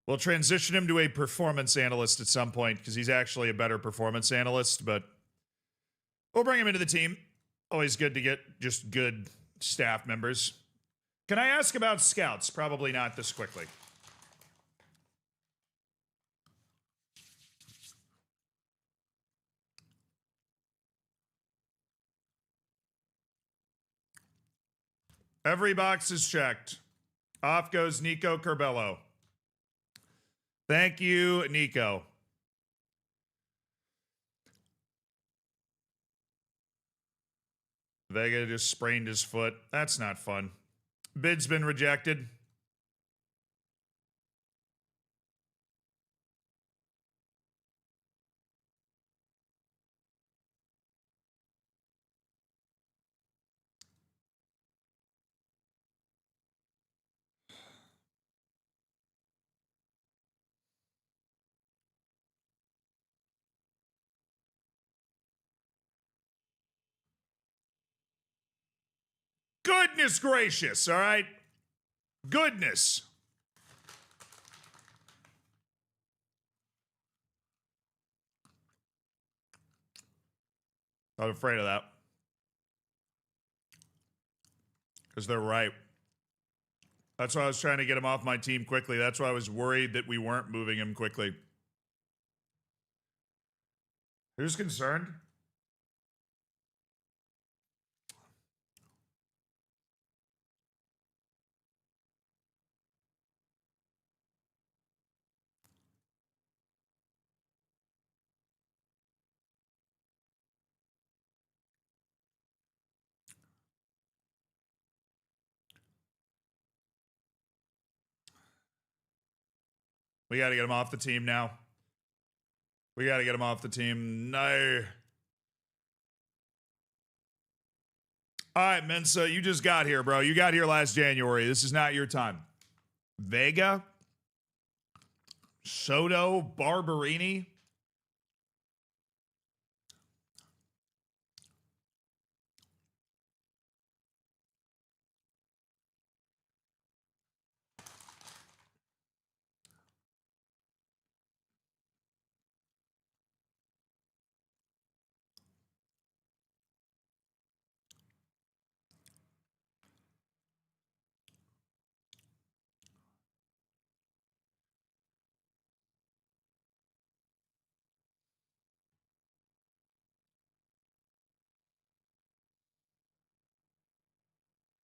We'll transition him to a performance analyst at some point because he's actually a better performance analyst, but we'll bring him into the team. Always good to get just good staff members. Can I ask about scouts? Probably not this quickly. Every box is checked. Off goes Nico Curbelo. Thank you, Nico. Vega just sprained his foot. That's not fun. Bid's been rejected. Goodness gracious, all right? Goodness. I'm afraid of that. Because they're right. That's why I was trying to get him off my team quickly. That's why I was worried that we weren't moving him quickly. Who's concerned? We got to get him off the team now. We got to get him off the team. No. All right, Mensa, you just got here, bro. You got here last January. This is not your time. Vega, Soto, Barberini.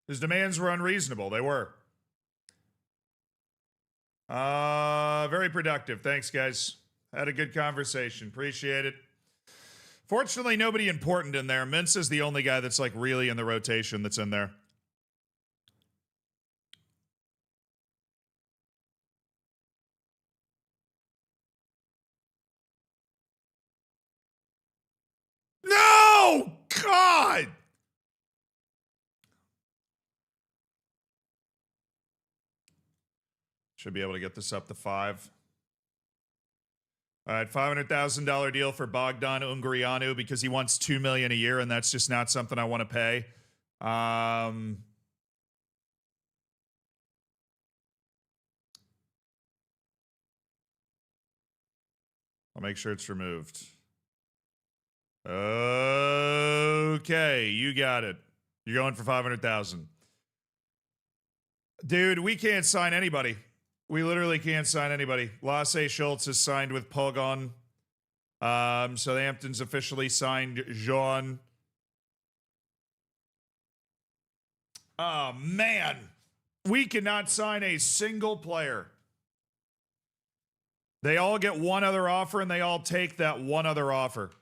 His demands were unreasonable. They were. Very productive. Thanks, guys. Had a good conversation. Appreciate it. Fortunately, nobody important in there. Mensa's the only guy that's like really in the rotation that's in there. No! God! Should be able to get this up to 5. All right, $500,000 deal for Bogdan Ungurianu because he wants $2 million a year, and that's just not something I want to pay. I'll make sure it's removed. Okay, you got it. You're going for 500,000. Dude, we can't sign anybody. We literally can't sign anybody. Lasse Schultz is signed with Pogon. Southampton's officially signed Jean. Oh, man. We cannot sign a single player. They all get one other offer, and they all take that one other offer.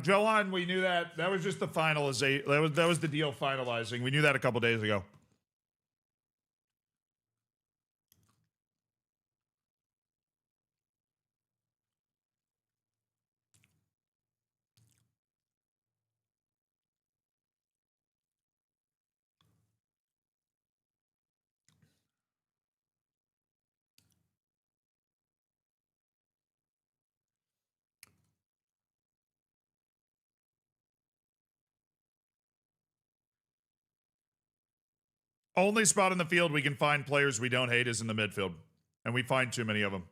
Johan, we knew that. That was just the finalization. That was the deal finalizing. We knew that a couple days ago. Only spot in the field we can find players we don't hate is in the midfield. And we find too many of them.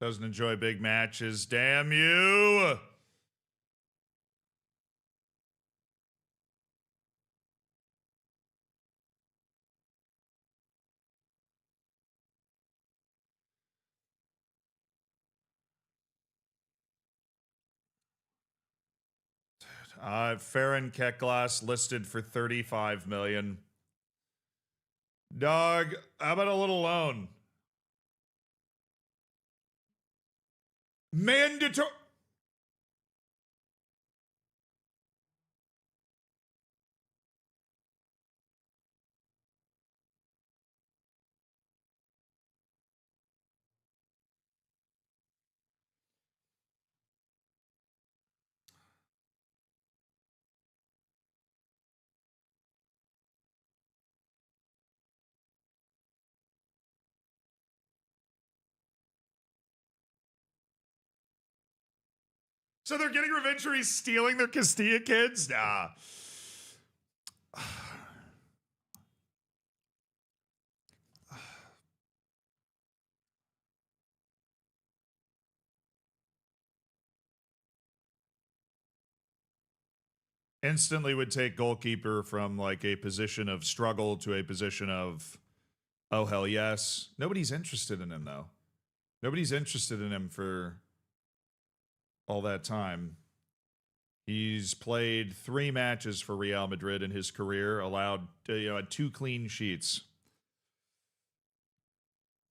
Doesn't enjoy big matches. Damn you! Farron Ketglass listed for 35 million. Dog, how about a little loan? Mandatory. So they're getting revenge for he's stealing their Castilla kids? Nah. Instantly would take goalkeeper from like a position of struggle to a position of, oh, hell yes. Nobody's interested in him, though. Nobody's interested in him for all that time. He's played 3 matches for Real Madrid in his career, allowed, had 2 clean sheets.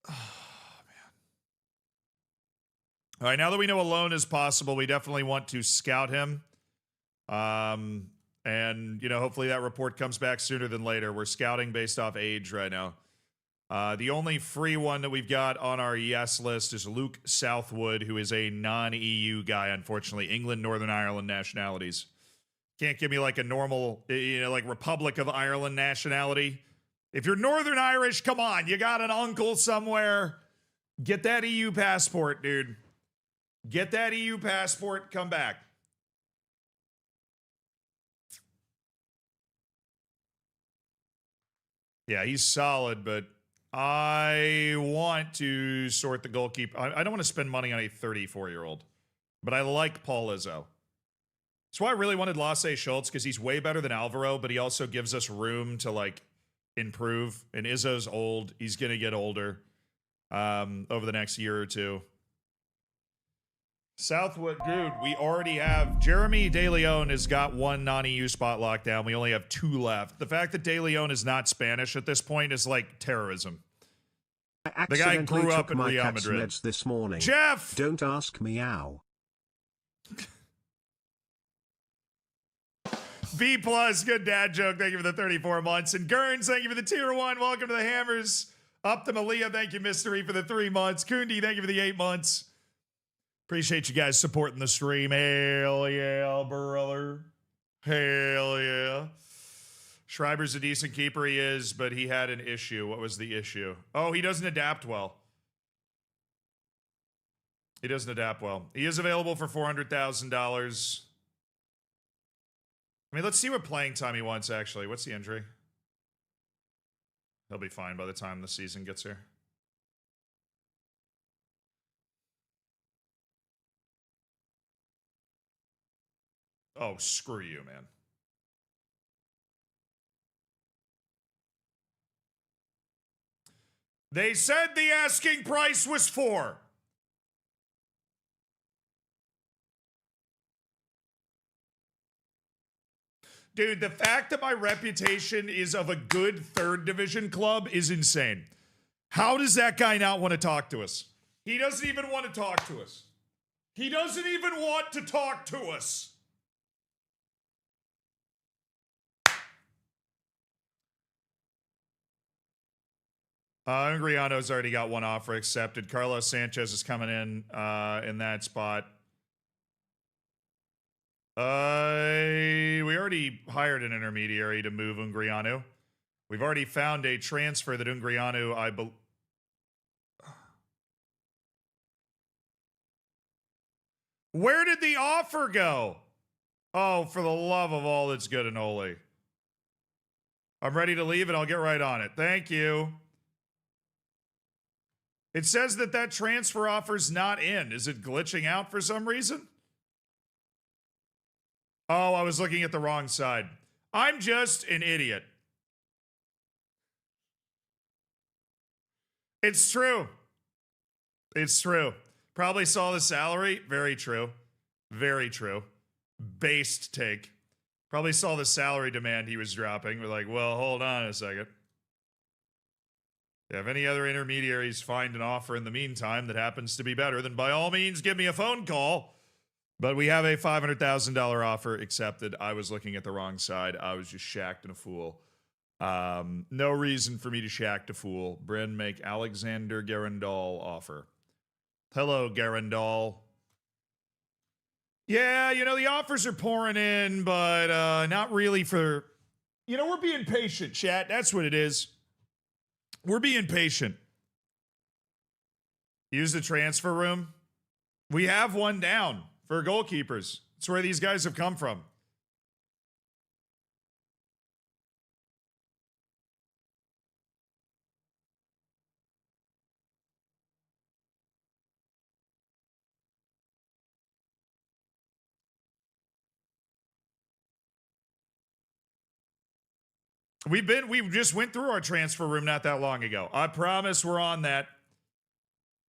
Oh, man. All right, now that we know a loan is possible, we definitely want to scout him. And, hopefully that report comes back sooner than later. We're scouting based off age right now. The only free one that we've got on our yes list is Luke Southwood, who is a non-EU guy, unfortunately. England, Northern Ireland nationalities. Can't give me like a normal, like Republic of Ireland nationality. If you're Northern Irish, come on. You got an uncle somewhere. Get that EU passport, dude. Get that EU passport. Come back. Yeah, he's solid, but I want to sort the goalkeeper. I don't want to spend money on a 34-year-old, but I like Paul Izzo. That's why I really wanted Lasse Schultz, because he's way better than Alvaro, but he also gives us room to, like, improve. And Izzo's old. He's going to get older over the next year or two. Southwood, dude, we already have... Jeremy De Leon has got 1 non-EU spot locked down. We only have 2 left. The fact that De Leon is not Spanish at this point is like terrorism. The guy grew up in Real Madrid. This morning. Jeff! Don't ask me how. V+, good dad joke. Thank you for the 34 months. And Gurns, thank you for the tier 1. Welcome to the Hammers. Up to Malia, thank you, Mystery, for the 3 months. Kundi, thank you for the 8 months. Appreciate you guys supporting the stream. Hell yeah, brother. Hell yeah. Schreiber's a decent keeper, he is, but he had an issue. What was the issue? Oh, he doesn't adapt well. He doesn't adapt well. He is available for $400,000. I mean, let's see what playing time he wants, actually. What's the injury? He'll be fine by the time the season gets here. Oh, screw you, man. They said the asking price was 4. Dude, the fact that my reputation is of a good 3rd division club is insane. How does that guy not want to talk to us? He doesn't even want to talk to us. He doesn't even want to talk to us. Ungriano's already got 1 offer accepted. Carlos Sanchez is coming in that spot. We already hired an intermediary to move Ungriano. We've already found a transfer that Ungriano, Where did the offer go? Oh, for the love of all that's good and holy. I'm ready to leave and I'll get right on it. Thank you. It says that transfer offer's not in. Is it glitching out for some reason? Oh, I was looking at the wrong side. I'm just an idiot. It's true. It's true. Probably saw the salary. Very true. Very true. Based take. Probably saw the salary demand he was dropping. We're like, well, hold on a second. If any other intermediaries find an offer in the meantime that happens to be better, then by all means, give me a phone call. But we have a $500,000 offer accepted. I was looking at the wrong side. I was just shacked and a fool. No reason for me to shack a fool. Bryn, make Alexander Garandal offer. Hello, Garandal. Yeah, the offers are pouring in, but not really for... we're being patient, chat. That's what it is. We're being patient. Use the transfer room. We have one down for goalkeepers. It's where these guys have come from. We just went through our transfer room not that long ago. I promise we're on that.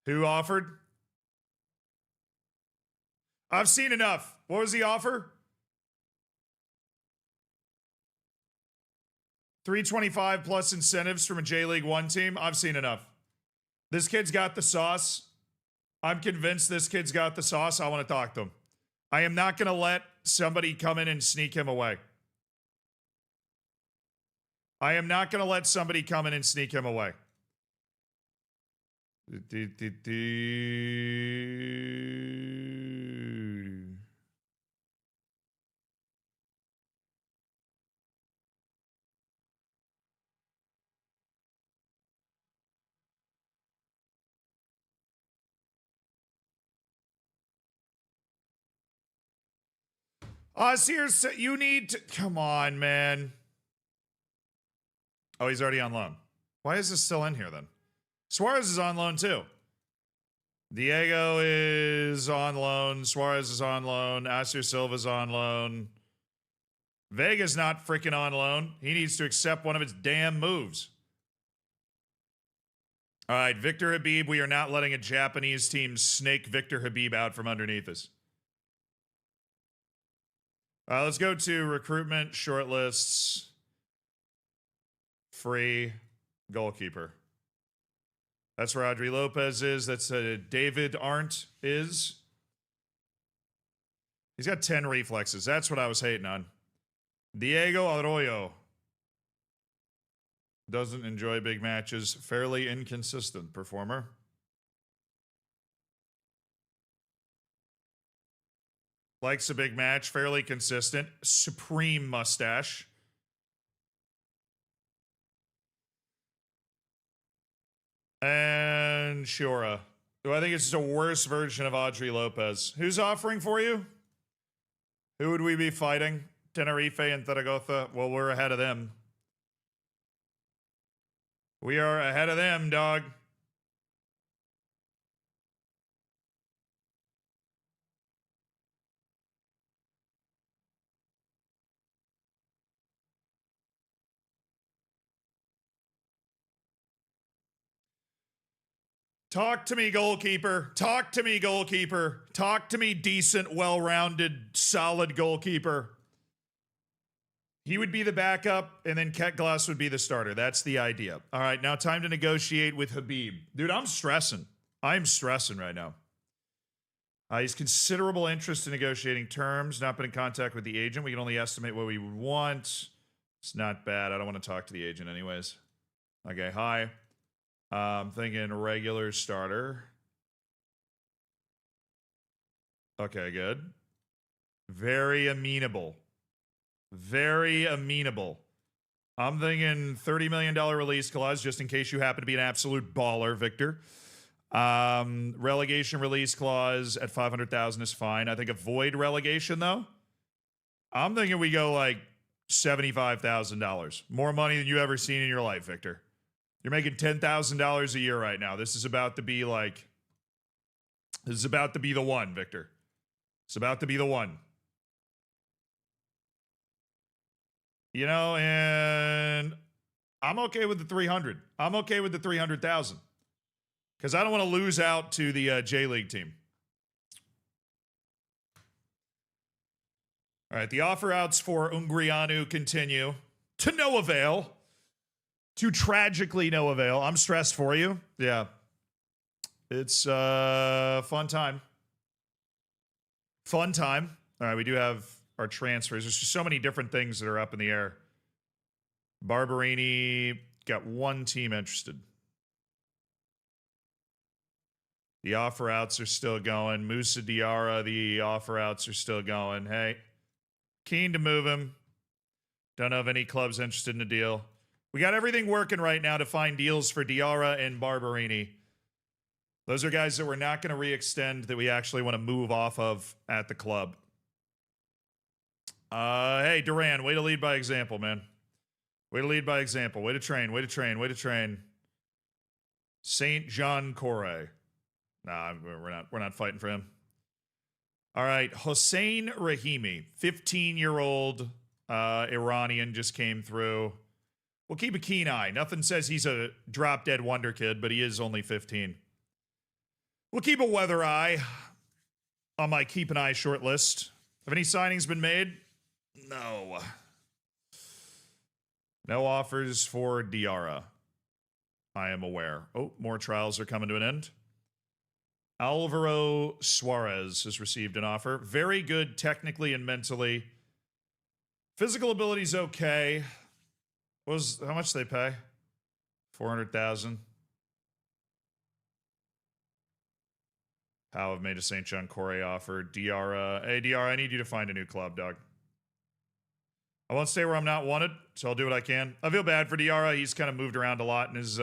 Who offered? I've seen enough. What was the offer? 325 plus incentives from a J League 1 team. I've seen enough. This kid's got the sauce. I'm convinced this kid's got the sauce. I want to talk to him. I am not going to let somebody come in and sneak him away. I am not going to let somebody come in and sneak him away. Sears, you need to... Come on, man. Oh, he's already on loan. Why is this still in here, then? Suarez is on loan, too. Diego is on loan. Suarez is on loan. Asir Silva's on loan. Vega's not freaking on loan. He needs to accept one of its damn moves. All right, Victor Habib. We are not letting a Japanese team snake Victor Habib out from underneath us. Let's go to recruitment, shortlists, free, goalkeeper. That's where Audrey Lopez is. That's David Arndt is. He's got 10 reflexes. That's what I was hating on. Diego Arroyo. Doesn't enjoy big matches. Fairly inconsistent performer. Likes a big match. Fairly consistent. Supreme mustache. And Shura. I think it's just a worse version of Audrey Lopez. Who's offering for you? Who would we be fighting? Tenerife and Zaragoza. Well, we're ahead of them. We are ahead of them, dog. Talk to me, goalkeeper. Talk to me, goalkeeper. Talk to me, decent, well-rounded, solid goalkeeper. He would be the backup, and then Ket Glass would be the starter. That's the idea. All right, now time to negotiate with Habib. Dude, I'm stressing. I'm stressing right now. He's considerable interest in negotiating terms. Not been in contact with the agent. We can only estimate what we would want. It's not bad. I don't want to talk to the agent anyways. Okay, hi. I'm thinking regular starter. Okay, good. Very amenable. Very amenable. I'm thinking $30 million release clause just in case you happen to be an absolute baller, Victor. Relegation release clause at $500,000 is fine. I think avoid relegation, though. I'm thinking we go like $75,000. More money than you ever seen in your life, Victor. You're making $10,000 a year right now. This is about to be like... This is about to be the one, Victor. It's about to be the one. You know, and I'm okay with the 300. I'm okay with the 300,000. Because I don't want to lose out to the J League team. All right, the offer outs for Ungrianu continue to no avail. To tragically no avail. I'm stressed for you. Yeah. It's fun time. Fun time. All right, we do have our transfers. There's just so many different things that are up in the air. Barberini got one team interested. The offer outs are still going. Musa Diarra, the offer outs are still going. Hey, keen to move him. Don't know of any clubs interested in a deal. We got everything working right now to find deals for Diarra and Barberini. Those are guys that we're not going to re-extend, that we actually want to move off of at the club. Hey, Duran, way to lead by example, man. Way to lead by example. Way to train, way to train, way to train. St. John Corre. Nah, we're not fighting for him. All right, Hossein Rahimi, 15-year-old Iranian, just came through. We'll keep a keen eye. Nothing says he's a drop-dead wonder kid, but he is only 15. We'll keep a weather eye on my keep an eye short list. Have any signings been made? No. No offers for Diarra. I am aware. Oh, more trials are coming to an end. Alvaro Suarez has received an offer. Very good technically and mentally. Physical ability's okay. How much they pay? 400,000. How have made a St. John Corre offer. Diarra. Hey, Diarra, I need you to find a new club, dog. I won't stay where I'm not wanted, so I'll do what I can. I feel bad for Diarra. He's kind of moved around a lot in his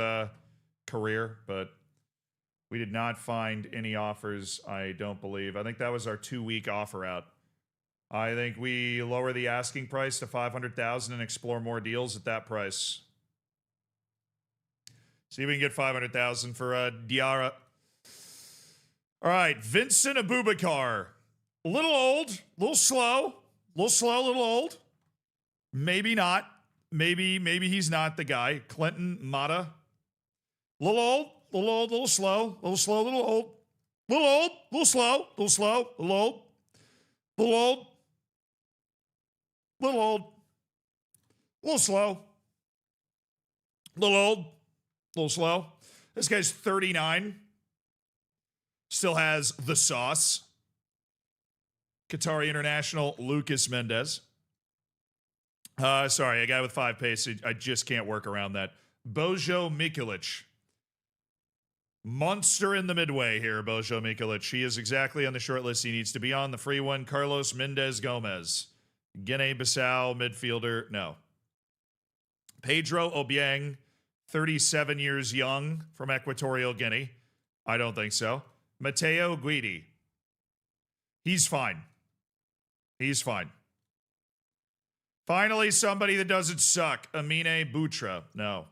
career, but we did not find any offers, I don't believe. I think that was our 2-week offer out. I think we lower the asking price to 500,000 and explore more deals at that price. See if we can get 500,000 for Diarra. All right, Vincent Abubakar. A little old, a little slow, a little old. Maybe not. Maybe he's not the guy. Clinton Mata. A little old, little slow, little old. Little old, little slow, little old. Little old. Little old. Little slow. Little old. Little slow. This guy's 39. Still has the sauce. Qatari international Lucas Mendez. Sorry, a guy with 5 pace. I just can't work around that. Bojo Mikulic. Monster in the midway here, Bojo Mikulic. He is exactly on the short list he needs to be on. The free one, Carlos Mendez Gomez. Guinea-Bissau midfielder. No. Pedro Obiang, 37 years young from Equatorial Guinea. I don't think so. Matteo Guidi. He's fine. He's fine. Finally, somebody that doesn't suck. Amine Butra. No.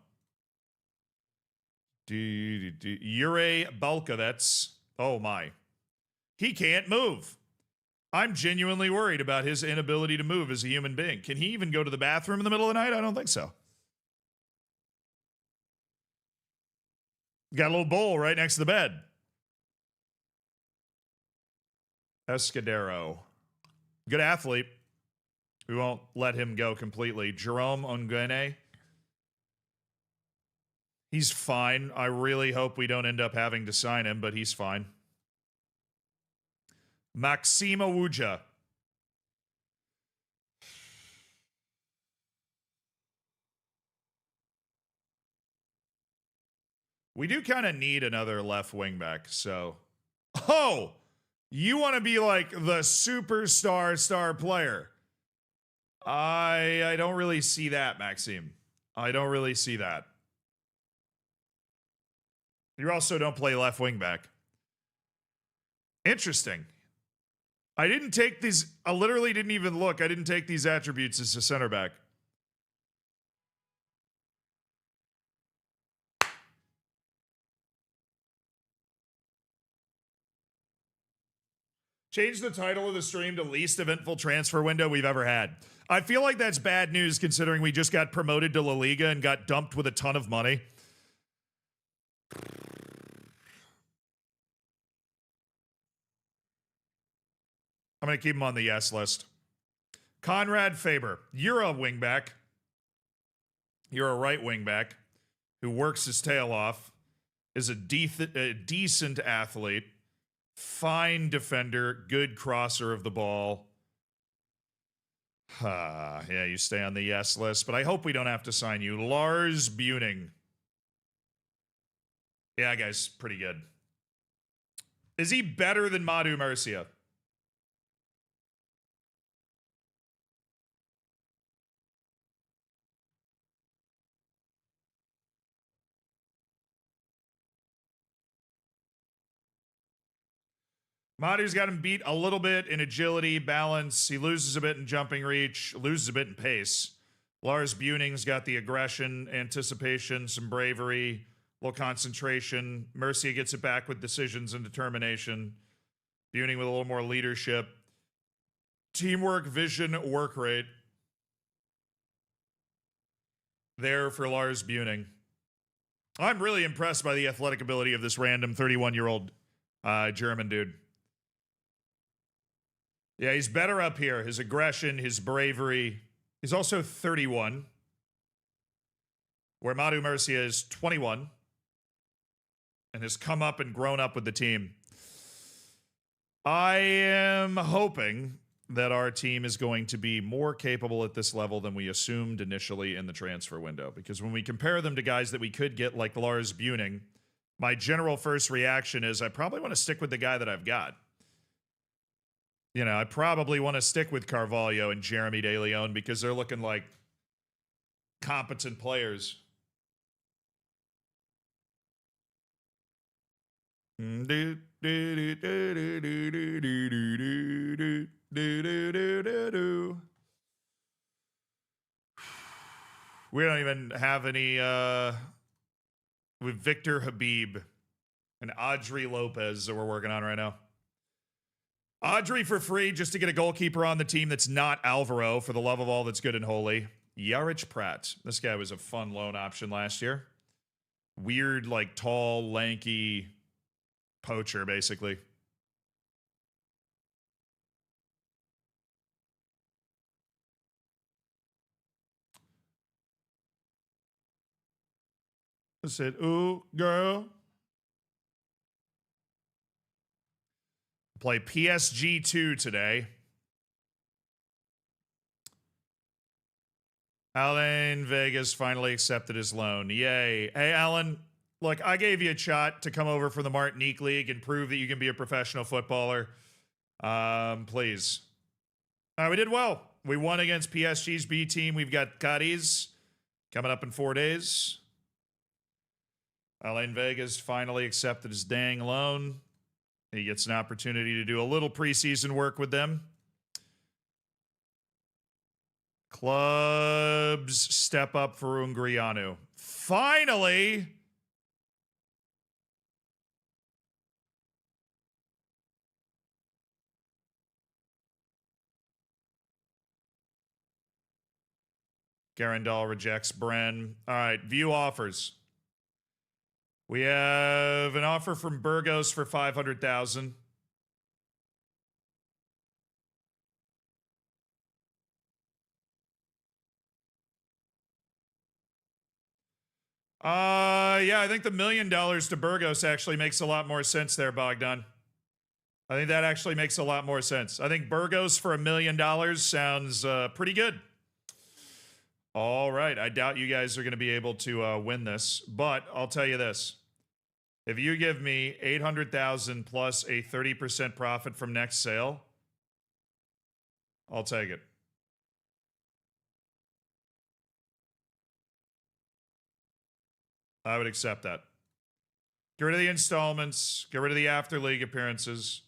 Jure Balkovets. Oh, my. He can't move. I'm genuinely worried about his inability to move as a human being. Can he even go to the bathroom in the middle of the night? I don't think so. Got a little bowl right next to the bed. Escudero. Good athlete. We won't let him go completely. Jerome Ongene. He's fine. I really hope we don't end up having to sign him, but he's fine. Maxime Awuja. We do kind of need another left wing back, so. Oh! You want to be like the superstar star player. I don't really see that, Maxime. I don't really see that. You also don't play left wing back. Interesting. I didn't take these. I literally didn't even look. I didn't take these attributes as a center back. Change the title of the stream to least eventful transfer window we've ever had. I feel like that's bad news considering we just got promoted to La Liga and got dumped with a ton of money. I'm going to keep him on the yes list. Conrad Faber, you're a wingback. You're a right wingback who works his tail off, is a decent athlete, fine defender, good crosser of the ball. Yeah, you stay on the yes list, but I hope we don't have to sign you. Lars Buning. Yeah, guy's pretty good. Is he better than Madu Murcia? Madu's got him beat a little bit in agility, balance. He loses a bit in jumping reach, loses a bit in pace. Lars Buning's got the aggression, anticipation, some bravery, a little concentration. Murcia gets it back with decisions and determination. Buning with a little more leadership. Teamwork, vision, work rate. There for Lars Buning. I'm really impressed by the athletic ability of this random 31-year-old German dude. Yeah, he's better up here. His aggression, his bravery. He's also 31, where Madu Murcia is 21 and has come up and grown up with the team. I am hoping that our team is going to be more capable at this level than we assumed initially in the transfer window. Because when we compare them to guys that we could get like Lars Buning, my general first reaction is I probably want to stick with the guy that I've got. You know, I probably want to stick with Carvalho and Jeremy De Leon because they're looking like competent players. We don't even have any with Victor Habib and Audrey Lopez that we're working on right now. Audrey for free just to get a goalkeeper on the team that's not Alvaro, for the love of all that's good and holy. Yarich Pratt. This guy was a fun loan option last year. Weird, like tall, lanky poacher, basically. I said, ooh, girl. Play PSG 2 today. Alan Vegas finally accepted his loan. Yay. Hey, Alan, look, I gave you a shot to come over from the Martinique League and prove that you can be a professional footballer. Please. We did well. We won against PSG's B team. We've got Cadiz coming up in 4 days. Alain Vegas finally accepted his dang loan. He gets an opportunity to do a little preseason work with them. Clubs step up for Ungrianu. Finally! Garandal rejects Bren. All right, view offers. We have an offer from Burgos for $500,000. Yeah, I think the $1 million to Burgos actually makes a lot more sense there, Bogdan. I think that actually makes a lot more sense. I think Burgos for $1 million sounds pretty good. All right. I doubt you guys are going to be able to win this, but I'll tell you this. If you give me $800,000 plus a 30% profit from next sale, I'll take it. I would accept that. Get rid of the installments. Get rid of the after league appearances.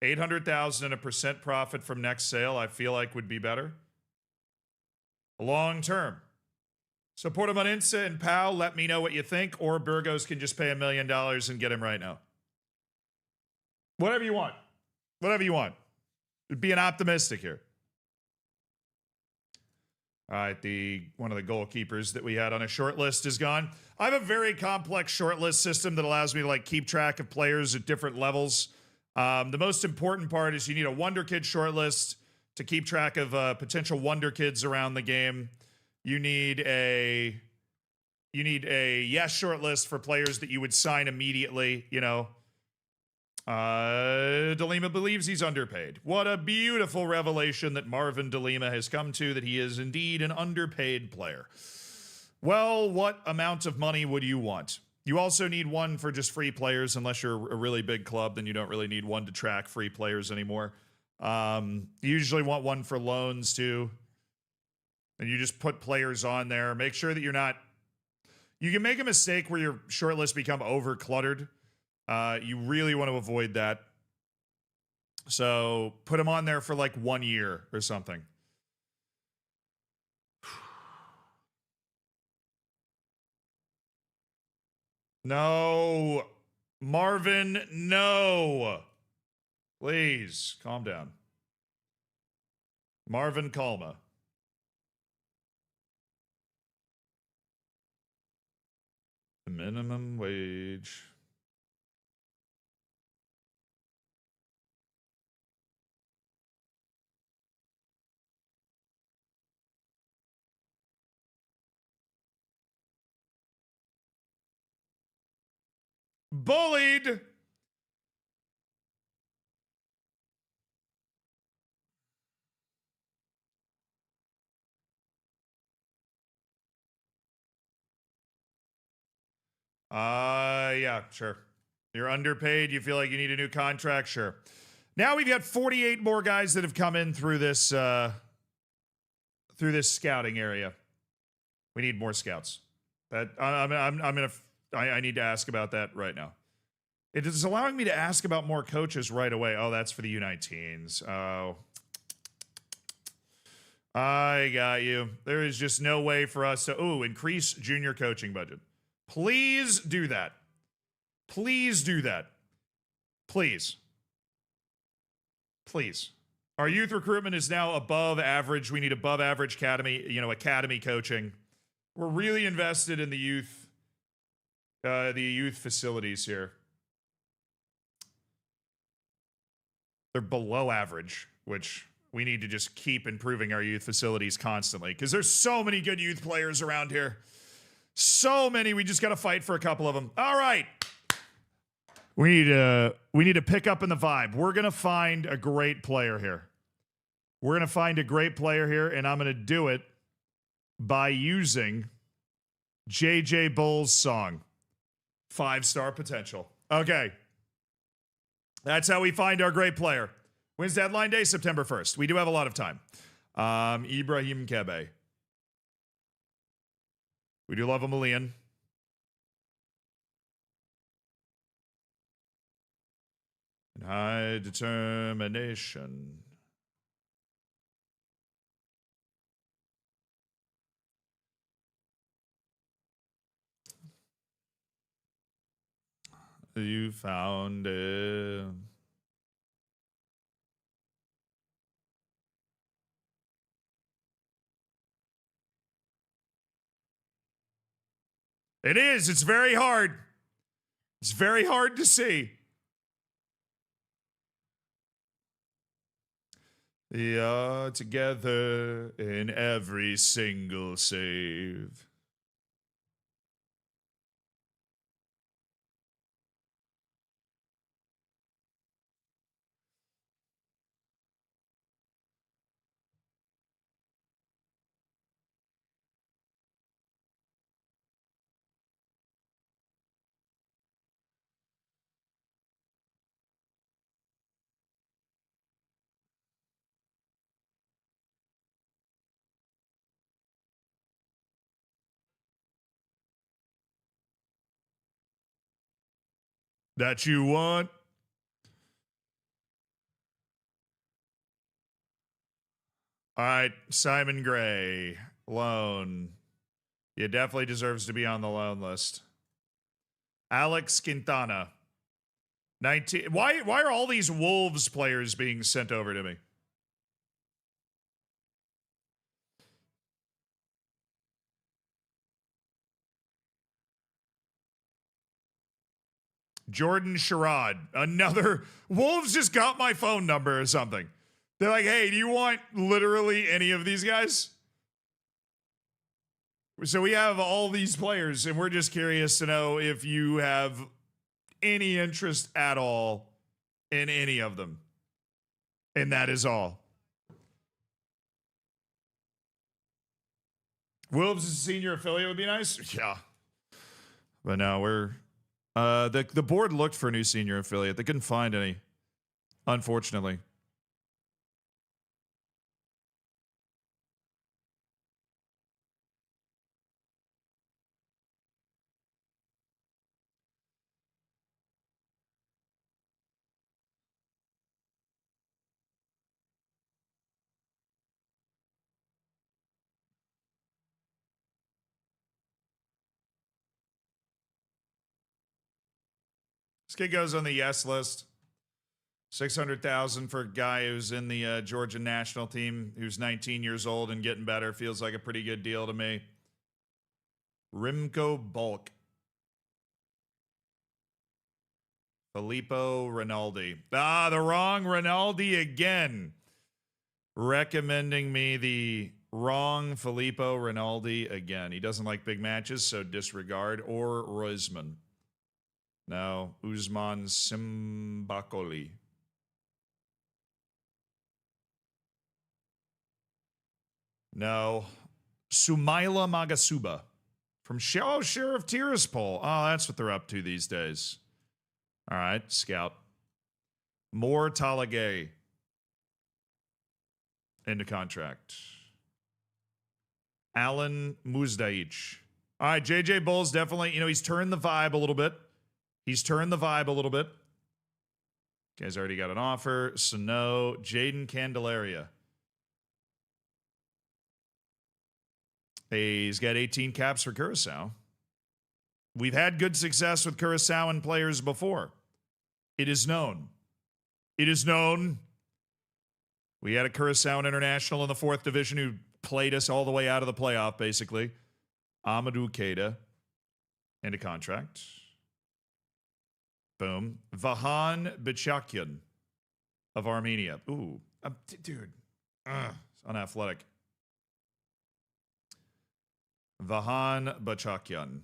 $800,000 and a percent profit from next sale, I feel like would be better. Long term. Support him on Insta and PAL. Let me know what you think. Or Burgos can just pay $1 million and get him right now. Whatever you want. Whatever you want. Being optimistic here. All right, one of the goalkeepers that we had on a short list is gone. I have a very complex short list system that allows me to keep track of players at different levels. The most important part is you need a Wonder Kid short list to keep track of potential wonder kids around the game. You need a yes short list for players that you would sign immediately. You know, DeLima believes he's underpaid. What a beautiful revelation that Marvin DeLima has come to, that he is indeed an underpaid player. Well, what amount of money would you want? You also need one for just free players. Unless you're a really big club, then you don't really need one to track free players anymore. You usually want one for loans too. And you just put players on there. Make sure that you're not... You can make a mistake where your short list become over cluttered. You really want to avoid that. So put them on there for like 1 year or something. No. Marvin, no. Please, calm down. Marvin Calma. Minimum wage. Bullied. Yeah, sure. You're underpaid. You feel like you need a new contract. Sure. Now we've got 48 more guys that have come in through this scouting area. We need more scouts. I need to ask about that right now. It is allowing me to ask about more coaches right away. Oh, that's for the U19s. Oh. I got you. There is just no way for us to, increase junior coaching budget. Please do that. Please do that. Please. Please. Our youth recruitment is now above average. We need above average academy coaching. We're really invested in the youth facilities here. They're below average, which we need to just keep improving our youth facilities constantly because there's so many good youth players around here. So many. We just got to fight for a couple of them. All right. We need to pick up in the vibe. We're going to find a great player here. We're going to find a great player here, and I'm going to do it by using JJ Bull's song, 5-Star Potential. Okay. That's how we find our great player. When's deadline day? September 1st. We do have a lot of time. Ibrahim Kebe. We do love a million. And high determination. You found it. It is. It's very hard. It's very hard to see. We are together in every single save. That you want? All right, Simon Gray, loan. He definitely deserves to be on the loan list. Alex Quintana, 19. Why are all these Wolves players being sent over to me? Jordan Sherrod, another. Wolves just got my phone number or something. They're like, hey, do you want literally any of these guys? So we have all these players, and we're just curious to know if you have any interest at all in any of them. And that is all. Wolves as a senior affiliate would be nice. Yeah. But no, we're the board looked for a new senior affiliate. They couldn't find any, unfortunately. This kid goes on the yes list. 600,000 for a guy who's in the Georgia national team, who's 19 years old and getting better. Feels like a pretty good deal to me. Rimko Bulk. Filippo Rinaldi. Ah, the wrong Rinaldi again. Recommending me the wrong Filippo Rinaldi again. He doesn't like big matches, so disregard. Or Roisman. No, Usman Simbakoli. No, Sumaila Magasuba from Sheriff Tiraspol. Oh, that's what they're up to these days. All right, scout. More Talagay into contract. Alan Muzdaich. All right, JJ Bull's definitely, he's turned the vibe a little bit. Guy's already got an offer. Sano, Jaden Candelaria. He's got 18 caps for Curacao. We've had good success with Curaçaoan players before. It is known. We had a Curaçaoan international in the 4th division who played us all the way out of the playoff, basically. Amadou Keita. Into contract. Boom. Vahan Bichakyan of Armenia. Ooh. Dude. Unathletic. Vahan Bachakyan.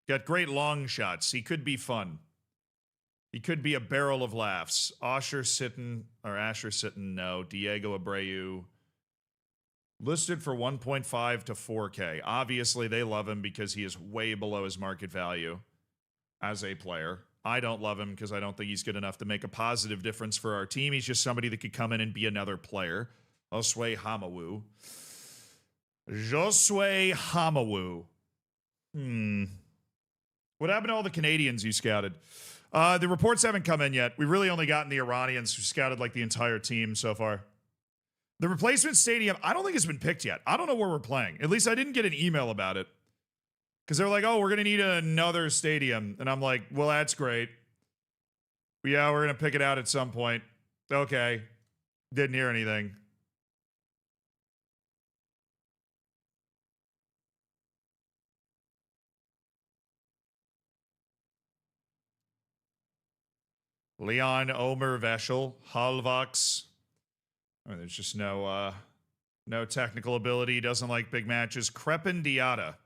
Got great long shots. He could be fun. He could be a barrel of laughs. Asher Sitten, no. Diego Abreu. Listed for 1.5 to 4K. Obviously, they love him because he is way below his market value as a player. I don't love him because I don't think he's good enough to make a positive difference for our team. He's just somebody that could come in and be another player. Josue Hamawu. What happened to all the Canadians you scouted? The reports haven't come in yet. We really only gotten the Iranians who scouted like the entire team so far. The replacement stadium, I don't think it's been picked yet. I don't know where we're playing. At least I didn't get an email about it. Because they're like, oh, we're going to need another stadium. And I'm like, well, that's great. Yeah, we're going to pick it out at some point. Okay. Didn't hear anything. Leon Omer Veschel, Halvax. I mean, there's just no technical ability. Doesn't like big matches. Crepin Diata.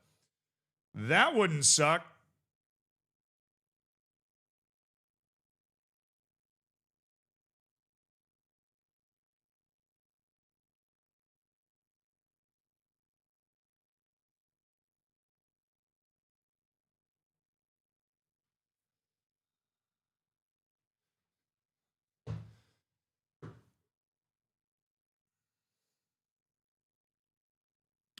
That wouldn't suck.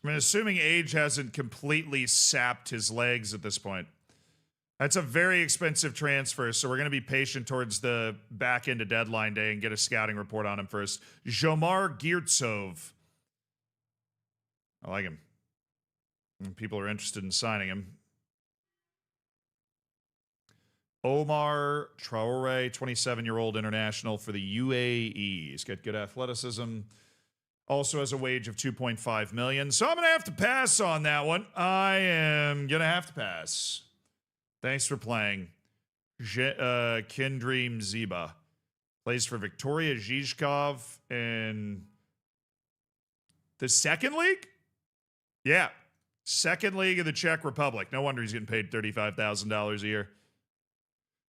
I mean, assuming age hasn't completely sapped his legs at this point. That's a very expensive transfer, so we're going to be patient towards the back end of deadline day and get a scouting report on him first. Jomar Girtsov. I like him. People are interested in signing him. Omar Traore, 27-year-old international for the UAE. He's got good athleticism. Also has a wage of $2.5 million. So I'm going to have to pass on that one. I am going to have to pass. Thanks for playing. Kindream Ziba. Plays for Victoria Zhizhkov in the second league? Yeah. Second league of the Czech Republic. No wonder he's getting paid $35,000 a year.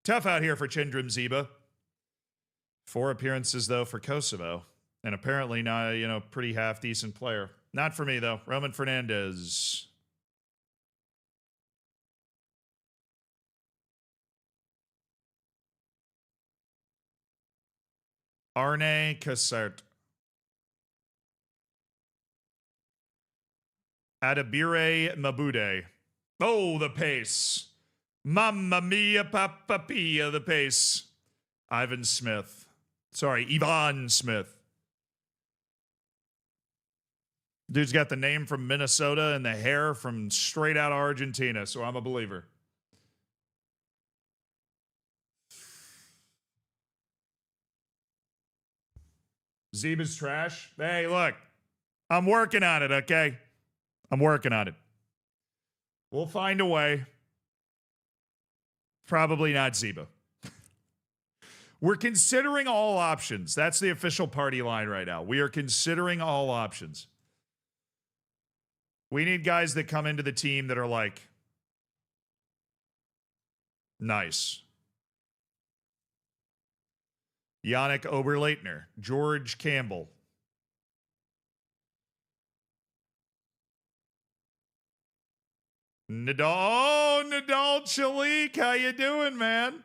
Tough out here for Chindrim Ziba. 4 appearances, though, for Kosovo. And apparently not, pretty half-decent player. Not for me, though. Roman Fernandez. Arne Cassert. Adabire Mabude. Oh, the pace. Mamma mia, papa pia, the pace. Ivan Smith. Sorry, Ivan Smith. Dude's got the name from Minnesota and the hair from straight out of Argentina, so I'm a believer. Zeba's trash. Hey, look. I'm working on it, okay? I'm working on it. We'll find a way. Probably not Zeba. We're considering all options. That's the official party line right now. We are considering all options. We need guys that come into the team that are like, nice. Yannick Oberleitner, George Campbell. Nadal Chalik, how you doing, man?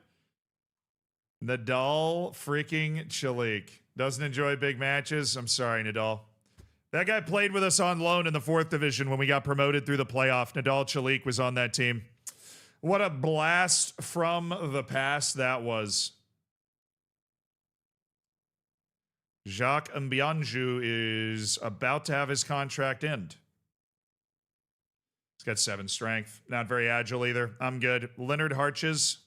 Nadal freaking Chalik. Doesn't enjoy big matches. I'm sorry, Nadal. That guy played with us on loan in the 4th division when we got promoted through the playoff. Nadal Chalik was on that team. What a blast from the past that was. Jacques Mbianju is about to have his contract end. He's got 7 strength. Not very agile either. I'm good. Leonard Harches.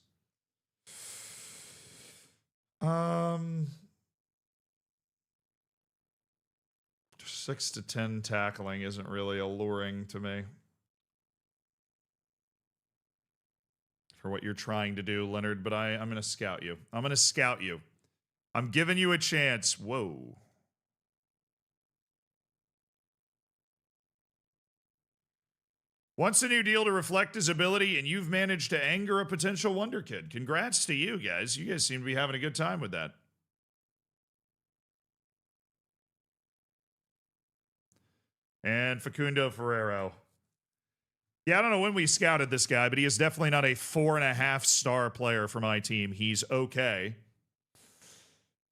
6 to 10 tackling isn't really alluring to me. For what you're trying to do, Leonard, but I'm going to scout you. I'm going to scout you. I'm giving you a chance. Whoa. Wants a new deal to reflect his ability, and you've managed to anger a potential wonder kid. Congrats to you guys. You guys seem to be having a good time with that. And Facundo Ferrero. Yeah, I don't know when we scouted this guy, but he is definitely not a 4.5-star player for my team. He's okay.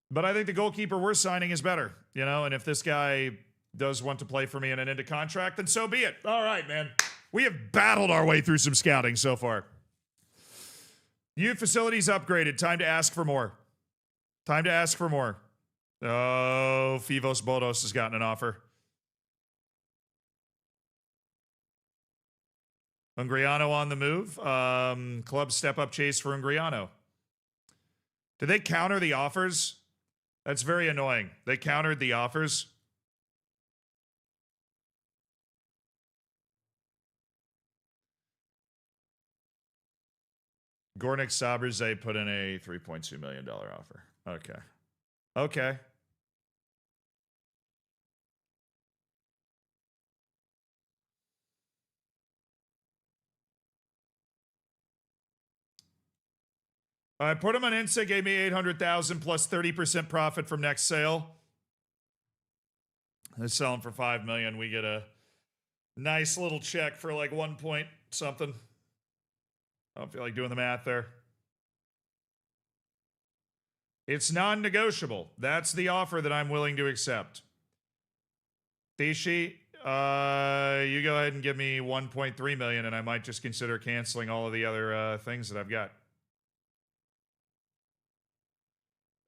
But I think the goalkeeper we're signing is better, and if this guy does want to play for me in an end of contract, then so be it. All right, man. We have battled our way through some scouting so far. Youth facilities upgraded. Time to ask for more. Time to ask for more. Oh, Fivos Bodos has gotten an offer. Ungriano on the move. Club step-up chase for Ungriano. Did they counter the offers? That's very annoying. They countered the offers. Gornik Sabrze put in a $3.2 million offer. Okay. Okay. I put him on Insta, gave me $800,000 plus 30% profit from next sale. I sell him for $5 million. We get a nice little check for like 1 point something. I don't feel like doing the math there. It's non-negotiable. That's the offer that I'm willing to accept. Thishi, you go ahead and give me 1.3 million, and I might just consider canceling all of the other things that I've got.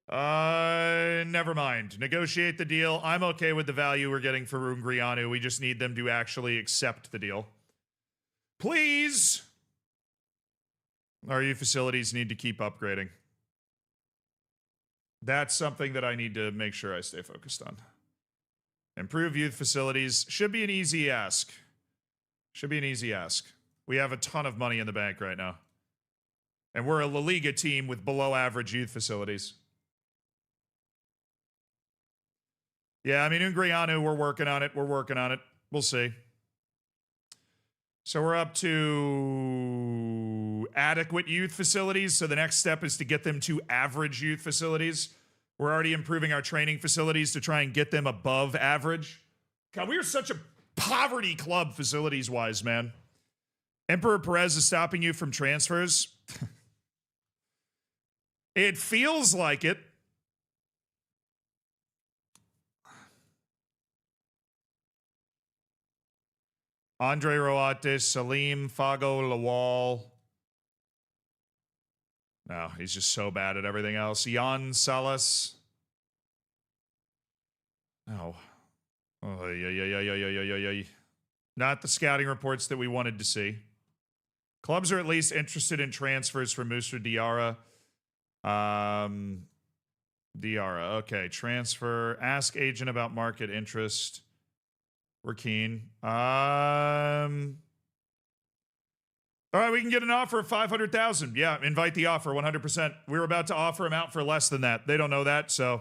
Never mind. Negotiate the deal. I'm okay with the value we're getting for Ungrianu. We just need them to actually accept the deal. Please. Our youth facilities need to keep upgrading. That's something that I need to make sure I stay focused on. Improve youth facilities. Should be an easy ask. Should be an easy ask. We have a ton of money in the bank right now. And we're a La Liga team with below average youth facilities. Yeah, I mean, Ungrianu, we're working on it. We're working on it. We'll see. So we're up to adequate youth facilities. So the next step is to get them to average youth facilities. We're already improving our training facilities to try and get them above average. God, we are such a poverty club facilities-wise, man. Emperor Perez is stopping you from transfers. It feels like it. Andre Roates, Salim, Fago, Lawal. No, he's just so bad at everything else. Jan Salas. No. Oh, yeah. Not the scouting reports that we wanted to see. Clubs are at least interested in transfers for Moussa Diarra. Diarra, okay. Transfer. Ask agent about market interest. We're keen. All right, we can get an offer of 500,000. Yeah, invite the offer 100%. We were about to offer him out for less than that. They don't know that, so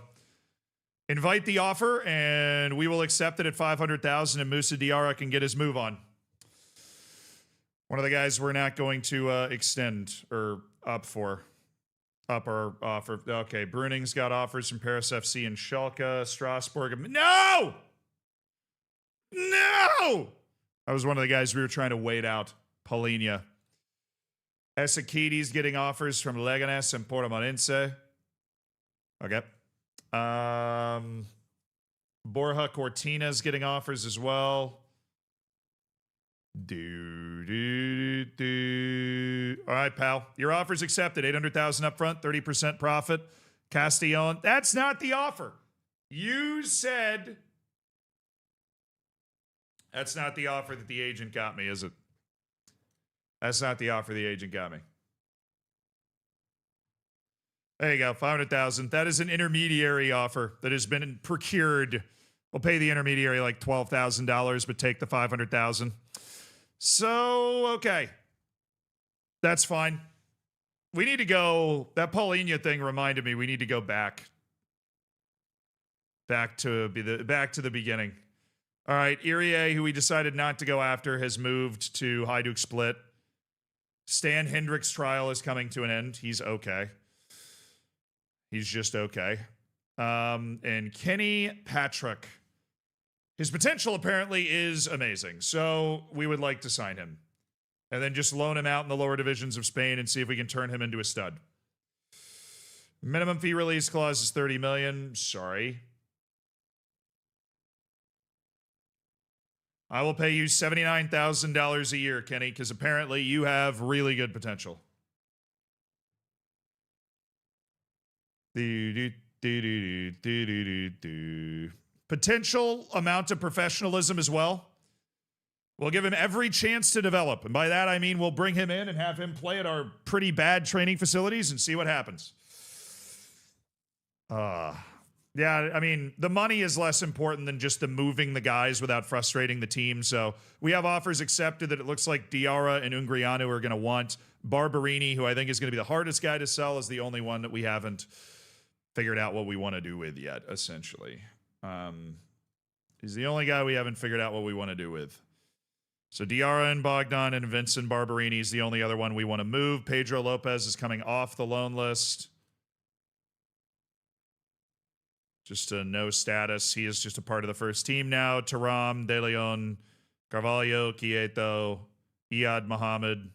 invite the offer, and we will accept it at 500,000, and Moussa Diarra can get his move on. One of the guys we're not going to extend or up our offer. Okay, Bruning's got offers from Paris FC and Schalke, Strasbourg. No! No! That was one of the guys we were trying to wait out. Paulinha. Ezequides getting offers from Leganes and Portimonense. Okay. Borja Cortina's getting offers as well. All right, pal. Your offer's accepted. 800,000 up front, 30% profit. Castillon. That's not the offer. You said that's not the offer that the agent got me, is it? That's not the offer the agent got me. There you go, 500,000. That is an intermediary offer that has been procured. We'll pay the intermediary like $12,000, but take the 500,000. So, okay. That's fine. We need to go. That Paulinha thing reminded me we need to go back to the beginning. All right, Irie, who we decided not to go after, has moved to Hajduk Split. Stan Hendricks' trial is coming to an end. He's okay. He's just okay. And Kenny Patrick. His potential apparently is amazing. So we would like to sign him. And then just loan him out in the lower divisions of Spain and see if we can turn him into a stud. Minimum fee release clause is $30 million. Sorry. I will pay you $79,000 a year, Kenny, because apparently you have really good potential. Potential amount of professionalism as well. We'll give him every chance to develop. And by that, I mean we'll bring him in and have him play at our pretty bad training facilities and see what happens. Yeah, I mean, the money is less important than just the moving the guys without frustrating the team. So we have offers accepted that it looks like Diarra and Ungrianu are going to want. Barberini, who I think is going to be the hardest guy to sell, is the only one that we haven't figured out what we want to do with yet, essentially. He's the only guy we haven't figured out what we want to do with. So Diarra and Bogdan and Vincent Barberini is the only other one we want to move. Pedro Lopez is coming off the loan list. Just a no status. He is just a part of the first team now. Taram, De Leon, Carvalho, Quieto, Iyad Mohammed.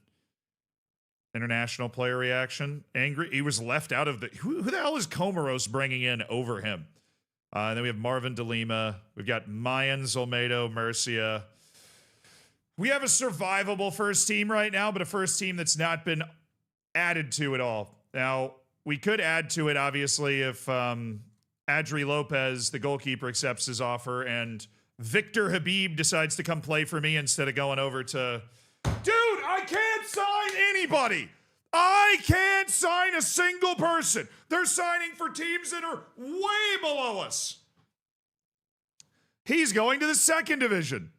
International player reaction. Angry. He was left out of the... Who the hell is Comoros bringing in over him? And then we have Marvin De Lima. We've got Mayans, Olmedo, Murcia. We have a survivable first team right now, but a first team that's not been added to at all. Now, we could add to it, obviously, if Adri Lopez, the goalkeeper, accepts his offer and Victor Habib decides to come play for me instead of going over to... Dude, I can't sign anybody. I can't sign a single person. They're signing for teams that are way below us. He's going to the second division.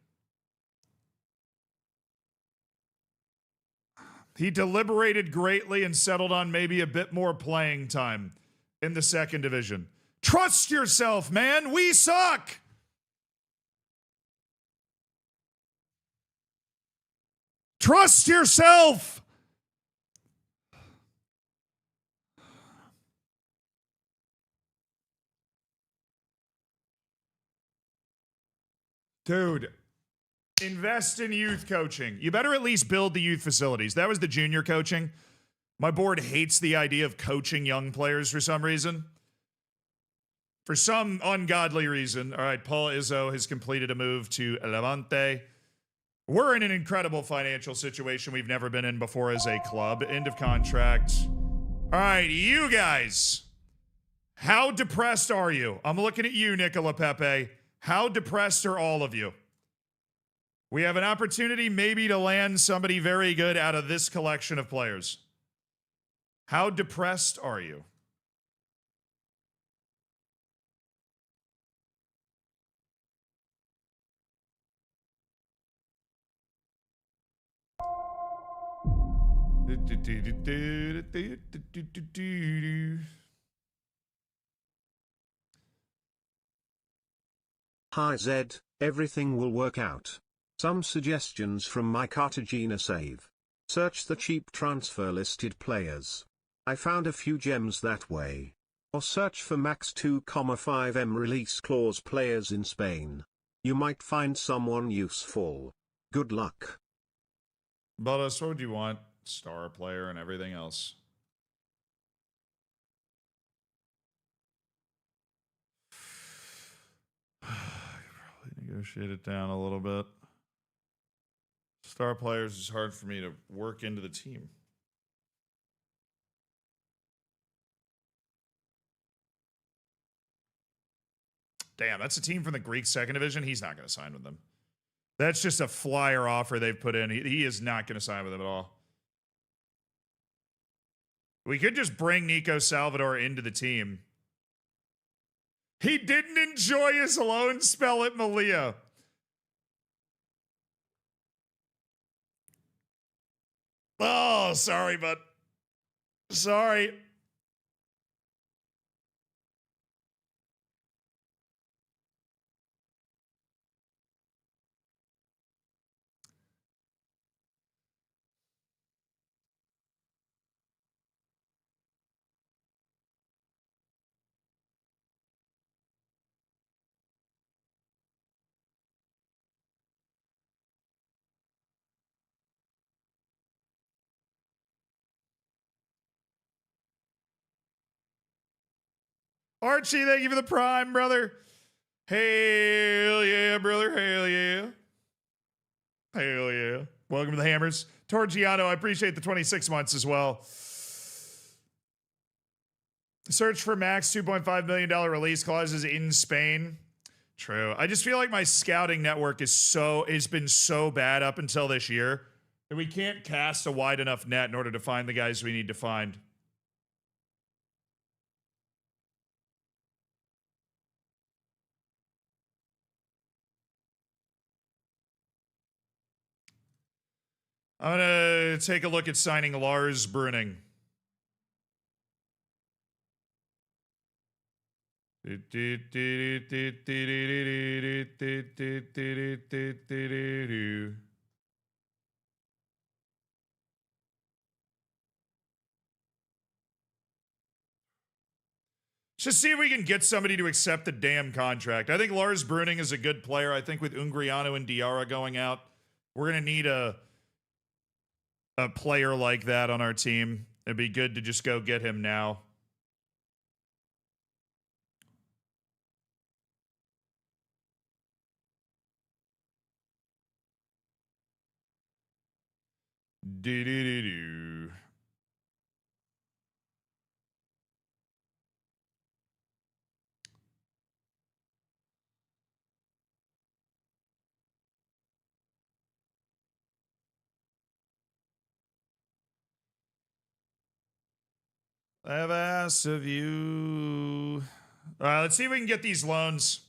He deliberated greatly and settled on maybe a bit more playing time in the second division. Trust yourself, man. We suck. Trust yourself. Dude, invest in youth coaching. You better at least build the youth facilities. That was the junior coaching. My board hates the idea of coaching young players for some reason. For some ungodly reason. All right, Paul Izzo has completed a move to Levante. We're in an incredible financial situation we've never been in before as a club. End of contract. All right, you guys. How depressed are you? I'm looking at you, Nicola Pepe. How depressed are all of you? We have an opportunity maybe to land somebody very good out of this collection of players. How depressed are you? Hi Zed, everything will work out. Some suggestions from my Cartagena save. Search the cheap transfer listed players. I found a few gems that way. Or search for max 2,5M release clause players in Spain. You might find someone useful. Good luck. Baldos, what would you want? Star player and everything else. I could probably negotiate it down a little bit. Star players is hard for me to work into the team. Damn, that's a team from the Greek second division. He's not going to sign with them. That's just a flyer offer they've put in. He is not going to sign with them at all. We could just bring Nico Salvador into the team. He didn't enjoy his loan spell at Malia. Oh, sorry, bud. Sorry. Archie, thank you for the prime, brother. Hell yeah, brother. Hell yeah. Hell yeah. Welcome to the Hammers. Torgiano, I appreciate the 26 months as well. Search for max $2.5 million release clauses in Spain. True. I just feel like my scouting network has been so bad up until this year that we can't cast a wide enough net in order to find the guys we need to find. I'm going to take a look at signing Lars Bruning. Just see if we can get somebody to accept the damn contract. I think Lars Bruning is a good player. I think with Ungriano and Diarra going out, we're going to need a player like that on our team. It'd be good to just go get him now. Do-do-do-do. I have asked of you. All right, let's see if we can get these loans.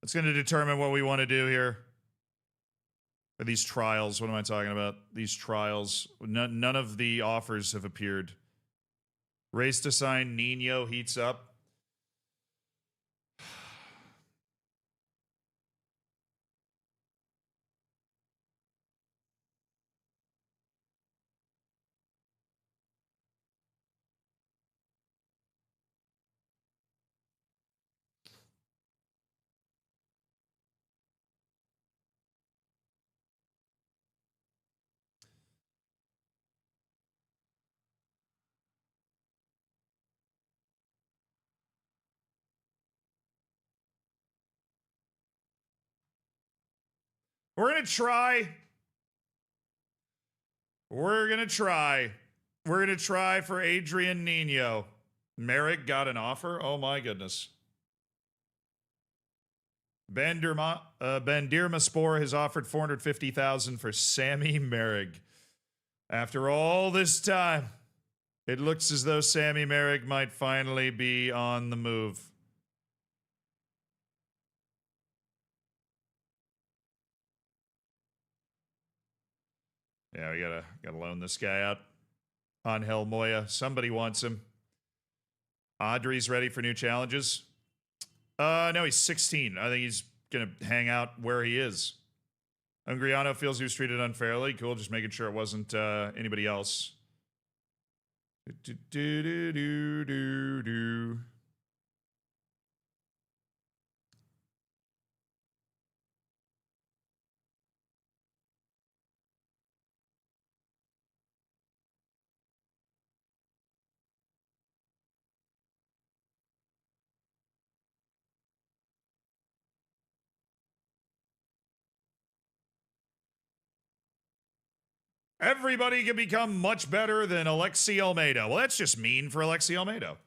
That's going to determine what we want to do here. Or these trials. What am I talking about? These trials. None of the offers have appeared. Race to sign Nino heats up. We're going to try. We're going to try. We're going to try for Adrian Nino. Merrick got an offer? Oh, my goodness. Bandirmaspor has offered $450,000 for Sammy Merrick. After all this time, it looks as though Sammy Merrick might finally be on the move. Yeah, we gotta loan this guy out. Angel Moya. Somebody wants him. Audrey's ready for new challenges. No, he's 16. I think he's gonna hang out where he is. Ungriano feels he was treated unfairly. Cool, just making sure it wasn't anybody else. Do. Everybody can become much better than Alexi Almeida. Well, that's just mean for Alexi Almeida.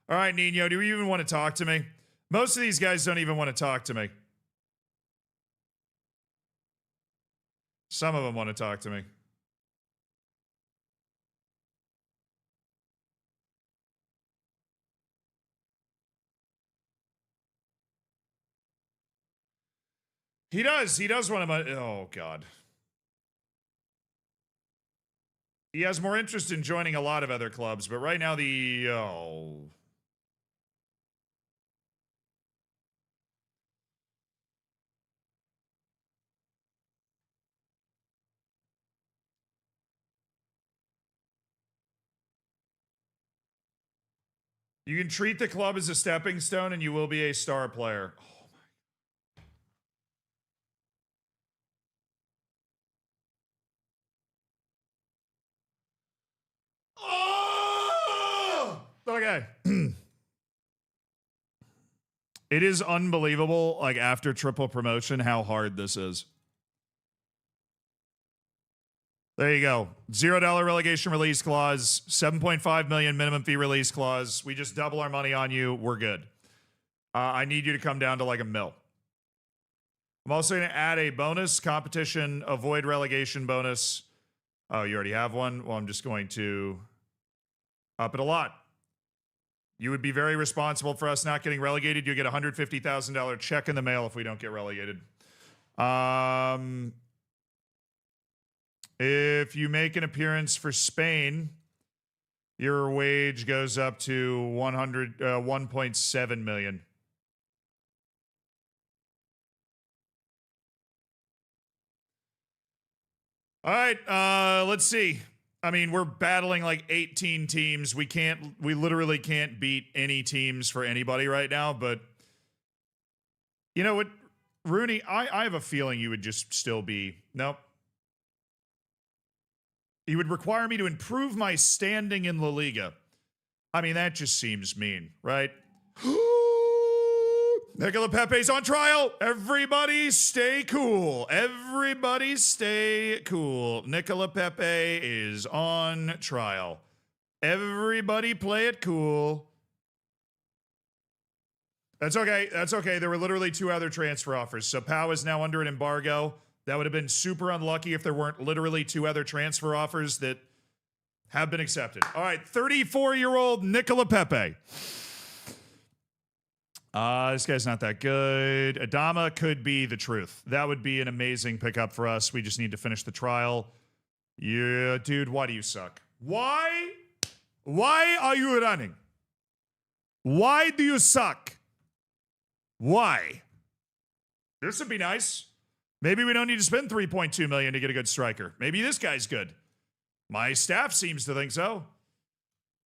All right, Nino, do you even want to talk to me? Most of these guys don't even want to talk to me. Some of them want to talk to me. He does. He does want to. Oh, God. He has more interest in joining a lot of other clubs, but right now oh. You can treat the club as a stepping stone and you will be a star player. Oh! Okay. It is unbelievable, like after triple promotion, how hard this is. There you go. $0 relegation release clause, 7.5 million minimum fee release clause. We just double our money on you. We're good. I need you to come down to like $1 million. I'm also going to add a bonus competition, avoid relegation bonus. Oh, you already have one? Well, I'm just going to up it a lot. You would be very responsible for us not getting relegated. You'll get a $150,000 check in the mail if we don't get relegated. If you make an appearance for Spain, your wage goes up to 1.7 million. All right, let's see. I mean, we're battling like 18 teams. We literally can't beat any teams for anybody right now, but you know what, Rooney, I have a feeling you would just still be, nope. He would require me to improve my standing in La Liga. I mean, that just seems mean, right? Nicola Pepe's on trial. Everybody stay cool. Everybody stay cool. Nicola Pepe is on trial. Everybody play it cool. That's okay. That's okay. There were literally 2 other transfer offers. So Pau is now under an embargo. That would have been super unlucky if there weren't literally 2 other transfer offers that have been accepted. All right, 34-year-old Nicola Pepe. This guy's not that good. Adama could be the truth. That would be an amazing pickup for us. We just need to finish the trial. Yeah, dude, why do you suck? Why? Why are you running? Why do you suck? Why? This would be nice. Maybe we don't need to spend $3.2 million to get a good striker. Maybe this guy's good. My staff seems to think so.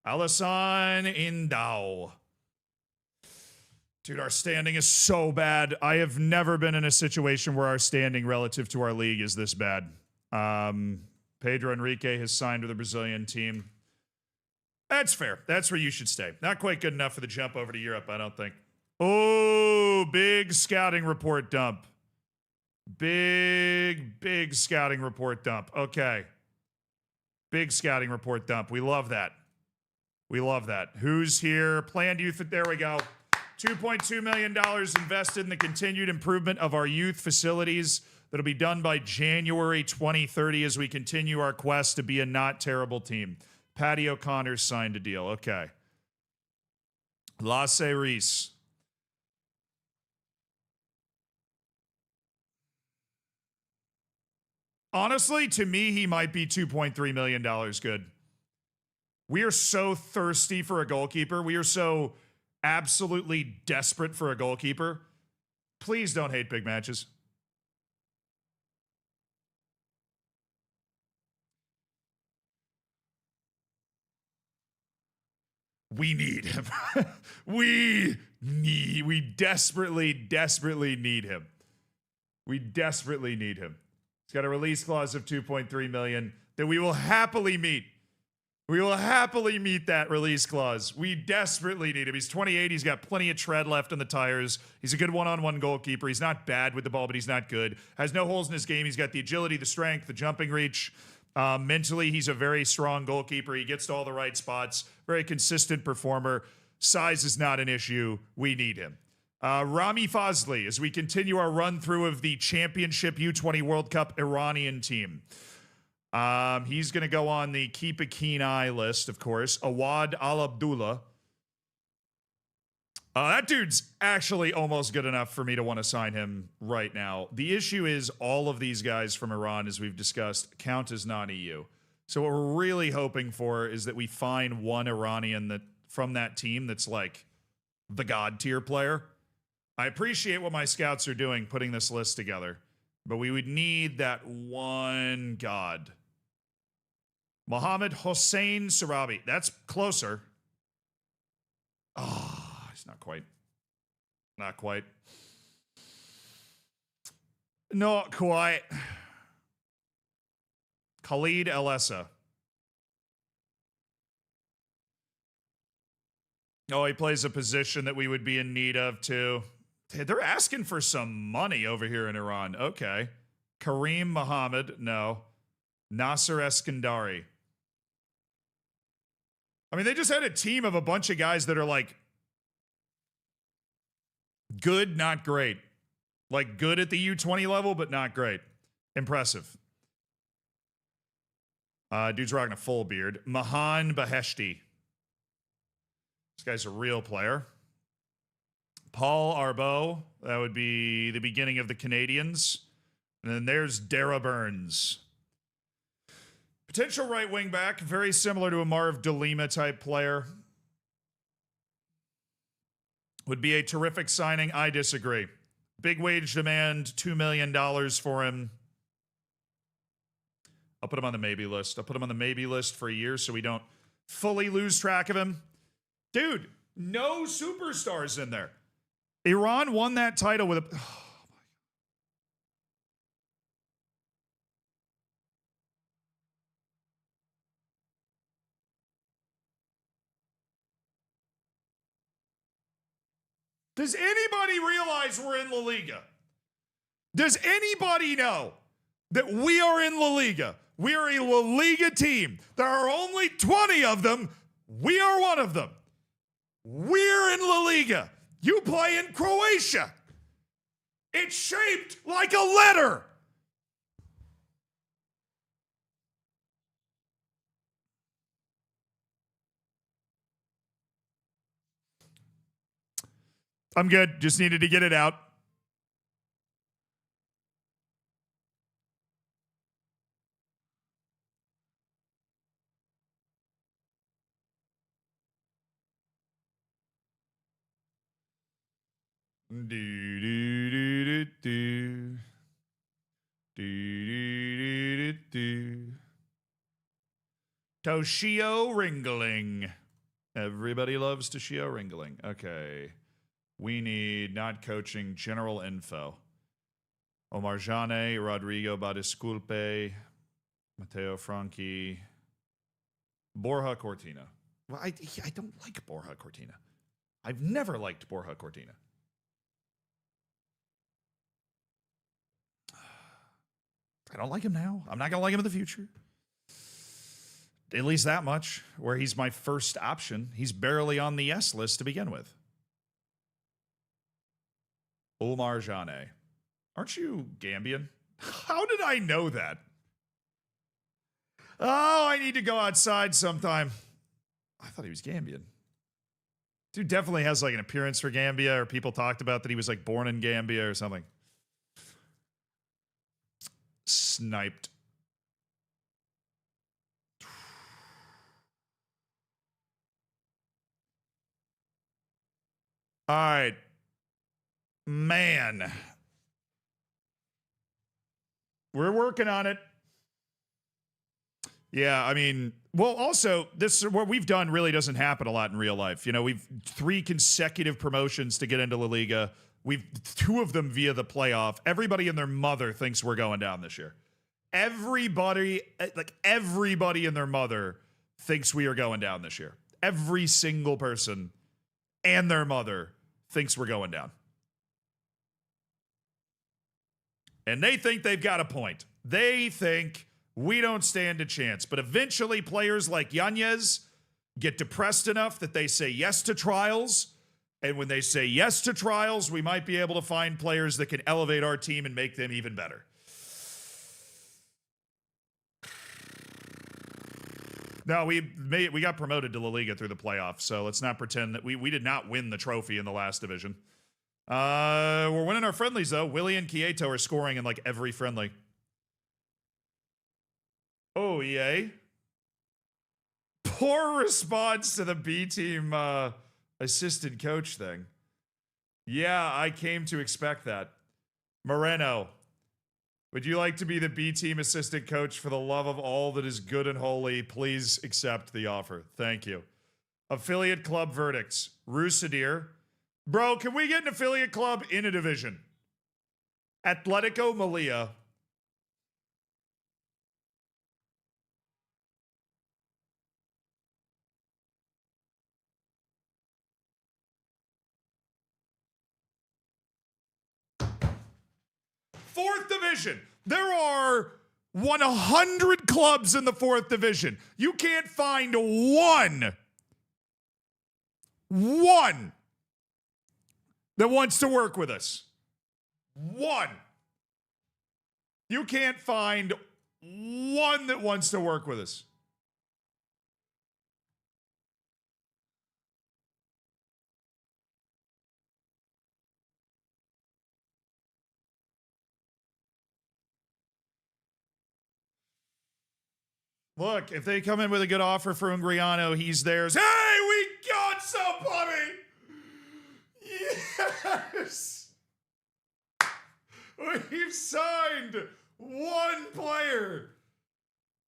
Alisson Indao. Dude, our standing is so bad. I have never been in a situation where our standing relative to our league is this bad. Pedro Henrique has signed with the Brazilian team. That's fair. That's where you should stay. Not quite good enough for the jump over to Europe, I don't think. Oh, big scouting report dump. Big scouting report dump. Okay. Big scouting report dump. We love that. We love that. Who's here? Planned youth. There we go. $2.2 million invested in the continued improvement of our youth facilities. That'll be done by January 2030 as we continue our quest to be a not terrible team. Patty O'Connor signed a deal. Okay. Lasse Reese. Honestly, to me, he might be $2.3 million good. We are so thirsty for a goalkeeper. We are so absolutely desperate for a goalkeeper. Please don't hate big matches. We need him. we desperately need him. We desperately need him. He's got a release clause of 2.3 million that we will happily meet. We will happily meet that release clause. We desperately need him. He's 28. He's got plenty of tread left on the tires. He's a good one-on-one goalkeeper. He's not bad with the ball, but he's not good. Has no holes in his game. He's got the agility, the strength, the jumping reach. Mentally, he's a very strong goalkeeper. He gets to all the right spots. Very consistent performer. Size is not an issue. We need him. Rami Fazli, as we continue our run through of the Championship U20 World Cup Iranian team. He's going to go on the keep a keen eye list, of course. Awad Al Abdullah. That dude's actually almost good enough for me to want to sign him right now. The issue is all of these guys from Iran, as we've discussed, count as non-EU. So what we're really hoping for is that we find one Iranian that from that team that's like the god tier player. I appreciate what my scouts are doing putting this list together, but we would need that one god. Mohammed Hossein Sarabi. That's closer. Oh, it's not quite. Not quite. Not quite. Khalid El Essa. Oh, he plays a position that we would be in need of, too. They're asking for some money over here in Iran. Okay. Kareem Muhammad. No. Nasser Eskandari. I mean, they just had a team of a bunch of guys that are like good, not great. Like good at the U20 level, but not great. Impressive. Dude's rocking a full beard. Mahan Baheshti. This guy's a real player. Paul Arbo. That would be the beginning of the Canadians. And then there's Dara Burns. Potential right wing back, very similar to a Marv DeLima type player. Would be a terrific signing. I disagree. Big wage demand, $2 million for him. I'll put him on the maybe list. I'll put him on the maybe list for a year so we don't fully lose track of him. Dude, no superstars in there. Iran won that title with a... Does anybody realize we're in La Liga? Does anybody know that we are in La Liga? We are a La Liga team. There are only 20 of them. We are one of them. We're in La Liga. You play in Croatia. It's shaped like a letter. I'm good. Just needed to get it out. Do do do do do do do do. Toshio Ringling. Everybody loves Toshio Ringling. Okay. We need not coaching, general info. Omar Jane, Rodrigo Badisculpe, Matteo Franchi, Borja Cortina. Well, I don't like Borja Cortina. I've never liked Borja Cortina. I don't like him now. I'm not going to like him in the future. At least that much, where he's my first option. He's barely on the yes list to begin with. Omar Jane. Aren't you Gambian? How did I know that? Oh, I need to go outside sometime. I thought he was Gambian. Dude definitely has like an appearance for Gambia, or people talked about that he was like born in Gambia or something. Sniped. All right. Man. We're working on it. Yeah, I mean, well, also, this what we've done really doesn't happen a lot in real life. You know, we've 3 consecutive promotions to get into La Liga. We've 2 of them via the playoff. Everybody and their mother thinks we're going down this year. Everybody and their mother thinks we are going down this year. Every single person and their mother thinks we're going down. And they think they've got a point. They think we don't stand a chance. But eventually, players like Yanez get depressed enough that they say yes to trials. And when they say yes to trials, we might be able to find players that can elevate our team and make them even better. No, we got promoted to La Liga through the playoffs, so let's not pretend that we did not win the trophy in the last division. We're winning our friendlies, though. Willie and Kieto are scoring in like every friendly. Oh, yay. Poor response to the B team assistant coach thing. Yeah, I came to expect that. Moreno, would you like to be the B team assistant coach? For the love of all that is good and holy, please accept the offer. Thank you. Affiliate club verdicts. Rusadir. Bro, can we get an affiliate club in a division? Atletico Malia. Fourth division. There are 100 clubs in the 4th division. You can't find one that wants to work with us. One. You can't find one that wants to work with us. Look, if they come in with a good offer for Ungriano, he's theirs. Hey, we got somebody! Yes! We've signed one player.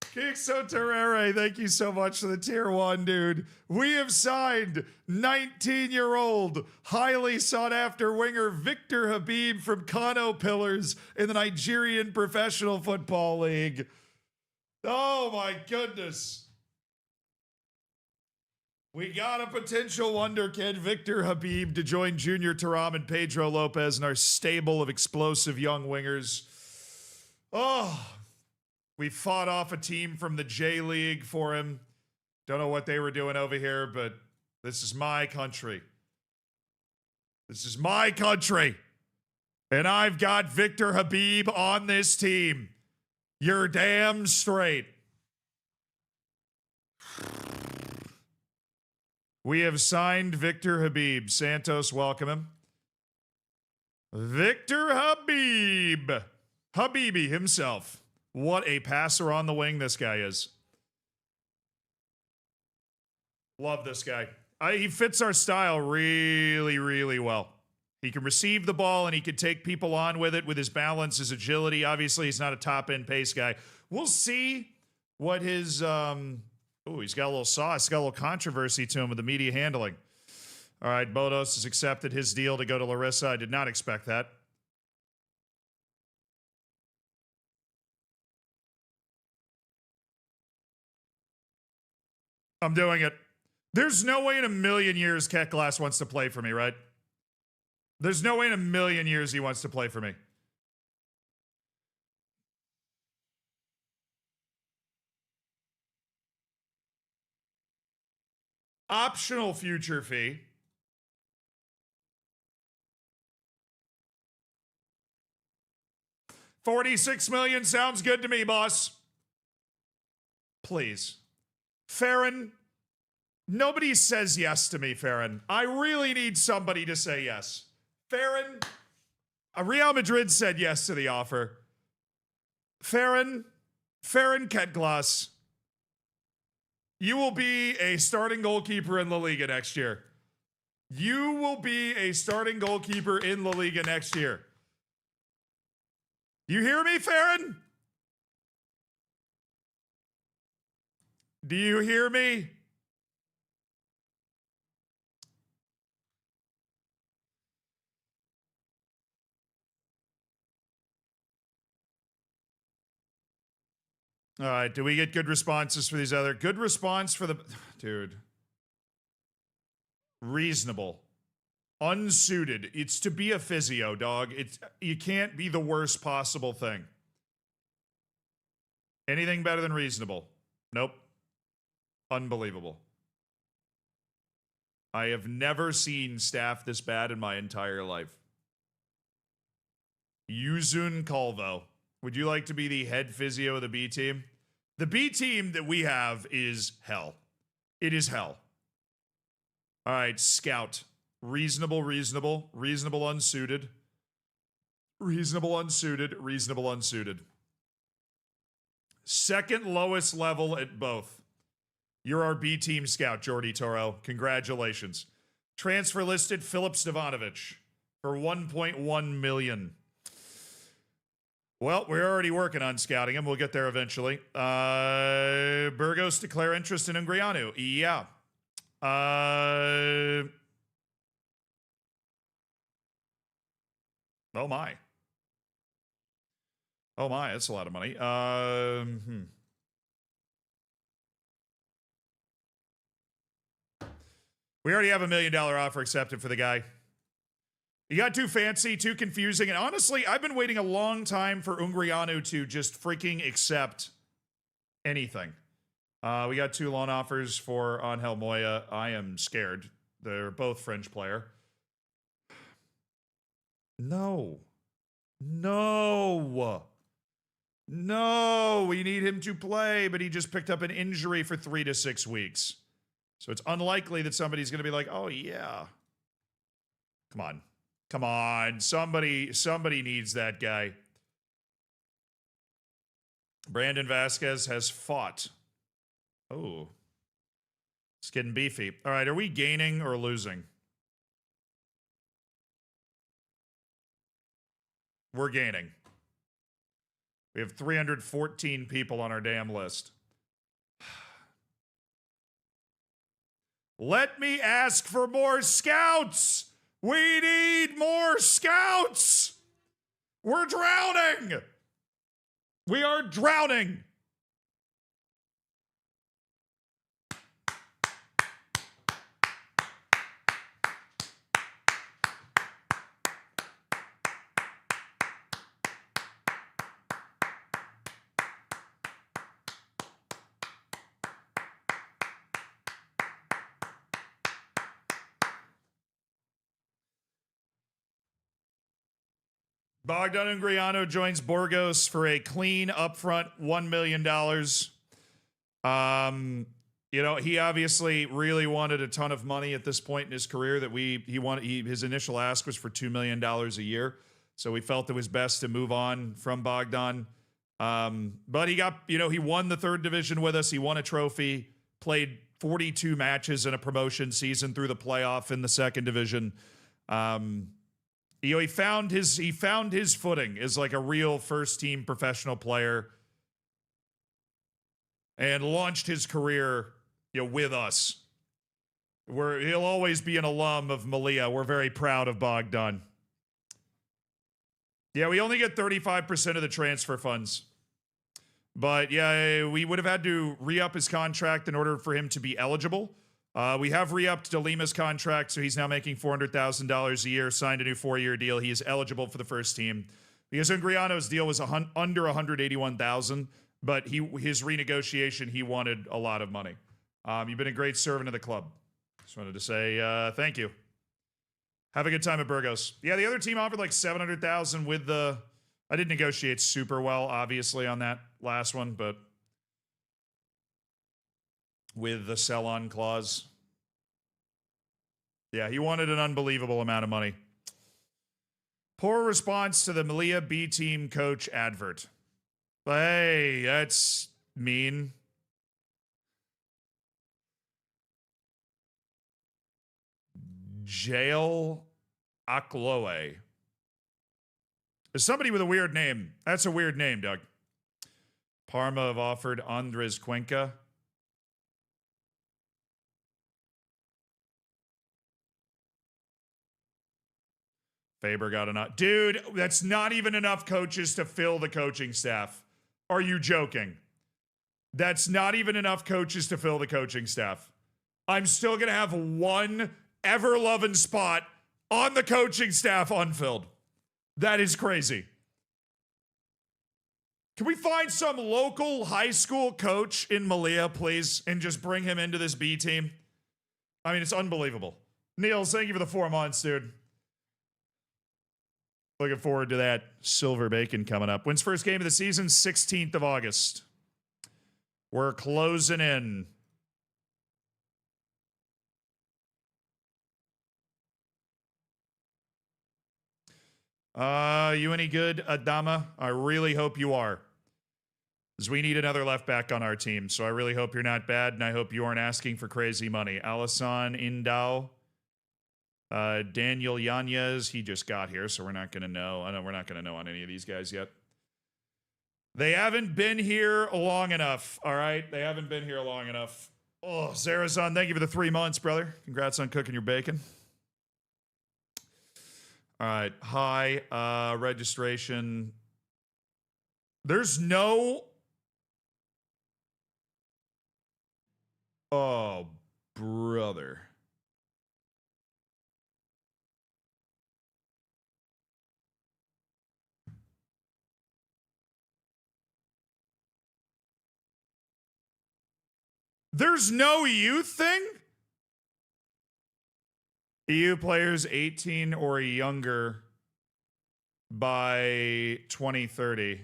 Kixo Terrere, thank you so much for the tier 1, dude. We have signed 19-year-old, highly sought-after winger Victor Habib from Kano Pillars in the Nigerian Professional Football League. Oh my goodness. We got a potential wonderkid, Victor Habib, to join Junior Taram and Pedro Lopez in our stable of explosive young wingers. Oh, we fought off a team from the J League for him. Don't know what they were doing over here, but this is my country. This is my country. And I've got Victor Habib on this team. You're damn straight. We have signed Victor Habib. Santos, welcome him. Victor Habib. Habibi himself. What a passer on the wing this guy is. Love this guy. He fits our style really, really well. He can receive the ball and he can take people on with it with his balance, his agility. Obviously, he's not a top-end pace guy. We'll see what his... he's got a little sauce. He's got a little controversy to him with the media handling. All right, Bodos has accepted his deal to go to Larissa. I did not expect that. I'm doing it. There's no way in a million years Ket Glass wants to play for me, right? There's no way in a million years he wants to play for me. Optional future fee. $46 million sounds good to me, boss. Please. Farron, nobody says yes to me, Farron. I really need somebody to say yes. Farron, Real Madrid said yes to the offer. Farron Ketglas, you will be a starting goalkeeper in La Liga next year. You will be a starting goalkeeper in La Liga next year. You hear me, Farron? Do you hear me? All right. Do we get good responses for these other? Good response for the. Dude. Reasonable. Unsuited. It's to be a physio, dog. You can't be the worst possible thing. Anything better than reasonable? Nope. Unbelievable. I have never seen staff this bad in my entire life. Yuzun Calvo. Would you like to be the head physio of the B team? The B team that we have is hell. It is hell. All right, scout. Reasonable, unsuited. Reasonable, unsuited. Second lowest level at both. You're our B team scout, Jordi Toro. Congratulations. Transfer listed Filip Stevanovic for $1.1 million. Well, we're already working on scouting him. We'll get there eventually. Burgos declare interest in Ungrianu. Yeah. Oh my. That's a lot of money. We already have $1 million offer accepted for the guy. He got too fancy, too confusing, and honestly, I've been waiting a long time for Ungrianu to just freaking accept anything. We got 2 loan offers for Angel Moya. I am scared. They're both French player. No, we need him to play, but he just picked up an injury for 3 to 6 weeks. So it's unlikely that somebody's going to be like, oh, yeah. Come on. Somebody needs that guy. Brandon Vasquez has fought. Oh. It's getting beefy. All right, are we gaining or losing? We're gaining. We have 314 people on our damn list. Let me ask for more scouts. We need more scouts. We're drowning. We are drowning. Bogdan Ungrianu joins Burgos for a clean upfront $1 million. He obviously really wanted a ton of money at this point in his career. His initial ask was for $2 million a year. So we felt it was best to move on from Bogdan. But he won the 3rd division with us. He won a trophy, played 42 matches in a promotion season through the playoff in the 2nd division. He found his footing as like a real first team professional player and launched his career, with us. He'll always be an alum of Malia. We're very proud of Bogdan. Yeah, we only get 35% of the transfer funds. But yeah, we would have had to re-up his contract in order for him to be eligible. We have re-upped De Lima's contract, so he's now making $400,000 a year, signed a new 4-year deal. He is eligible for the first team. Because Ungriano's deal was under $181,000, but his renegotiation, he wanted a lot of money. You've been a great servant of the club. Just wanted to say thank you. Have a good time at Burgos. Yeah, the other team offered like 700,000 with the. I didn't negotiate super well, obviously, on that last one, but with the sell-on clause. Yeah, he wanted an unbelievable amount of money. Poor response to the Malia B team coach advert. But hey, that's mean. Jail Akloe. Is somebody with a weird name. That's a weird name, Doug. Parma have offered Andres Cuenca. Faber got enough. Dude, that's not even enough coaches to fill the coaching staff. Are you joking? That's not even enough coaches to fill the coaching staff. I'm still going to have one ever-loving spot on the coaching staff unfilled. That is crazy. Can we find some local high school coach in Malia, please, and just bring him into this B team? I mean, it's unbelievable. Neil, thank you for the 4 months, dude. Looking forward to that silver bacon coming up. When's first game of the season? 16th of August. We're closing in. You any good, Adama? I really hope you are. Because we need another left back on our team. So I really hope you're not bad, and I hope you aren't asking for crazy money. Alisson Indao. Daniel Yanez, he just got here, so we're not going to know. I know we're not going to know on any of these guys yet. They haven't been here long enough, all right? They haven't been here long enough. Oh, Zarazon, thank you for the 3 months, brother. Congrats on cooking your bacon. All right, hi, registration. There's no... Oh, brother. There's no youth thing? EU players 18 or younger by 2030.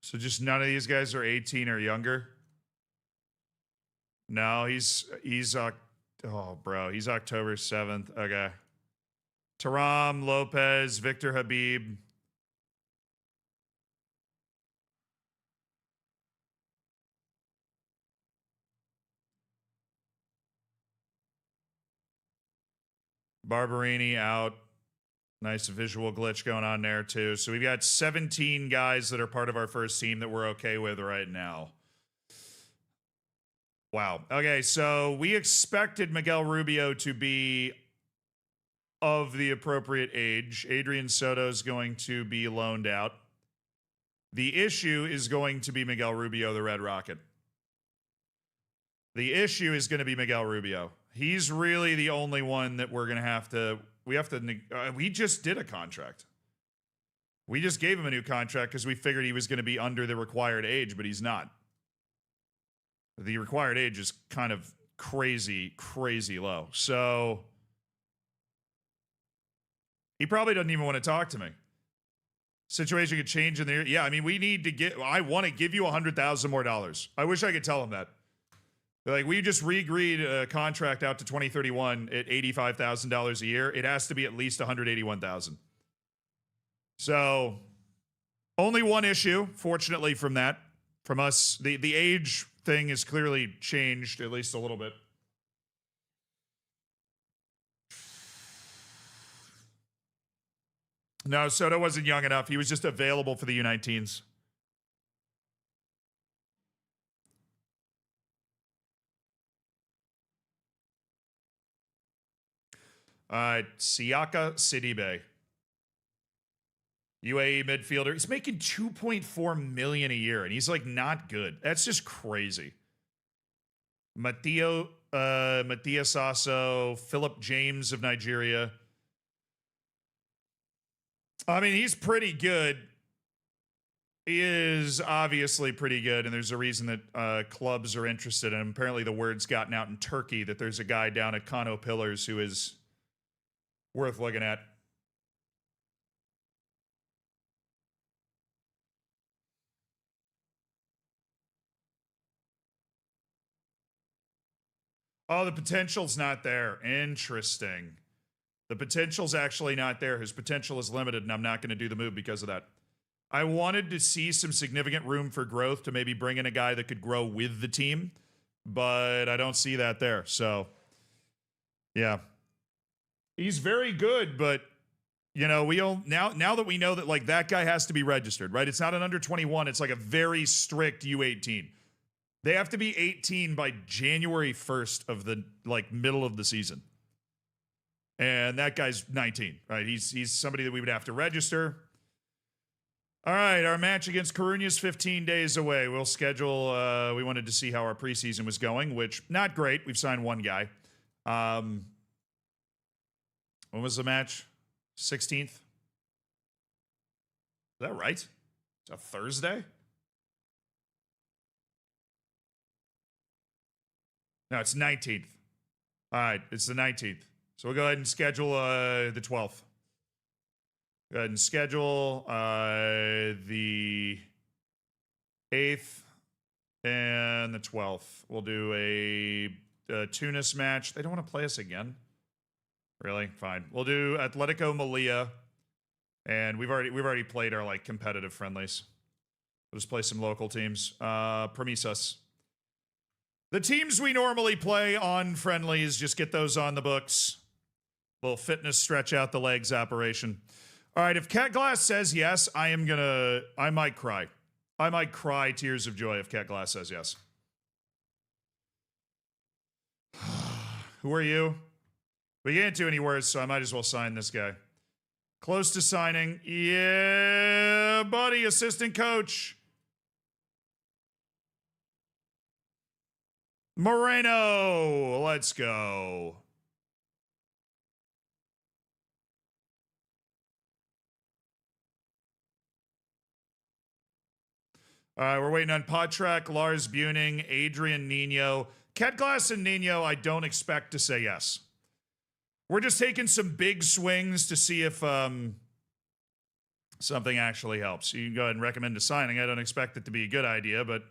So just none of these guys are 18 or younger? No, he's oh, bro, he's October 7th. Okay. Taram, Lopez, Victor Habib. Barberini out. Nice visual glitch going on there, too. So we've got 17 guys that are part of our first team that we're okay with right now. Wow. Okay, so we expected Miguel Rubio to be of the appropriate age. Adrian Soto is going to be loaned out. The issue is going to be Miguel Rubio, the Red Rocket. The issue is going to be Miguel Rubio. He's really the only one that we're going to have to... we just did a contract. We just gave him a new contract because we figured he was going to be under the required age, but he's not. The required age is kind of crazy, crazy low. So he probably doesn't even want to talk to me. Situation could change in the... Yeah, I mean, we need to get... I want to give you $100,000 more dollars. I wish I could tell him that. Like, we just re-agreed a contract out to 2031 at $85,000 a year. It has to be at least $181,000. So, only one issue, fortunately, from that. From us, the age thing has clearly changed, at least a little bit. No, Soto wasn't young enough. He was just available for the U19s. Siaka Sidibe. UAE midfielder. He's making $2.4 million a year, and he's like not good. That's just crazy. Matthias Sasso, Philip James of Nigeria. I mean, he's pretty good. He is obviously pretty good, and there's a reason that clubs are interested in him. Apparently, the word's gotten out in Turkey that there's a guy down at Kano Pillars who is worth looking at. Oh, the potential's not there. Interesting. The potential's actually not there. His potential is limited, and I'm not going to do the move because of that. I wanted to see some significant room for growth to maybe bring in a guy that could grow with the team, but I don't see that there. So, yeah. He's very good, but you know, now that we know that like that guy has to be registered, right? It's not an under 21, it's like a very strict U18. They have to be 18 by January 1st of the like middle of the season. And that guy's 19, right? He's somebody that we would have to register. All right, our match against Coruña's 15 days away. We'll schedule, we wanted to see how our preseason was going, which not great. We've signed one guy. When was the match? 16th? Is that right? It's a Thursday? No, it's 19th. All right, it's the 19th. So we'll go ahead and schedule the 12th. Go ahead and schedule the 8th and the 12th. We'll do a Tunis match. They don't want to play us again. Really? Fine. We'll do Atletico Melilla, and we've already played our like competitive friendlies. We'll just play some local teams. Promisas. The teams we normally play on friendlies, just get those on the books. Little fitness stretch out the legs operation. All right, if Cat Glass says yes, I might cry. I might cry tears of joy if Cat Glass says yes. Who are you? We can't do any worse, so I might as well sign this guy. Close to signing. Yeah, buddy, assistant coach. Moreno, let's go. All right, we're waiting on Patrak, Lars Buning, Adrian Nino. Cat Glass and Nino, I don't expect to say yes. We're just taking some big swings to see if something actually helps. You can go ahead and recommend a signing. I don't expect it to be a good idea, but...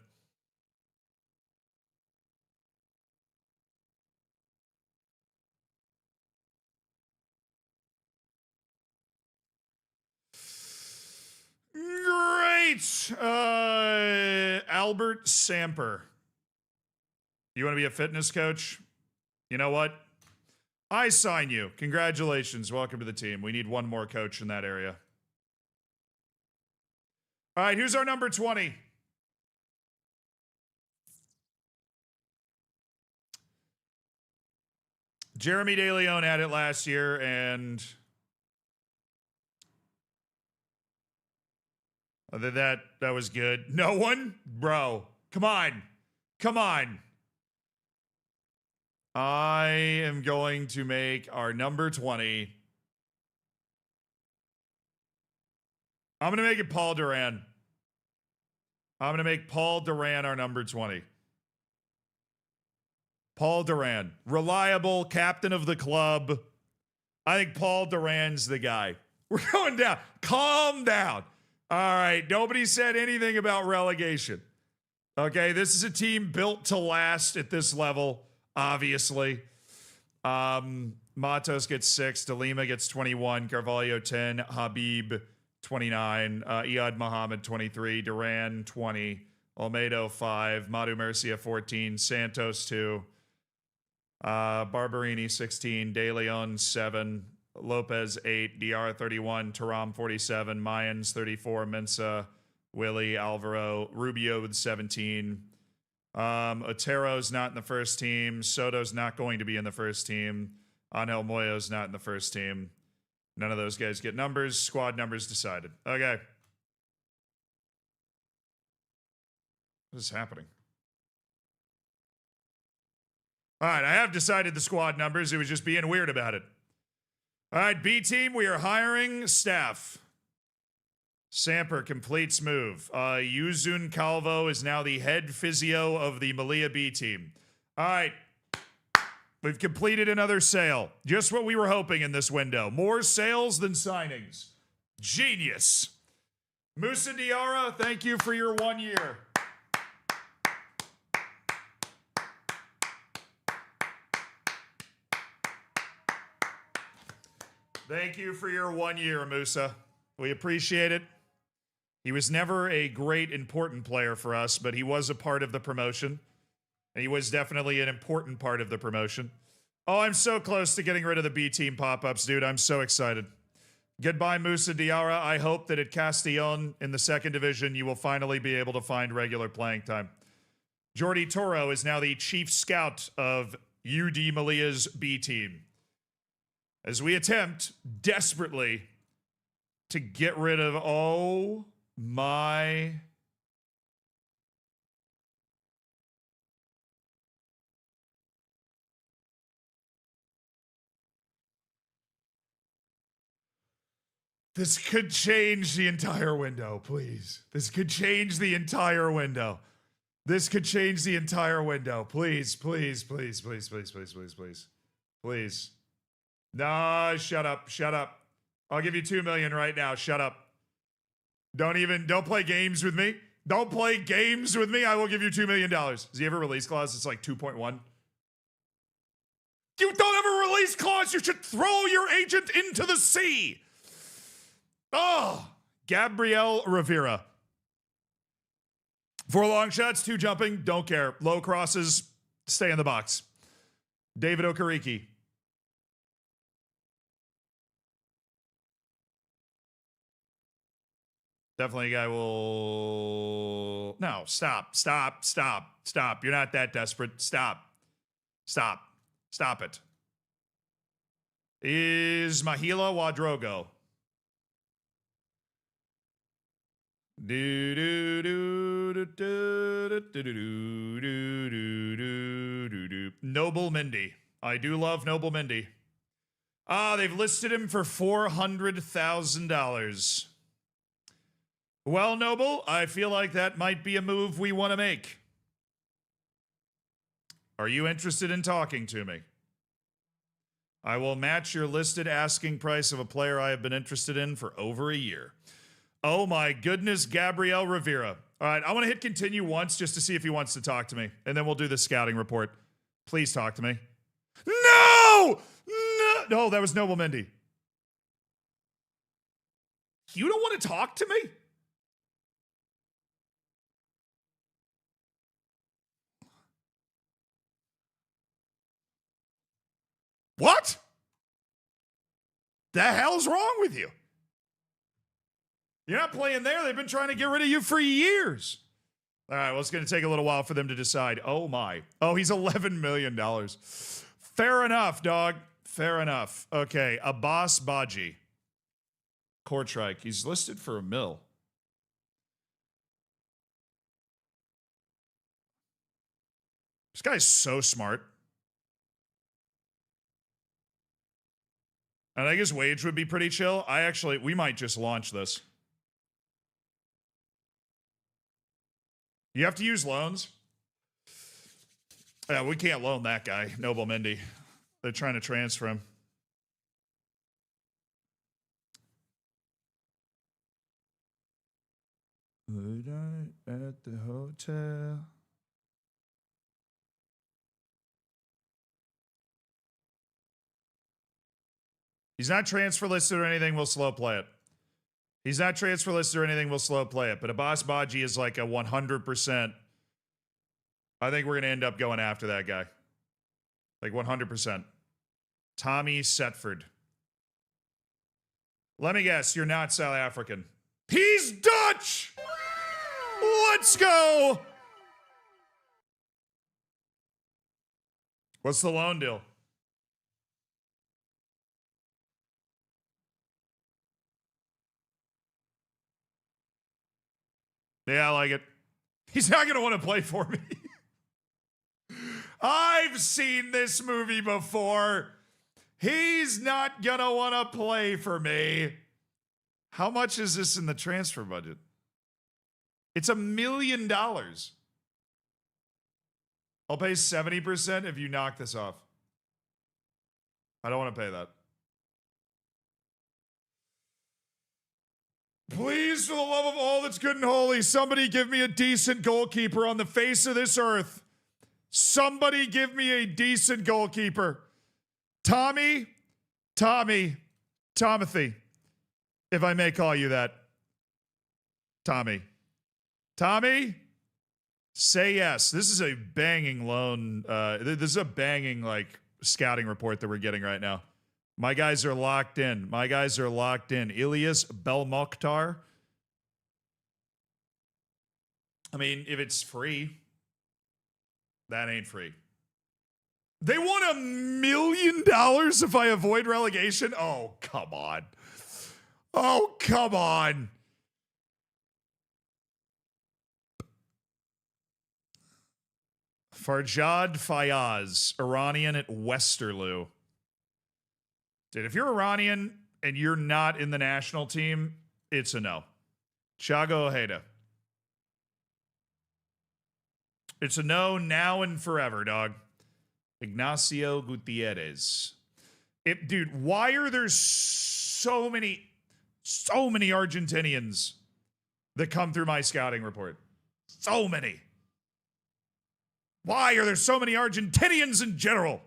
Great! Albert Samper. You want to be a fitness coach? You know what? I sign you. Congratulations. Welcome to the team. We need one more coach in that area. All right, who's our number 20? Jeremy De Leon had it last year, and other than that was good. No one? Bro, come on. Come on. I am going to make our number 20. I'm going to make it Paul Duran. I'm going to make Paul Duran our number 20. Paul Duran, reliable captain of the club. I think Paul Duran's the guy. We're going down. Calm down. All right. Nobody said anything about relegation. Okay. This is a team built to last at this level, obviously. Matos gets 6. De Lima gets 21. Carvalho 10. Habib 29. Iyad Muhammad 23. Duran 20. Olmedo 5. Madu Murcia 14. Santos 2. Barberini 16. De Leon 7. Lopez 8. DR 31. Taram 47. Mayans 34. Mensa, Willie, Alvaro, Rubio with 17. Otero's not in the first team. Soto's not going to be in the first team. Angel Moyo's not in the first team. None of those guys get numbers. Squad numbers decided. Okay. What is happening? All right, I have decided the squad numbers. It was just being weird about it. All right, B team, we are hiring staff. Samper completes move. Yuzun Calvo is now the head physio of the Malia B team. All right. We've completed another sale. Just what we were hoping in this window. More sales than signings. Genius. Musa Diarra, thank you for your 1 year. Thank you for your 1 year, Musa. We appreciate it. He was never a great, important player for us, but he was a part of the promotion. And he was definitely an important part of the promotion. Oh, I'm so close to getting rid of the B team pop-ups, dude. I'm so excited. Goodbye, Musa Diarra. I hope that at Castellon in the second division, you will finally be able to find regular playing time. Jordi Toro is now the chief scout of UD Malia's B team. As we attempt desperately to get rid of, oh my... This could change the entire window, please. This could change the entire window. This could change the entire window. Please, please, please, please, please, please, please, please. Please. Nah, shut up, shut up. I'll give you $2 million right now. Shut up. Don't play games with me. Don't play games with me. I will give you $2 million. Does he have a release clause? It's like 2.1. You don't have a release clause. You should throw your agent into the sea. Oh, Gabriel Rivera. 4 long shots, 2 jumping, don't care. Low crosses, stay in the box. David Okariki. Definitely a guy will... No, stop. You're not that desperate. Stop it. Is Mahila Wadrogo. Noble Mindy. I do love Noble Mindy. They've listed him for $400,000. Well, Noble, I feel like that might be a move we want to make. Are you interested in talking to me? I will match your listed asking price of a player I have been interested in for over a year. Oh my goodness, Gabriel Rivera. All right, I want to hit continue once just to see if he wants to talk to me. And then we'll do the scouting report. Please talk to me. No! No, that was Noble Mindy. You don't want to talk to me? What? The hell's wrong with you? You're not playing there. They've been trying to get rid of you for years. All right, well, it's going to take a little while for them to decide. Oh, my. Oh, he's $11 million. Fair enough, dog. Fair enough. Okay, Abbas Baji. Kortrijk. He's listed for $1 million. This guy's so smart. And I think his wage would be pretty chill. We might just launch this. You have to use loans? Yeah, we can't loan that guy, Noble Mindy. They're trying to transfer him. At the hotel. He's not transfer listed or anything. We'll slow play it. He's not transfer listed or anything. We'll slow play it. But Abbas Baji is like a 100%. I think we're going to end up going after that guy. Like 100%. Tommy Setford. Let me guess. You're not South African. He's Dutch! Let's go! What's the loan deal? Yeah, I like it. He's not going to want to play for me. I've seen this movie before. He's not going to want to play for me. How much is this in the transfer budget? It's $1 million. I'll pay 70% if you knock this off. I don't want to pay that. Please, for the love of all that's good and holy, somebody give me a decent goalkeeper on the face of this earth. Somebody give me a decent goalkeeper. Tommy, Tomothy, if I may call you that. Tommy, say yes. This is a banging loan. This is a banging, like, scouting report that we're getting right now. My guys are locked in. Ilyas Belmokhtar. I mean, if it's free, that ain't free. They want $1 million if I avoid relegation? Oh, come on. Farjad Fayaz, Iranian at Westerlo. Dude, if you're Iranian and you're not in the national team, it's a no. Thiago Ojeda. It's a no now and forever, dog. Ignacio Gutierrez. Dude, why are there so many Argentinians that come through my scouting report? So many. Why are there so many Argentinians in general?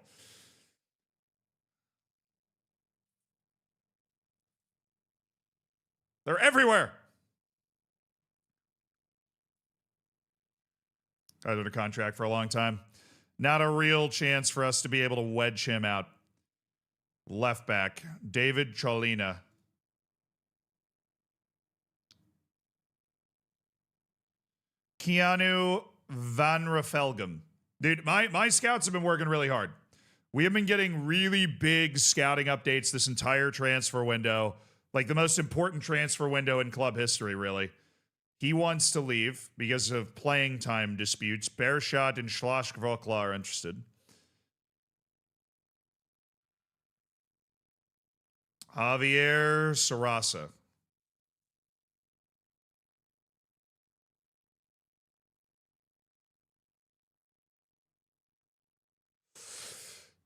They're everywhere. I was under contract for a long time. Not a real chance for us to be able to wedge him out. Left back, David Cholina. Keanu Van Rafelgem. Dude, my scouts have been working really hard. We have been getting really big scouting updates this entire transfer window. Like the most important transfer window in club history, really. He wants to leave because of playing time disputes. Beerschot and Schloss Wroclaw are interested. Javier Sarasa.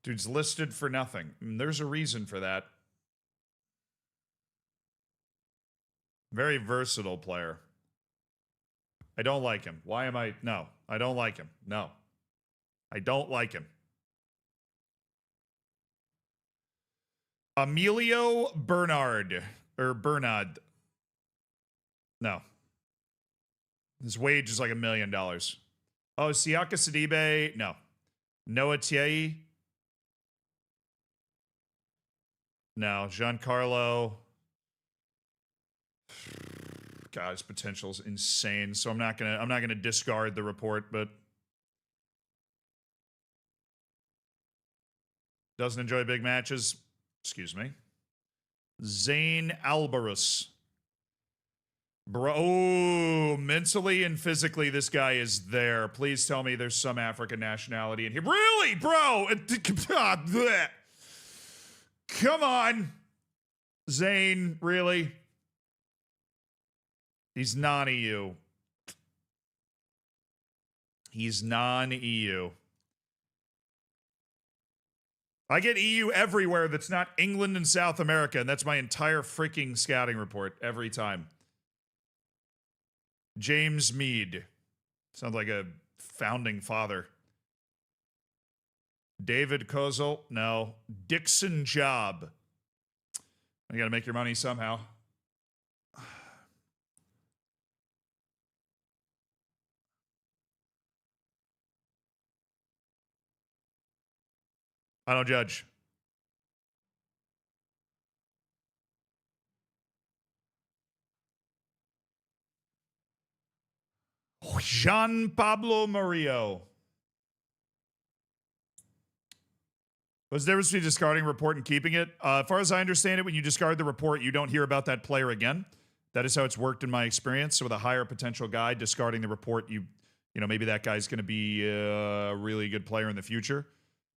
Dude's listed for nothing. There's a reason for that. Very versatile player. I don't like him. Why am I? No, I don't like him. No, I don't like him. Emilio Bernard. No. His wage is like $1 million. Oh, Siaka Sidibe. No. Noah Tiei. No. Giancarlo. God, his potential is insane. So I'm not gonna discard the report, but doesn't enjoy big matches. Excuse me. Zane Albarus. Bro, oh, mentally and physically, this guy is there. Please tell me there's some African nationality in here. Really, bro? Come on. Zane, really? He's non-EU. He's non-EU. I get EU everywhere that's not England and South America, and that's my entire freaking scouting report every time. James Mead. Sounds like a founding father. David Kozel. No. Dixon Job. You gotta make your money somehow. I don't judge. Jean Pablo Murillo. What's the difference between discarding a report and keeping it? As far as I understand it, when you discard the report, you don't hear about that player again. That is how it's worked in my experience. So with a higher potential guy, discarding the report, you know, maybe that guy's going to be a really good player in the future.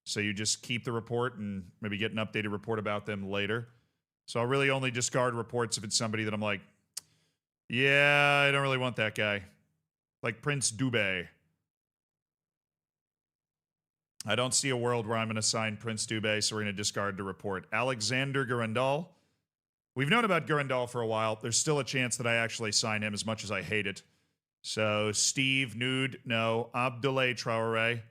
So you just keep the report and maybe get an updated report about them later. So I'll really only discard reports if it's somebody that I'm like, yeah, I don't really want that guy. Like Prince Dubé. I don't see a world where I'm going to sign Prince Dubé, so we're going to discard the report. Alexander Gurandal. We've known about Gurandal for a while. There's still a chance that I actually sign him as much as I hate it. So Steve Nude, no. Abdoulaye Traore,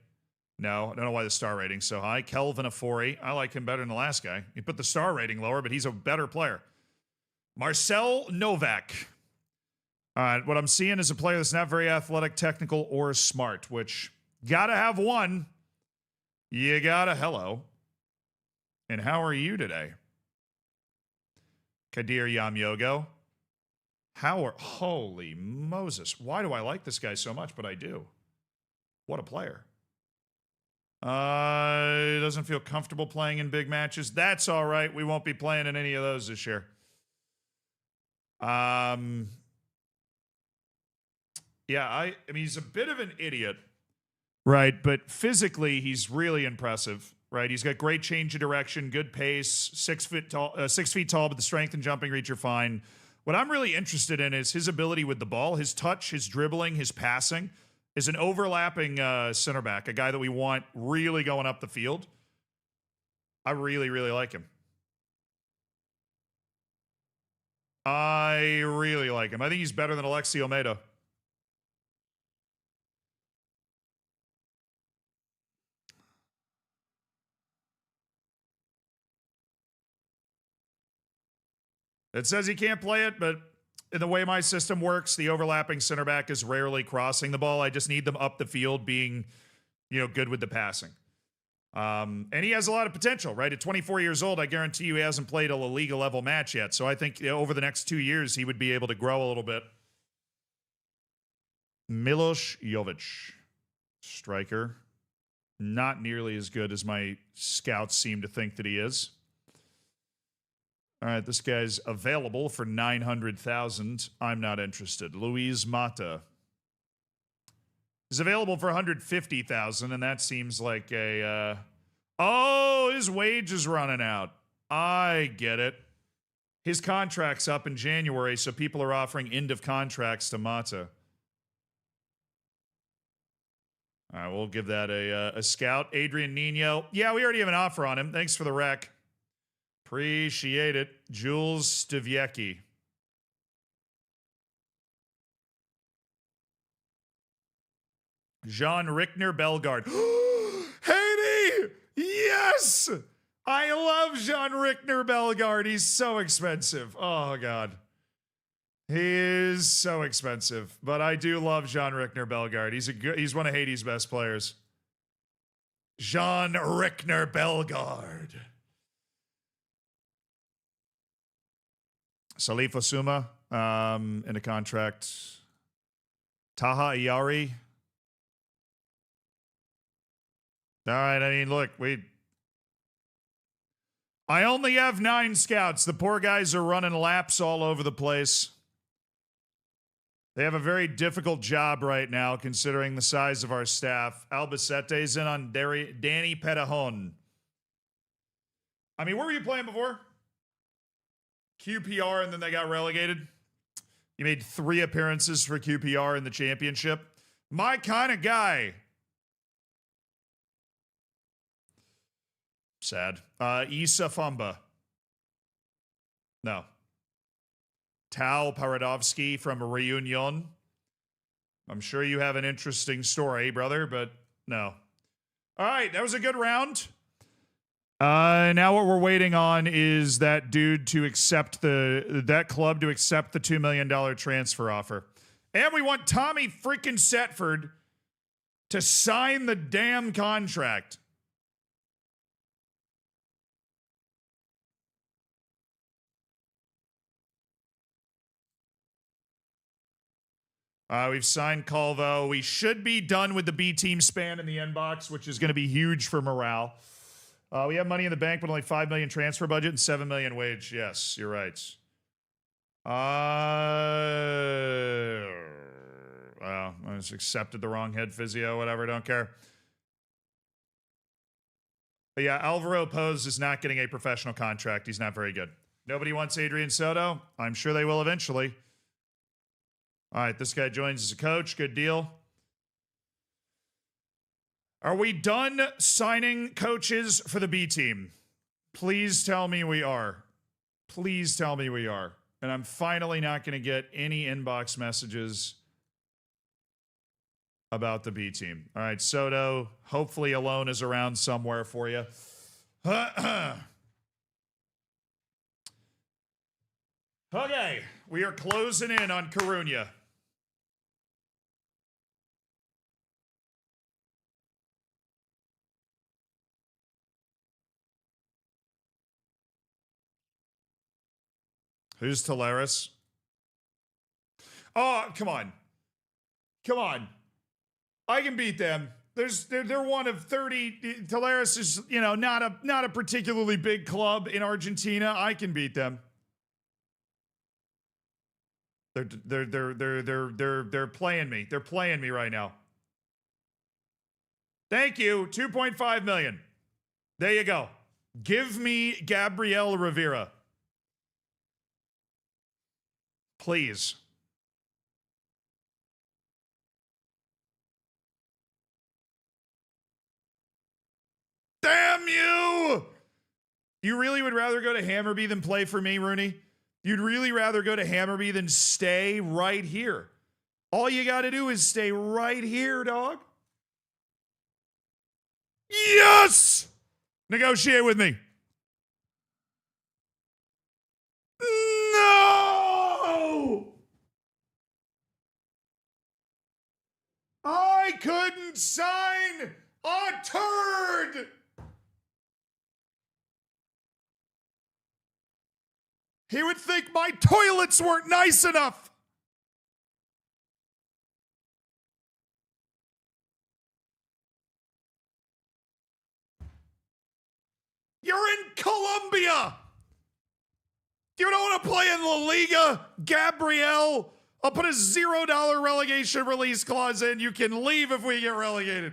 no. I don't know why the star rating's so high. Kelvin Afori, I like him better than the last guy. He put the star rating lower, but he's a better player. Marcel Novak. All right, what I'm seeing is a player that's not very athletic, technical, or smart, which gotta have one. You gotta. Hello. And how are you today? Kadir Yamyogo. Holy Moses. Why do I like this guy so much? But I do. What a player. Doesn't feel comfortable playing in big matches. That's all right. We won't be playing in any of those this year. Yeah, I mean, he's a bit of an idiot, right? But physically, he's really impressive, right? He's got great change of direction, good pace, 6 feet tall, but the strength and jumping reach are fine. What I'm really interested in is his ability with the ball, his touch, his dribbling, his passing. Is an overlapping center back, a guy that we want really going up the field. I really, really like him. I really like him. I think he's better than Alexi Almeida. It says he can't play it, but in the way my system works, the overlapping center back is rarely crossing the ball. I just need them up the field being, good with the passing. And he has a lot of potential, right? At 24 years old, I guarantee you he hasn't played a La Liga level match yet. So I think over the next 2 years, he would be able to grow a little bit. Milos Jovic, striker. Not nearly as good as my scouts seem to think that he is. All right, this guy's available for 900,000. I'm not interested. Luis Mata is available for 150,000, and that seems like a. His wage is running out. I get it. His contract's up in January, so people are offering end of contracts to Mata. All right, we'll give that a scout. Adrian Nino. Yeah, we already have an offer on him. Thanks for the rec. Appreciate it. Jules Stiviecki. Jean Rickner Bellegarde. Haiti! Yes! I love Jean Rickner Bellegarde. He's so expensive. Oh, God. He is so expensive. But I do love Jean Rickner Bellegarde. He's one of Haiti's best players. Jean Rickner Bellegarde. Salif Osuma in a contract. Taha Iyari. All right, I mean, look, I only have 9 scouts. The poor guys are running laps all over the place. They have a very difficult job right now, considering the size of our staff. Albacete's in on Danny Petajon. I mean, where were you playing before? QPR, and then they got relegated. You made 3 appearances for QPR in the championship. My kind of guy. Sad. Issa Fumba. No. Tal Paradovsky from Reunion. I'm sure you have an interesting story, brother, but no. All right, that was a good round. Now what we're waiting on is that dude to accept that club to accept the $2 million transfer offer. And we want Tommy freaking Setford to sign the damn contract. We've signed Calvo. We should be done with the B team span in the inbox, which is going to be huge for morale. We have money in the bank, but only $5 million transfer budget and $7 million wage. Yes, you're right. Well, I just accepted the wrong head physio, whatever, don't care. But yeah, Alvaro Pose is not getting a professional contract. He's not very good. Nobody wants Adrian Soto? I'm sure they will eventually. All right, this guy joins as a coach. Good deal. Are we done signing coaches for the B team? Please tell me we are. Please tell me we are. And I'm finally not going to get any inbox messages about the B team. All right, Soto, hopefully Alone is around somewhere for you. Okay, we are closing in on Carunia. Who's Teleris? Oh, come on. Come on. I can beat them. They're one of 30. Teleris is, not a particularly big club in Argentina. I can beat them. They're playing me. They're playing me right now. Thank you. 2.5 million. There you go. Give me Gabriel Rivera. Please. Damn you! You really would rather go to Hammarby than play for me, Rooney? You'd really rather go to Hammarby than stay right here. All you got to do is stay right here, dog. Yes! Negotiate with me. No! I couldn't sign a turd! He would think my toilets weren't nice enough. You're in Colombia. You don't want to play in La Liga, Gabriel. I'll put a $0 relegation release clause in. You can leave if we get relegated.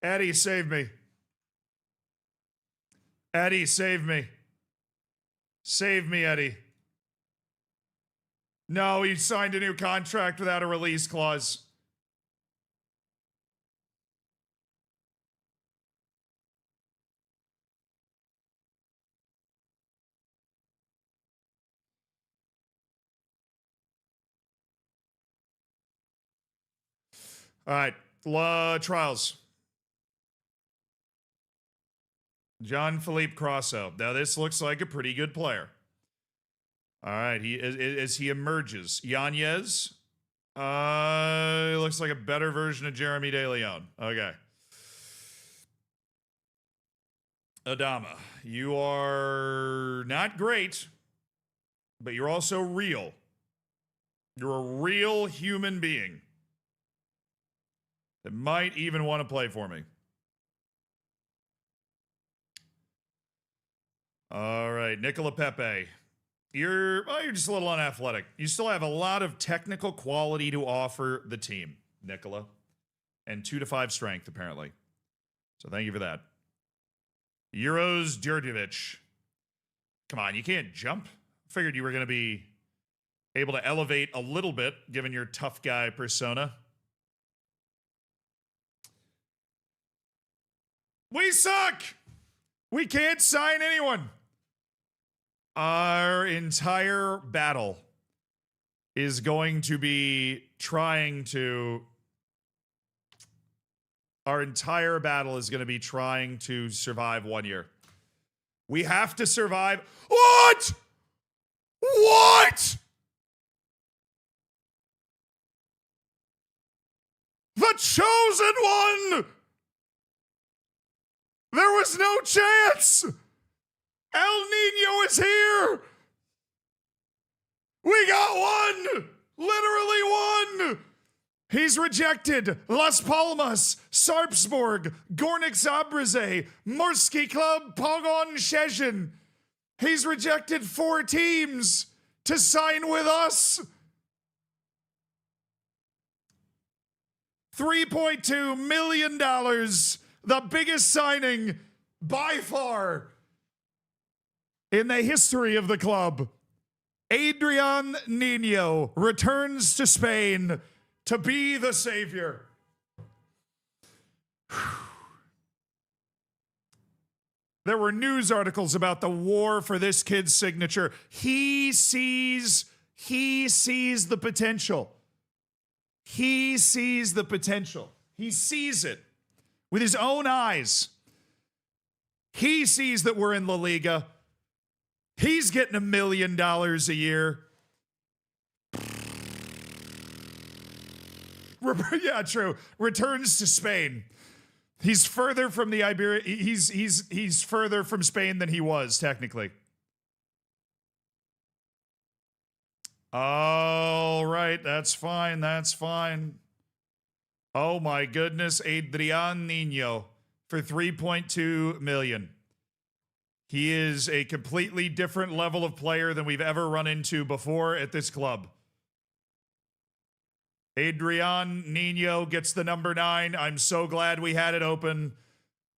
Eddie, save me. Eddie, save me. Save me, Eddie. No, he signed a new contract without a release clause. All right, trials. John Philippe Crosso. Now, this looks like a pretty good player. All right, as he emerges. Yanez. Looks like a better version of Jeremy De Leon. Okay. Adama. You are not great, but you're also real. You're a real human being that might even want to play for me. All right, Nicola Pepe. You're just a little unathletic. You still have a lot of technical quality to offer the team, Nicola. And 2 to 5 strength, apparently. So thank you for that. Euros Djurdjevic. Come on, you can't jump. Figured you were going to be able to elevate a little bit, given your tough guy persona. We suck! We can't sign anyone. Our entire battle is going to be trying to survive 1 year. We have to survive. What? What? The chosen one! There was no chance! El Nino is here! We got one! Literally one! He's rejected Las Palmas, Sarpsborg, Gornik Zabrze, Morski Club, Pogon Szczecin. He's rejected 4 teams to sign with us. $3.2 million. The biggest signing by far, in the history of the club, Adrian Nino returns to Spain to be the savior. There were news articles about the war for this kid's signature. He sees the potential. He sees the potential. He sees it with his own eyes. He sees that we're in La Liga. He's getting $1 million a year. Yeah, true. Returns to Spain. He's further from the Iberia. He's further from Spain than he was technically. All right, that's fine. That's fine. Oh my goodness, Adrian Nino for 3.2 million. He is a completely different level of player than we've ever run into before at this club. Adrian Nino gets the number 9. I'm so glad we had it open.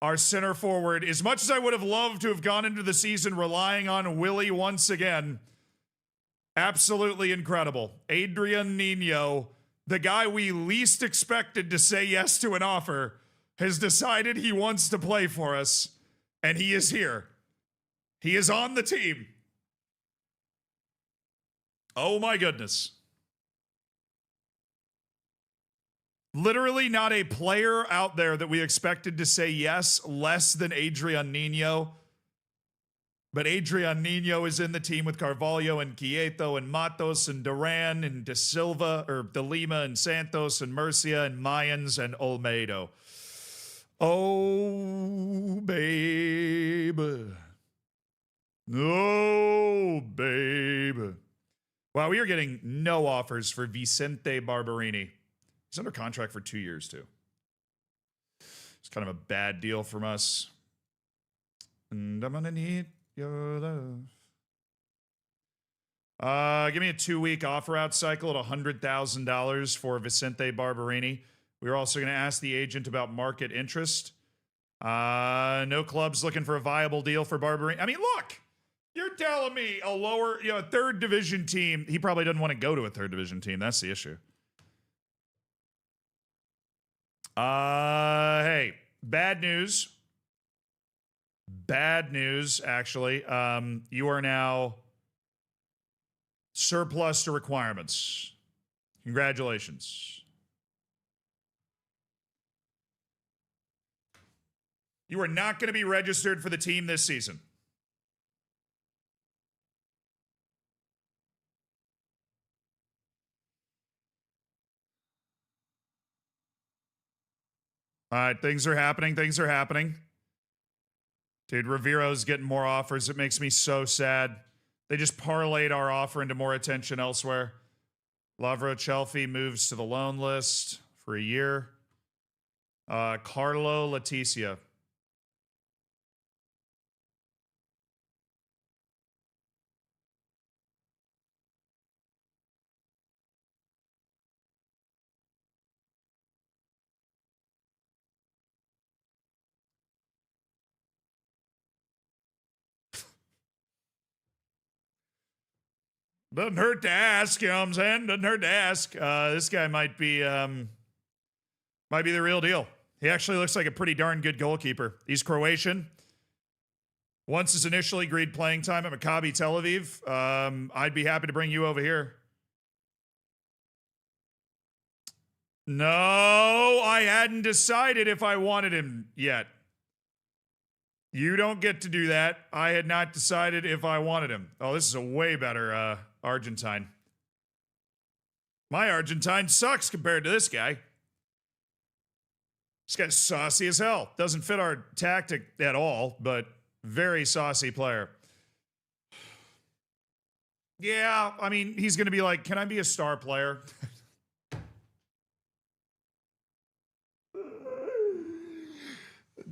Our center forward, as much as I would have loved to have gone into the season relying on Willie once again, absolutely incredible. Adrian Nino, the guy we least expected to say yes to an offer, has decided he wants to play for us, and he is here. He is on the team. Oh my goodness. Literally not a player out there that we expected to say yes less than Adrian Nino. But Adrian Nino is in the team with Carvalho and Quieto and Matos and Duran and De Silva, or De Lima and Santos and Murcia and Mayans and Olmedo. Oh, baby. Oh, baby. Wow, we are getting no offers for Vicente Barberini. He's under contract for 2 years, too. It's kind of a bad deal from us. And I'm gonna need your love. Give me a 2-week offer out cycle at $100,000 for Vicente Barberini. We were also going to ask the agent about market interest. No clubs looking for a viable deal for Barberini. I mean, look, you're telling me a third division team. He probably doesn't want to go to a third division team. That's the issue. Hey, bad news. Bad news, actually. You are now surplus to requirements. Congratulations. You are not going to be registered for the team this season. All right, things are happening. Things are happening. Dude, Rivero's getting more offers. It makes me so sad. They just parlayed our offer into more attention elsewhere. Lavro Chelfi moves to the loan list for a year. Carlo Leticia. Doesn't hurt to ask, you know what I'm saying? Doesn't hurt to ask. This guy might be the real deal. He actually looks like a pretty darn good goalkeeper. He's Croatian. Once his initially agreed playing time at Maccabi Tel Aviv, I'd be happy to bring you over here. No, I hadn't decided if I wanted him yet. You don't get to do that. I had not decided if I wanted him. Oh, this is a way better Argentine. My Argentine sucks compared to this guy. This guy's saucy as hell. Doesn't fit our tactic at all, but very saucy player. Yeah, I mean, he's going to be like, can I be a star player?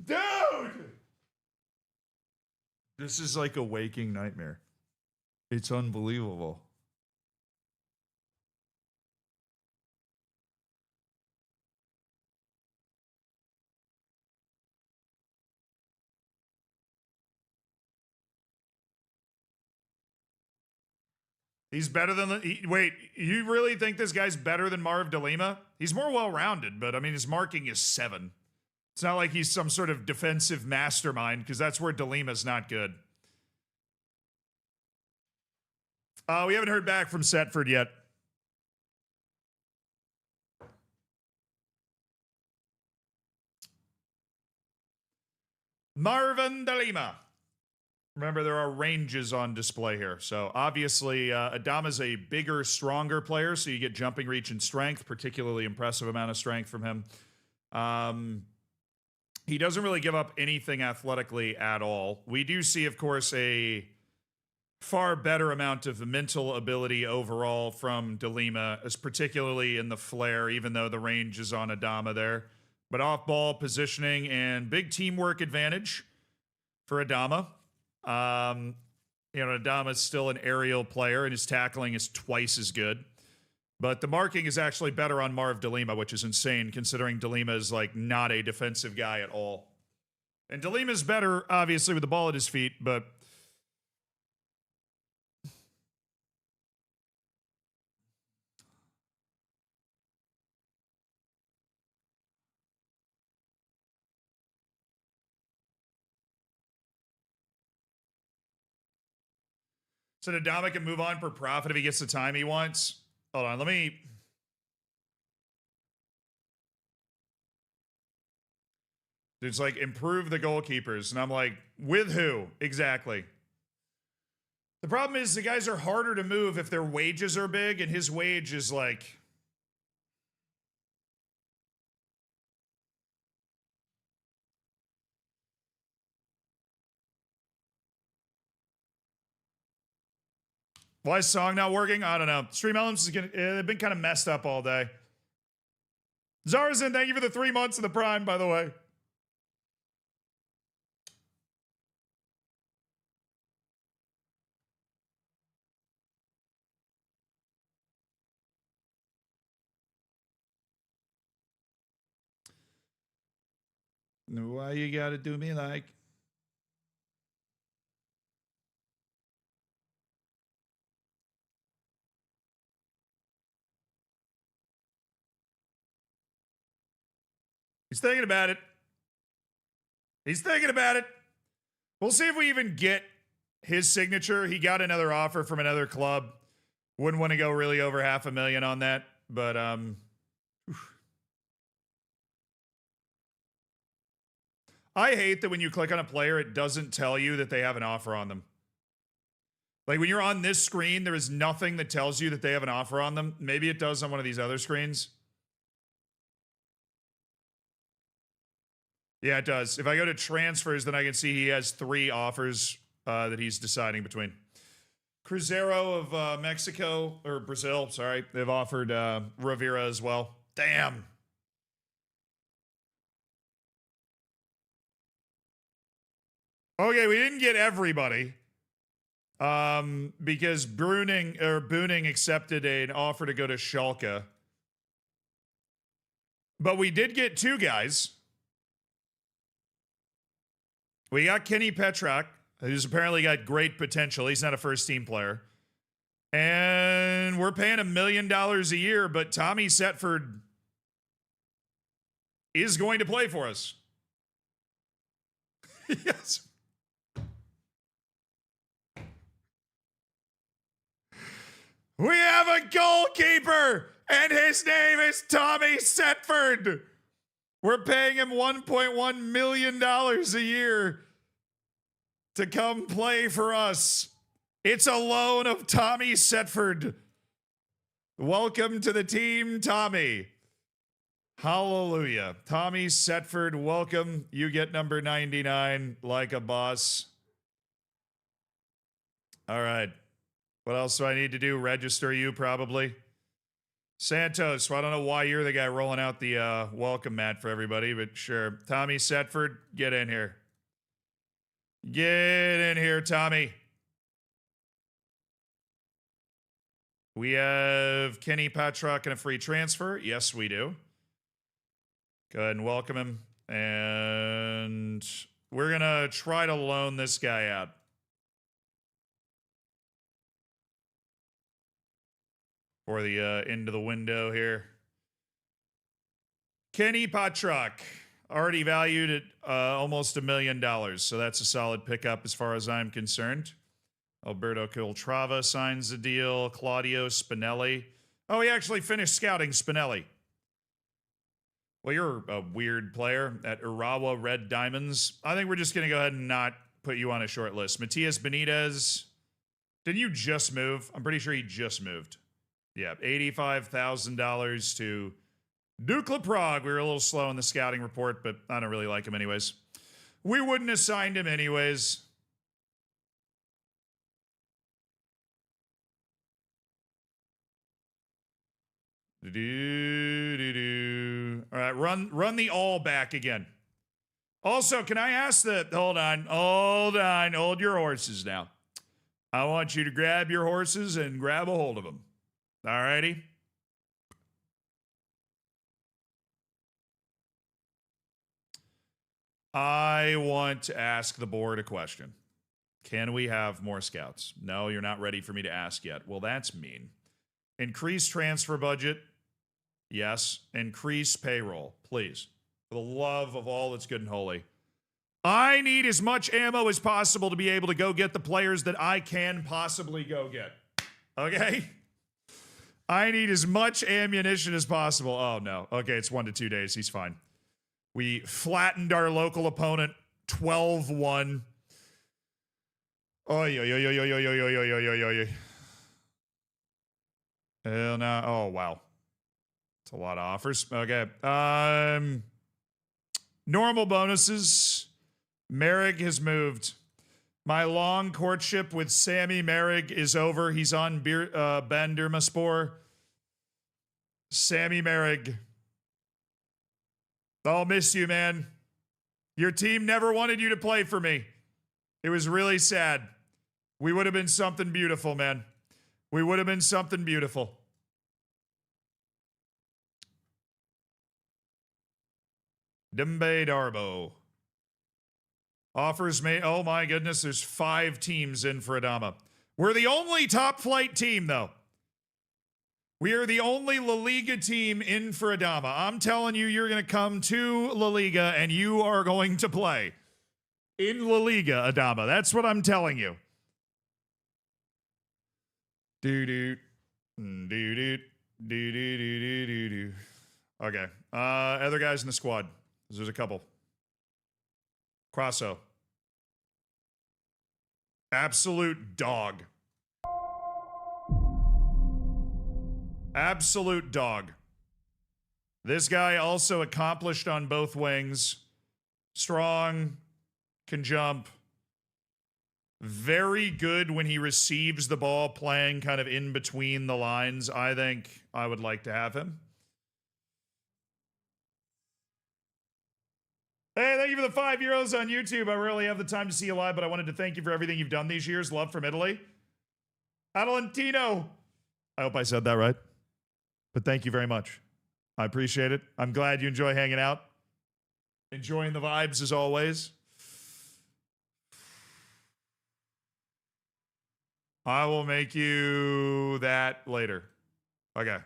Dude! This is like a waking nightmare. It's unbelievable. He's better than wait, you really think this guy's better than Marv DeLima? He's more well-rounded, but I mean his marking is 7. It's not like he's some sort of defensive mastermind, because that's where DeLima's not good. We haven't heard back from Setford yet. Marvin DeLima. Remember, there are ranges on display here. So obviously, Adama's a bigger, stronger player, so you get jumping reach and strength, particularly impressive amount of strength from him. He doesn't really give up anything athletically at all. We do see, of course, a far better amount of mental ability overall from DeLima, as particularly in the flare, even though the range is on Adama there. But off-ball positioning and big teamwork advantage for Adama. Adama's still an aerial player, and his tackling is twice as good. But the marking is actually better on Marv DeLima, which is insane, considering DeLima is, like, not a defensive guy at all. And DeLima's better, obviously, with the ball at his feet, but... So Adama can move on for profit if he gets the time he wants. Hold on, let me... It's like, improve the goalkeepers. And I'm like, with who? Exactly. The problem is the guys are harder to move if their wages are big, and his wage is like... Why is song not working? I don't know. Stream elements is gonna... they've been kind of messed up all day. Zarzan, thank you for the 3 months of the Prime, by the way. Why you gotta do me like... He's thinking about it. He's thinking about it. We'll see if we even get his signature. He got another offer from another club. Wouldn't want to go really over $500,000 on that, but I hate that when you click on a player, it doesn't tell you that they have an offer on them. Like when you're on this screen, there is nothing that tells you that they have an offer on them. Maybe it does on one of these other screens. Yeah, it does. If I go to transfers, then I can see he has 3 offers that he's deciding between. Cruzeiro of Mexico, or Brazil, sorry. They've offered Rivera as well. Damn. Okay, we didn't get everybody. Because Booning accepted an offer to go to Schalke. But we did get 2 guys. We got Kenny Petrak, who's apparently got great potential. He's not a first-team player. And we're paying $1 million a year, but Tommy Setford is going to play for us. Yes. We have a goalkeeper, and his name is Tommy Setford. We're paying him $1.1 million a year to come play for us. It's a loan of Tommy Setford. Welcome to the team, Tommy. Hallelujah. Tommy Setford, welcome. You get number 99 like a boss. All right. What else do I need to do? Register you, probably. Santos, well, I don't know why you're the guy rolling out the welcome mat for everybody, but sure. Tommy Setford, get in here. Get in here, Tommy. We have Kenny Petrak and a free transfer. Yes, we do. Go ahead and welcome him. And we're going to try to loan this guy out. for the into the window here. Kenny Patrak, already valued at almost $1 million, so that's a solid pickup as far as I'm concerned. Alberto Coltrava signs the deal. Claudio Spinelli. Oh, he actually finished scouting Spinelli. Well, you're a weird player at Urawa Red Diamonds. I think we're just going to go ahead and not put you on a short list. Matias Benitez. Didn't you just move? I'm pretty sure he just moved. Yeah, $85,000 to Dukla Prague. We were a little slow in the scouting report, but I don't really like him anyways. We wouldn't have signed him anyways. All right, run the all back again. Also, can I ask hold your horses now. I want you to grab your horses and grab a hold of them. All righty? I want to ask the board a question. Can we have more scouts? No, you're not ready for me to ask yet. Well, that's mean. Increase transfer budget. Yes. Increase payroll, please. For the love of all that's good and holy. I need as much ammo as possible to be able to go get the players that I can possibly go get. Okay? I need as much ammunition as possible. Oh, no. Okay, it's 1 to 2 days. He's fine. We flattened our local opponent 12-1. Oy, oy, oy, oy, oy, oy, oy, oy, oy, oy, oy. Hell no. Oh, wow. It's a lot of offers. Okay. Normal bonuses. Merrig has moved. My long courtship with Sammy Merrig is over. He's on Bandirmaspor. Sammy Merrig. I'll miss you, man. Your team never wanted you to play for me. It was really sad. We would have been something beautiful, man. We would have been something beautiful. Dembe Darbo. Offers me. Oh my goodness, there's 5 teams in for Adama. We're the only top flight team, though. We are the only La Liga team in for Adama. I'm telling you, you're going to come to La Liga and you are going to play in La Liga, Adama. That's what I'm telling you. Do-do. Do-do. Do-do-do-do-do-do. Okay. Other guys in the squad. There's a couple. Crosso. Absolute dog. Absolute dog. This guy also accomplished on both wings. Strong. Can jump. Very good when he receives the ball, playing kind of in between the lines. I think I would like to have him. Hey, thank you for the €5 on YouTube. I rarely have the time to see you live, but I wanted to thank you for everything you've done these years. Love from Italy. Adelantino. I hope I said that right. But thank you very much. I appreciate it. I'm glad you enjoy hanging out. Enjoying the vibes as always. I will make you that later. Okay.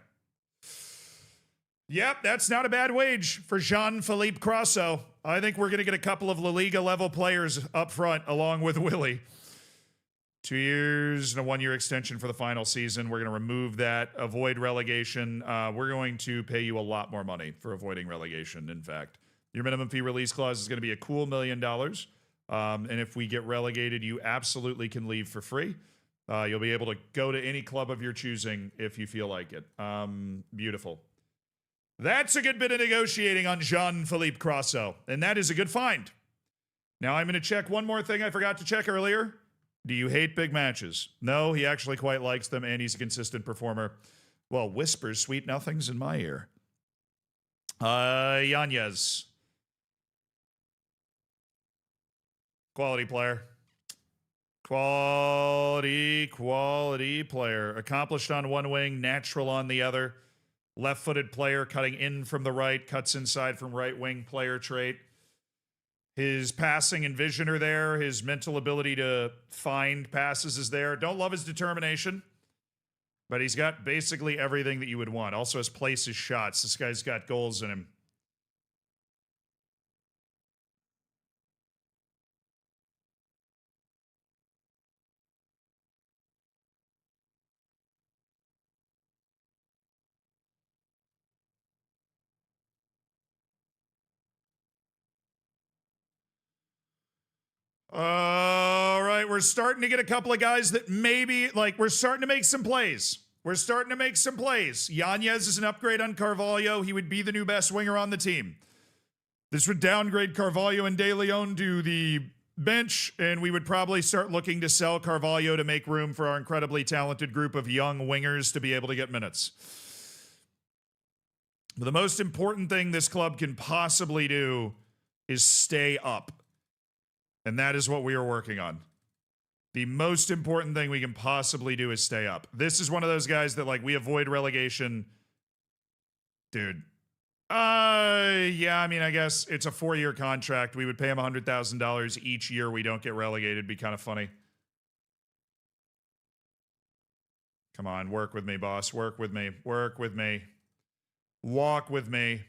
Yep, that's not a bad wage for Jean-Philippe Crosso. I think we're going to get a couple of La Liga level players up front along with Willie. 2 years and a 1-year extension for the final season. We're going to remove that. Avoid relegation. We're going to pay you a lot more money for avoiding relegation, in fact. Your minimum fee release clause is going to be a cool $1 million. And if we get relegated, you absolutely can leave for free. You'll be able to go to any club of your choosing if you feel like it. Beautiful. That's a good bit of negotiating on Jean-Philippe Crosso, and that is a good find. Now I'm going to check one more thing I forgot to check earlier. Do you hate big matches? No, he actually quite likes them, and he's a consistent performer. Well, whispers sweet nothings in my ear. Yanez. Quality player. Quality player. Accomplished on one wing, natural on the other. Left-footed player cutting in from the right, cuts inside from right wing player trait. His passing and vision are there. His mental ability to find passes is there. Don't love his determination. But he's got basically everything that you would want. Also has places shots. This guy's got goals in him. All right, we're starting to get a couple of guys that maybe, like, we're starting to make some plays. We're starting to make some plays. Yanez is an upgrade on Carvalho. He would be the new best winger on the team. This would downgrade Carvalho and De Leon to the bench, and we would probably start looking to sell Carvalho to make room for our incredibly talented group of young wingers to be able to get minutes. But the most important thing this club can possibly do is stay up. And that is what we are working on. The most important thing we can possibly do is stay up. This is one of those guys that, like, we avoid relegation. Dude. Yeah, I mean, I guess it's a 4-year contract. We would pay him $100,000 each year we don't get relegated. It'd be kind of funny. Come on, work with me, boss. Work with me. Work with me. Walk with me.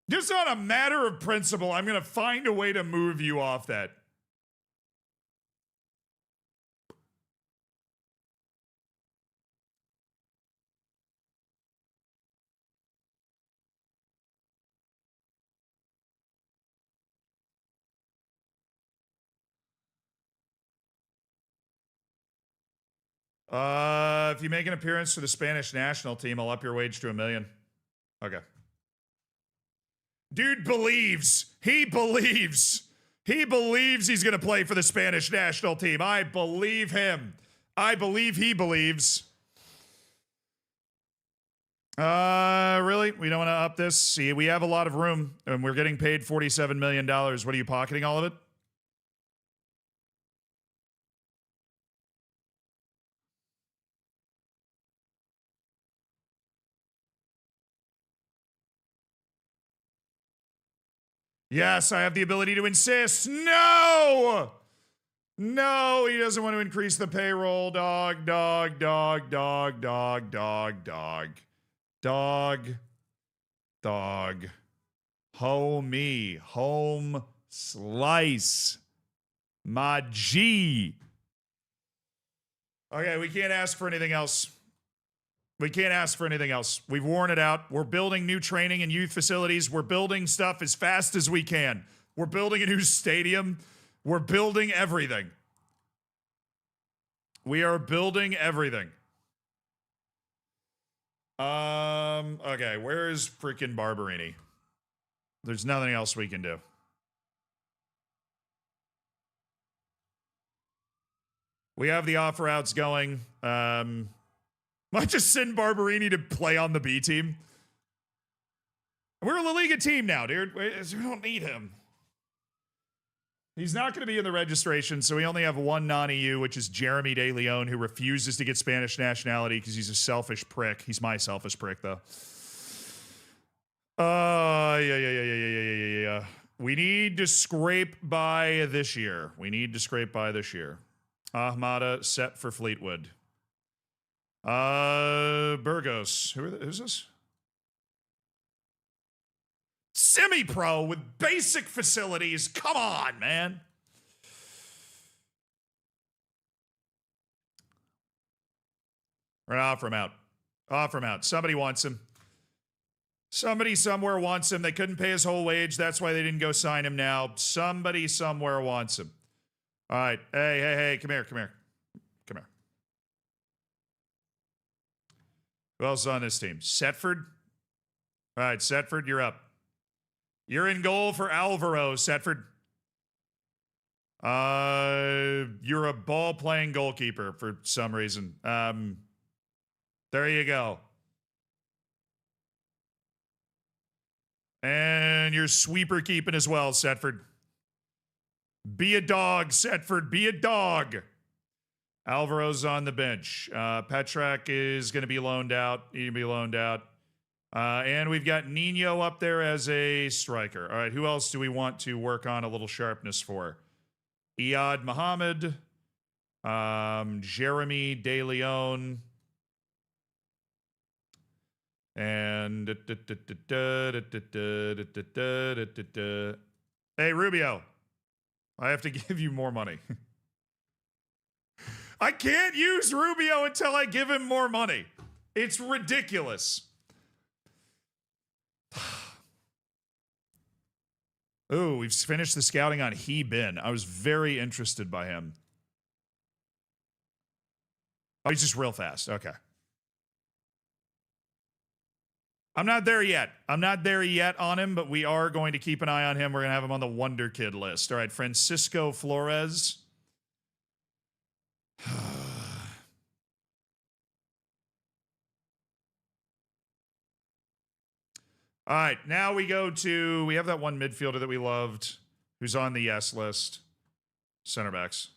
Just on a matter of principle, I'm going to find a way to move you off that. If you make an appearance for the Spanish national team, I'll up your wage to $1 million. Okay. Dude believes. He believes. He believes he's going to play for the Spanish national team. I believe him. I believe he believes. Really? We don't want to up this? See, we have a lot of room, and we're getting paid $47 million. What are you pocketing all of it? Yes, I have the ability to insist. No! No, he doesn't want to increase the payroll. Dog, dog, dog, dog, dog, dog, dog. Dog. Dog. Homie. Home slice. My G. Okay, we can't ask for anything else. We can't ask for anything else. We've worn it out. We're building new training and youth facilities. We're building stuff as fast as we can. We're building a new stadium. We're building everything. We are building everything. Okay, where's freaking Barberini? There's nothing else we can do. We have the offer outs going. Might just send Barberini to play on the B team. We're a La Liga team now, dude. We don't need him. He's not going to be in the registration, so we only have one non-EU, which is Jeremy De Leon, who refuses to get Spanish nationality because he's a selfish prick. He's my selfish prick, though. Yeah. We need to scrape by this year. Ahmada set for Fleetwood. Burgos. Who's this? Semi-pro with basic facilities. Come on, man. We're gonna offer him out. Offer him out. Somebody wants him. Somebody somewhere wants him. They couldn't pay his whole wage. That's why they didn't go sign him now. Somebody somewhere wants him. All right. Hey. Come here. Who else is on this team? Setford? All right, Setford, you're up. You're in goal for Alvaro, Setford. You're a ball-playing goalkeeper for some reason. There you go. And you're sweeper keeping as well, Setford. Be a dog, Setford. Be a dog. Alvaro's on the bench. Petrak is going to be loaned out. He can be loaned out. And we've got Nino up there as a striker. All right, who else do we want to work on a little sharpness for? Iyad Muhammad, Jeremy De Leon, and hey, Rubio, I have to give you more money. I can't use Rubio until I give him more money. It's ridiculous. Oh, we've finished the scouting on He Bin. I was very interested by him. Oh, he's just real fast. Okay. I'm not there yet. I'm not there yet on him, but we are going to keep an eye on him. We're going to have him on the Wonder Kid list. All right, Francisco Flores. All right, now we have that one midfielder that we loved who's on the yes list. Center backs.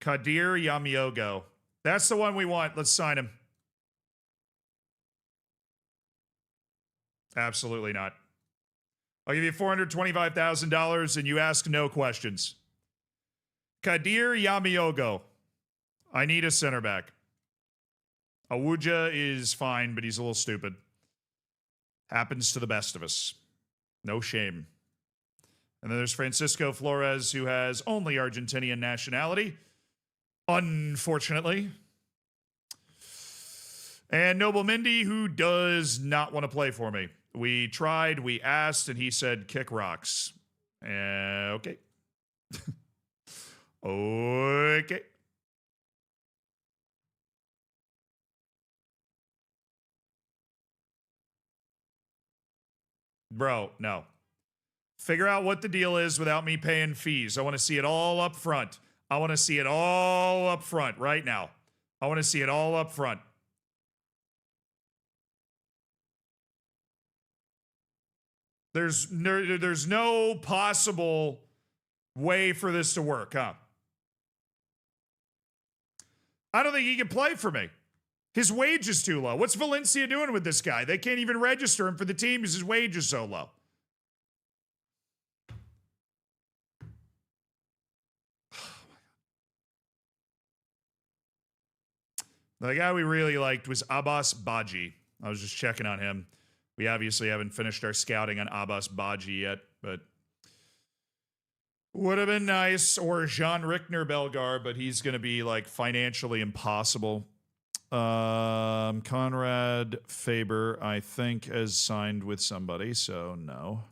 Kadir Yamiogo. That's the one we want. Let's sign him. Absolutely not. I'll give you $425,000 and you ask no questions. Kadir Yamiogo. I need a center back. Awuja is fine, but he's a little stupid. Happens to the best of us. No shame. And then there's Francisco Flores, who has only Argentinian nationality. Unfortunately. And Noble Mindy, who does not want to play for me. We tried, we asked, and he said, kick rocks. Okay. Okay. Bro, no. Figure out what the deal is without me paying fees. I want to see it all up front. I want to see it all up front right now. I want to see it all up front. There's no possible way for this to work, huh? I don't think he can play for me. His wage is too low. What's Valencia doing with this guy? They can't even register him for the team because his wage is so low. The guy we really liked was Abbas Baji. I was just checking on him. We obviously haven't finished our scouting on Abbas Baji yet, but would have been nice. Or Jean Rickner Belgar, but he's going to be like financially impossible. Conrad Faber, I think, has signed with somebody, so no.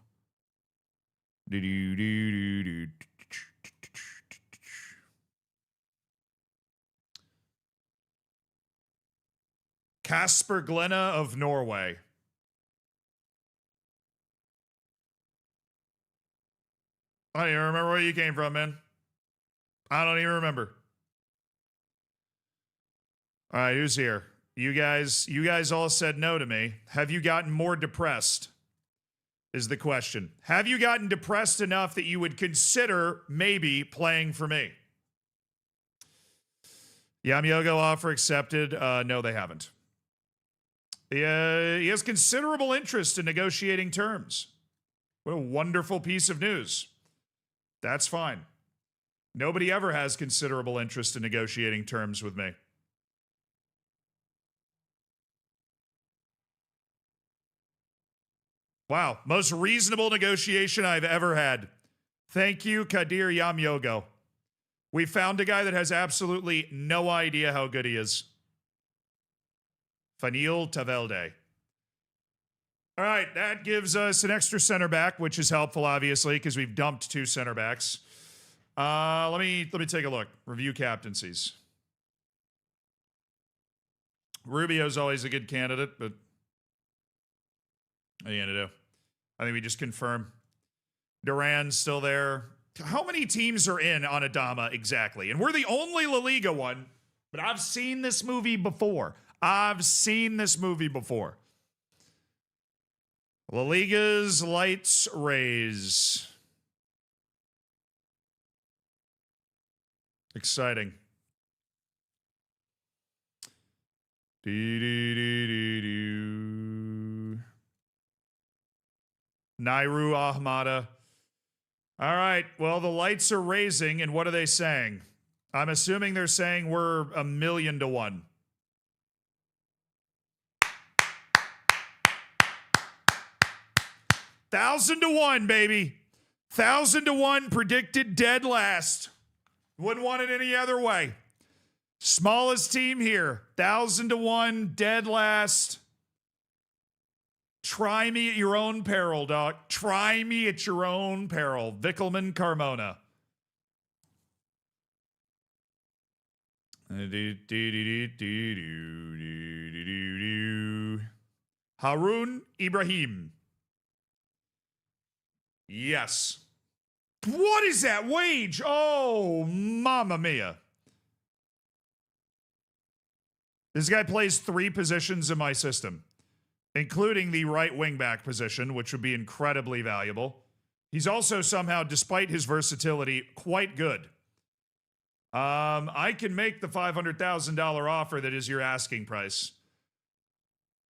Casper Glenna of Norway. I don't even remember where you came from, man. I don't even remember. All right, who's here? You guys all said no to me. Have you gotten more depressed? Is the question. Have you gotten depressed enough that you would consider maybe playing for me? Yamiogo offer accepted. No, they haven't. He has considerable interest in negotiating terms. What a wonderful piece of news. That's fine. Nobody ever has considerable interest in negotiating terms with me. Wow, most reasonable negotiation I've ever had. Thank you, Kadir Yamiogo. We found a guy that has absolutely no idea how good he is. Fanil Tavelde. All right, that gives us an extra center back, which is helpful, obviously, because we've dumped 2 center backs. Let me take a look. Review captaincies. Rubio's always a good candidate, but what are you gonna do? I think we just confirm. Duran's still there. How many teams are in on Adama exactly? And we're the only La Liga one, but I've seen this movie before. La Liga's lights rays. Exciting. Nairu Ahmada. All right. Well, the lights are raising, and what are they saying? I'm assuming they're saying we're 1,000,000 to 1. Thousand to 1, baby. 1,000 to 1 predicted dead last. Wouldn't want it any other way. Smallest team here. 1,000 to 1 dead last. Try me at your own peril, Doc. Try me at your own peril. Vickelman Carmona. Harun Ibrahim. Yes. What is that wage? Oh, mamma mia. This guy plays 3 positions in my system, including the right wingback position, which would be incredibly valuable. He's also somehow, despite his versatility, quite good. I can make the $500,000 offer that is your asking price.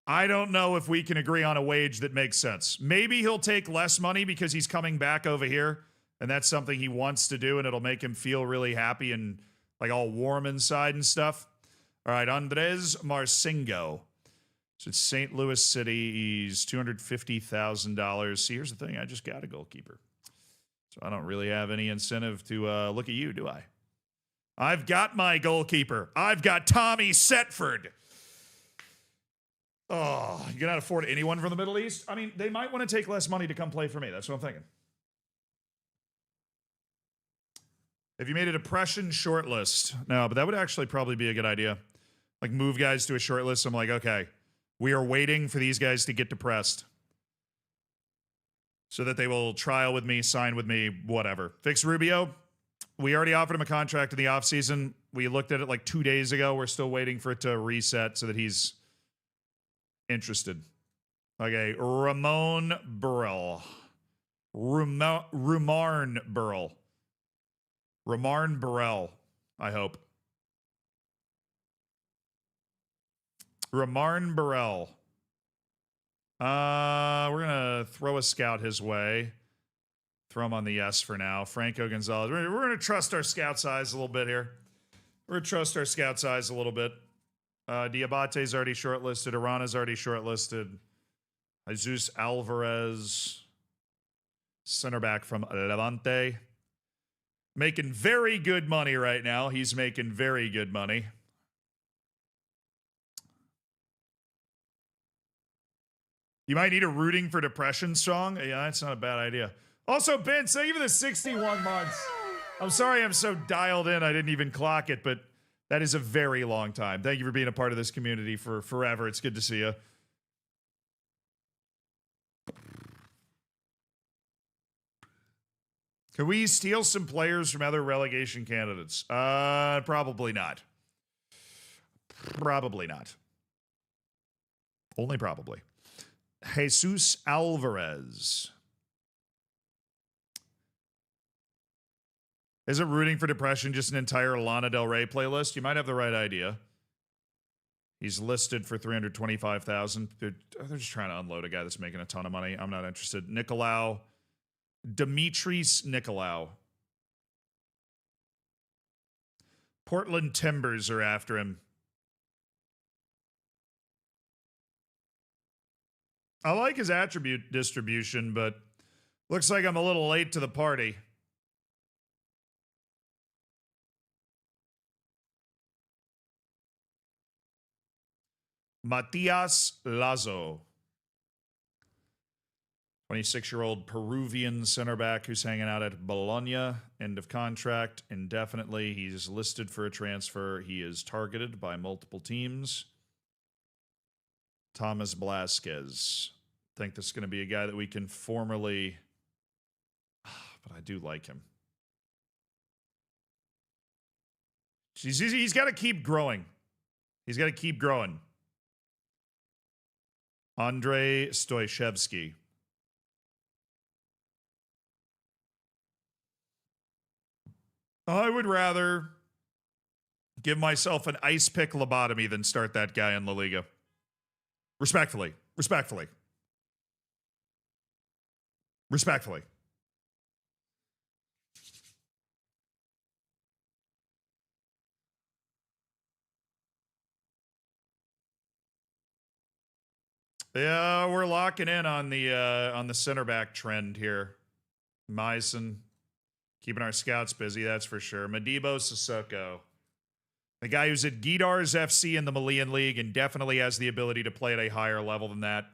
I don't know if we can agree on a wage that makes sense. Maybe he'll take less money because he's coming back over here, and that's something he wants to do, and it'll make him feel really happy and like all warm inside and stuff. All right, Andres Marcingo. So it's St. Louis City. He's $250,000. See, here's the thing. I just got a goalkeeper. So I don't really have any incentive to look at you, do I? I've got my goalkeeper. I've got Tommy Setford. Oh, you cannot afford anyone from the Middle East? I mean, they might want to take less money to come play for me. That's what I'm thinking. If you made a depression shortlist, no, but that would actually probably be a good idea. Like move guys to a shortlist. I'm like, okay, we are waiting for these guys to get depressed so that they will trial with me, sign with me, whatever. Fix Rubio. We already offered him a contract in the offseason. We looked at it like 2 days ago. We're still waiting for it to reset so that he's interested. Okay, Ramon Burrell. Rumarn Burrell. Ramarn Burrell, I hope. Ramarn Burrell. We're going to throw a scout his way. Throw him on the yes for now. Franco Gonzalez. We're going to trust our scout size a little bit here. We're going to trust our scout size a little bit. Diabate's already shortlisted. Arana's already shortlisted. Jesus Alvarez, center back from Levante. Making very good money right now. He's making very good money. You might need a rooting for depression song. Yeah, that's not a bad idea. Also, Ben, thank you for the 61 months. I'm sorry I'm so dialed in. I didn't even clock it, but that is a very long time. Thank you for being a part of this community for forever. It's good to see you. Can we steal some players from other relegation candidates? Probably not. Probably not. Only probably. Jesus Alvarez. Isn't rooting for depression just an entire Lana Del Rey playlist? You might have the right idea. He's listed for $325,000. They're just trying to unload a guy that's making a ton of money. I'm not interested. Nicolau. Dimitris Nicolau. Portland Timbers are after him. I like his attribute distribution, but looks like I'm a little late to the party. Matias Lazo. 26-year-old Peruvian center back who's hanging out at Bologna. End of contract indefinitely. He's listed for a transfer. He is targeted by multiple teams. Thomas Blasquez. Think this is going to be a guy that we can formally... But I do like him. He's got to keep growing. He's got to keep growing. Andrei Stoychevsky. I would rather give myself an ice pick lobotomy than start that guy in La Liga. Respectfully. Respectfully. Respectfully. Yeah, we're locking in on the center back trend here. Meissen keeping our scouts busy, that's for sure. Modibo Sissoko, the guy who's at Guidars FC in the Malian League and definitely has the ability to play at a higher level than that.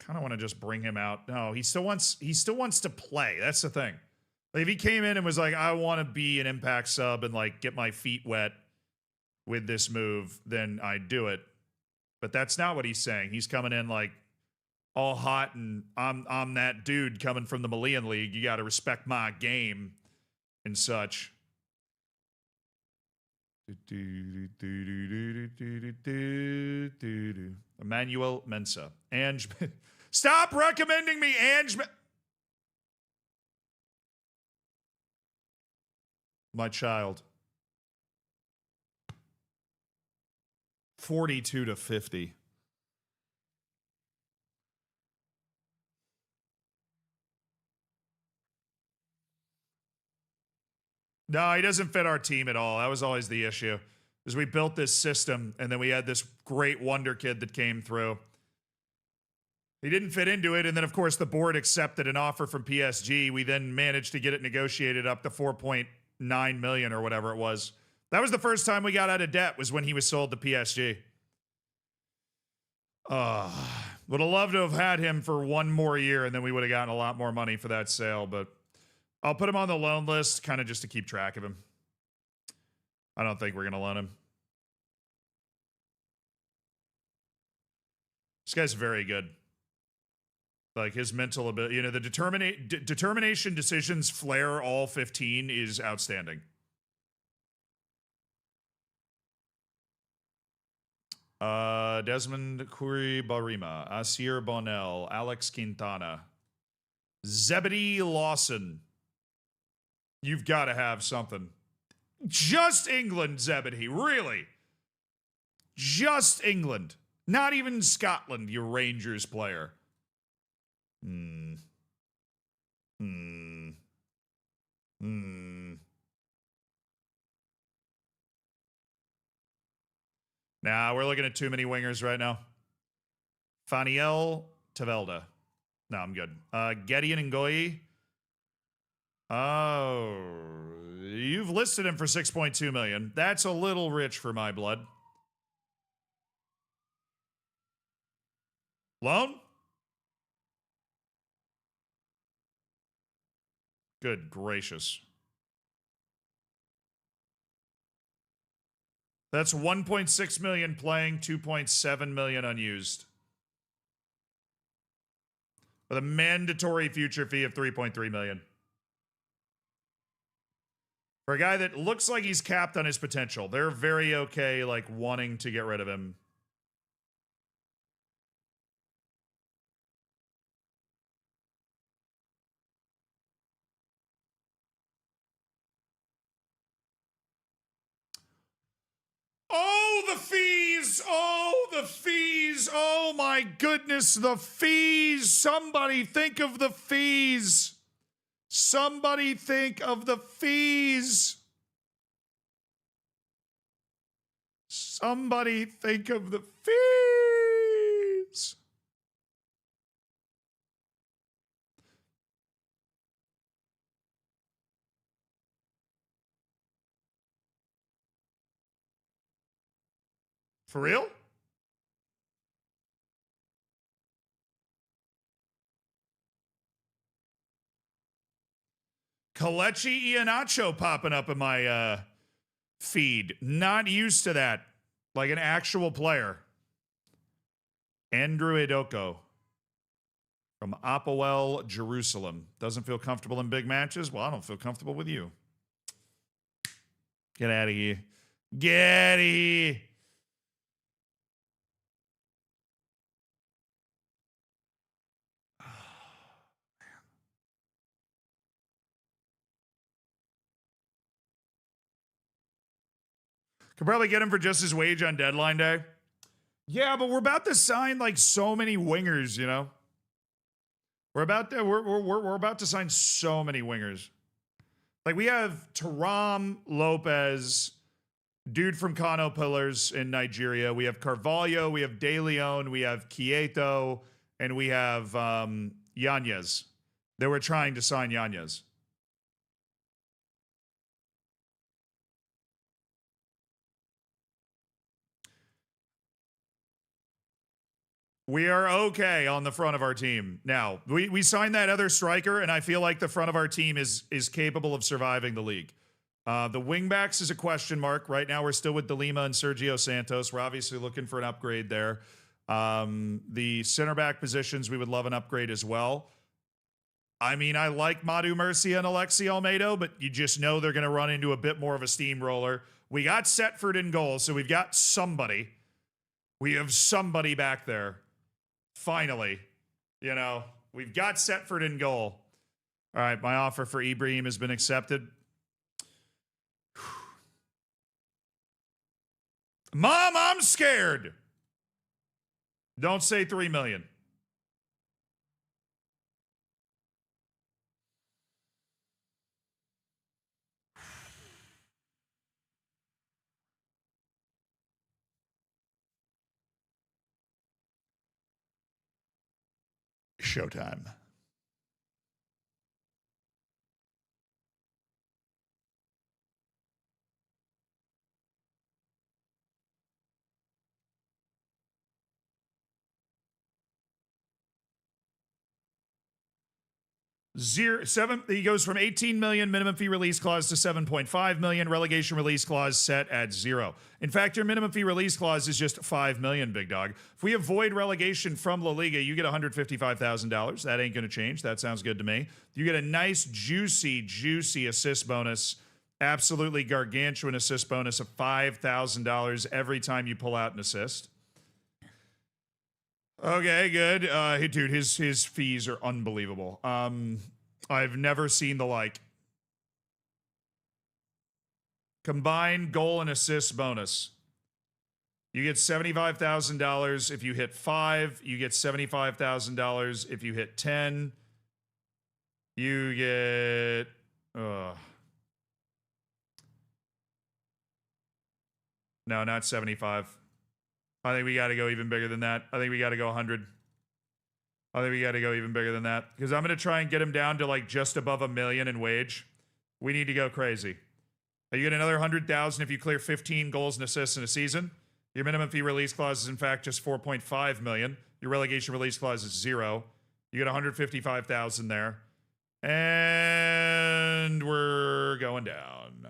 Kind of want to just bring him out. No, he still wants to play. That's the thing. Like if he came in and was like, I want to be an impact sub and like get my feet wet with this move, then I'd do it. But that's not what he's saying. He's coming in like all hot and I'm that dude coming from the Malian League. You got to respect my game and such. Emmanuel Mensah. Ange. Stop recommending me Ange. My child. 42-50. No, he doesn't fit our team at all. That was always the issue. Is we built this system and then we had this great wonder kid that came through. He didn't fit into it, and then of course the board accepted an offer from PSG. We then managed to get it negotiated up to 4.9 million or whatever it was. That was the first time we got out of debt, was when he was sold to PSG. Would have loved to have had him for one more year, and then we would have gotten a lot more money for that sale, but I'll put him on the loan list kind of just to keep track of him. I don't think we're going to loan him. This guy's very good. Like his mental ability, you know, the determination, decisions, flair, all 15 is outstanding. Desmond Curry-Barima, Asir Bonel, Alex Quintana, Zebedee Lawson. You've got to have something. Just England, Zebedee, really. Just England. Not even Scotland, you Rangers player. Nah, we're looking at too many wingers right now. Faniel Tavelda. No, I'm good. Gideon Ngoyi. Oh, you've listed him for 6.2 million. That's a little rich for my blood. Loan? Good gracious. That's 1.6 million playing, 2.7 million unused. With a mandatory future fee of 3.3 million. For a guy that looks like he's capped on his potential. They're very okay, like, wanting to get rid of him. Oh, the fees! Oh, the fees! Oh, my goodness, the fees! Somebody think of the fees! Somebody think of the fees! Somebody think of the fees! For real? Kelechi Iheanacho popping up in my feed. Not used to that. Like an actual player. Andrew Edoko from Apoel, Jerusalem. Doesn't feel comfortable in big matches? Well, I don't feel comfortable with you. Get out of here. Get out of here. Could probably get him for just his wage on deadline day. Yeah, but we're about to sign like so many wingers, you know? We're about to sign so many wingers. Like we have Taram Lopez, dude from Kano Pillars in Nigeria. We have Carvalho, we have De Leon, we have Quieto, and we have Yanez. They were trying to sign Yanez. We are okay on the front of our team. Now, we signed that other striker, and I feel like the front of our team is capable of surviving the league. The wingbacks is a question mark. Right now, we're still with De Lima and Sergio Santos. We're obviously looking for an upgrade there. The center back positions, we would love an upgrade as well. I mean, I like Madu Murcia and Alexi Almeida, but you just know they're going to run into a bit more of a steamroller. We got Setford in goal, so we've got somebody. We have somebody back there. Finally, you know, we've got Setford in goal. All right, my offer for Ibrahim has been accepted. Mom, I'm scared. Don't say 3 million. Showtime. He goes from 18 million minimum fee release clause to 7.5 million. Relegation release clause set at 0. In fact, your minimum fee release clause is just 5 million, big dog. If we avoid relegation from La Liga, you get $155,000. That ain't going to change. That sounds good to me. You get a nice, juicy assist bonus. Absolutely gargantuan assist bonus of $5,000 every time you pull out an assist. Okay, good. Dude, his fees are unbelievable. I've never seen the like. Combined goal and assist bonus. You get $75,000 if you hit 5. You get $75,000 if you hit 10. You get... No, not 75. I think we got to go even bigger than that. I think we got to go 100. I think we got to go even bigger than that. Because I'm going to try and get him down to like just above $1 million in wage. We need to go crazy. You get another 100,000 if you clear 15 goals and assists in a season. Your minimum fee release clause is in fact just 4.5 million. Your relegation release clause is 0. You get 155,000 there. And we're going down.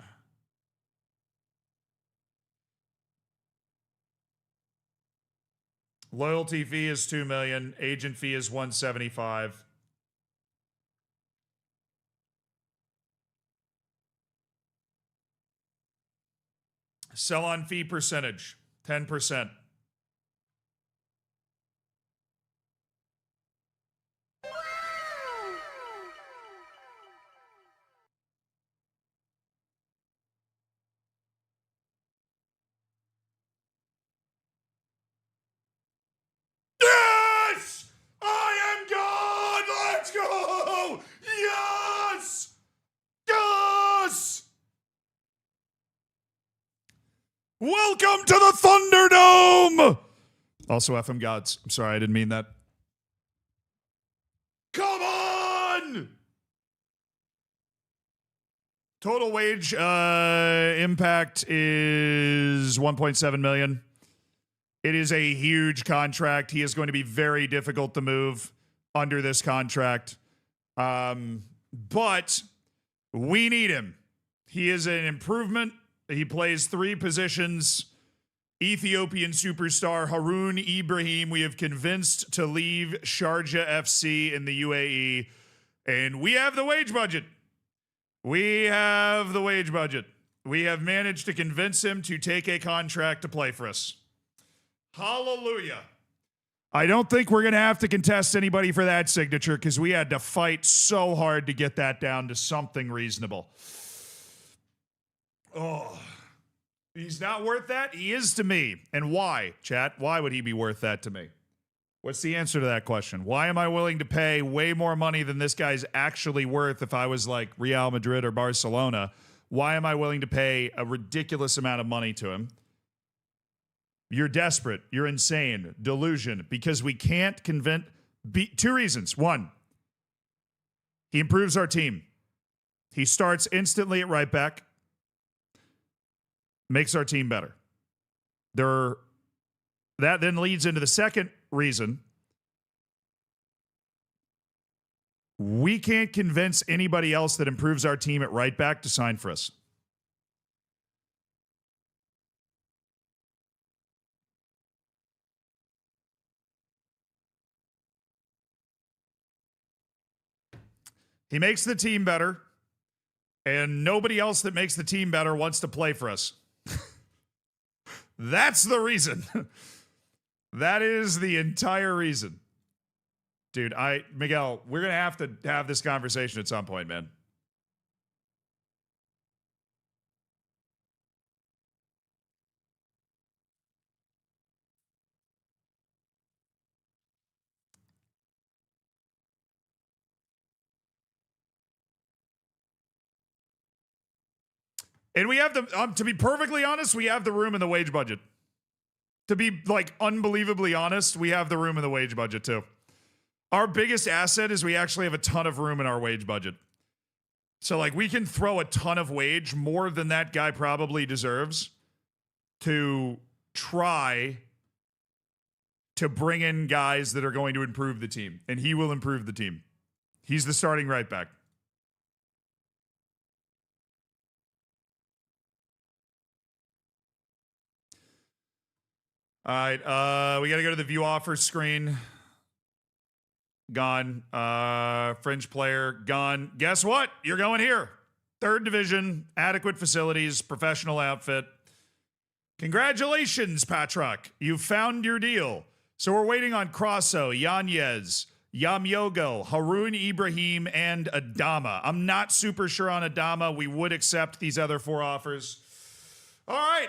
Loyalty fee is 2 million. Agent fee is 175. Sell on fee percentage, 10%. Yes! I am God! Let's go! Yes! Yes! Welcome to the Thunderdome! Also, FM Gods. I'm sorry, I didn't mean that. Come on! Total wage impact is 1.7 million. It is a huge contract. He is going to be very difficult to move under this contract. But we need him. He is an improvement. He plays 3 positions. Ethiopian superstar Haroun Ibrahim, we have convinced to leave Sharjah FC in the UAE. And we have the wage budget. We have the wage budget. We have managed to convince him to take a contract to play for us. Hallelujah. I don't think we're going to have to contest anybody for that signature because we had to fight so hard to get that down to something reasonable. Oh, He's not worth that. He is to me. And why, chat? Why would he be worth that to me? What's the answer to that question? Why am I willing to pay way more money than this guy's actually worth if I was like Real Madrid or Barcelona? Why am I willing to pay a ridiculous amount of money to him? You're desperate. You're insane. Delusion. Because we can't convince... two reasons. One, he improves our team. He starts instantly at right back. Makes our team better. That then leads into the second reason. We can't convince anybody else that improves our team at right back to sign for us. He makes the team better, and nobody else that makes the team better wants to play for us. That's the reason. That is the entire reason. Dude, Miguel, we're going to have this conversation at some point, man. And we have to be perfectly honest, we have the room in the wage budget. To be like unbelievably honest, we have the room in the wage budget too. Our biggest asset is we actually have a ton of room in our wage budget. So like we can throw a ton of wage, more than that guy probably deserves, to try to bring in guys that are going to improve the team. And he will improve the team. He's the starting right back. All right, we got to go to the view offers screen. Gone. Fringe player, gone. Guess what? You're going here. 3rd division, adequate facilities, professional outfit. Congratulations, Patrak. You found your deal. So we're waiting on Crosso, Yanez, Yamyogo, Haroon Ibrahim, and Adama. I'm not super sure on Adama. We would accept these other 4 offers. All right.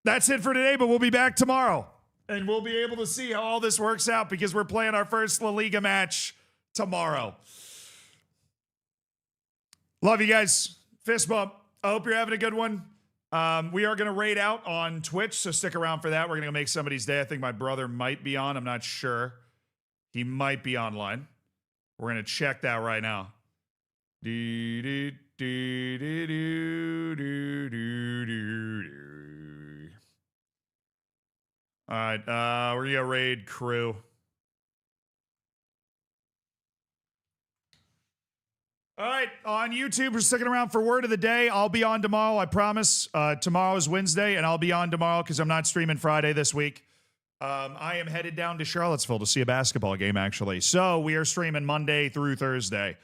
That's it for today, but we'll be back tomorrow. And we'll be able to see how all this works out because we're playing our first La Liga match tomorrow. Love you guys. Fist bump. I hope you're having a good one. We are going to raid out on Twitch, so stick around for that. We're going to make somebody's day. I think my brother might be on. I'm not sure. He might be online. We're going to check that right now. All right, we're going to raid crew. All right, on YouTube, we're sticking around for word of the day. I'll be on tomorrow, I promise. Tomorrow is Wednesday, and I'll be on tomorrow because I'm not streaming Friday this week. I am headed down to Charlottesville to see a basketball game, actually. So we are streaming Monday through Thursday.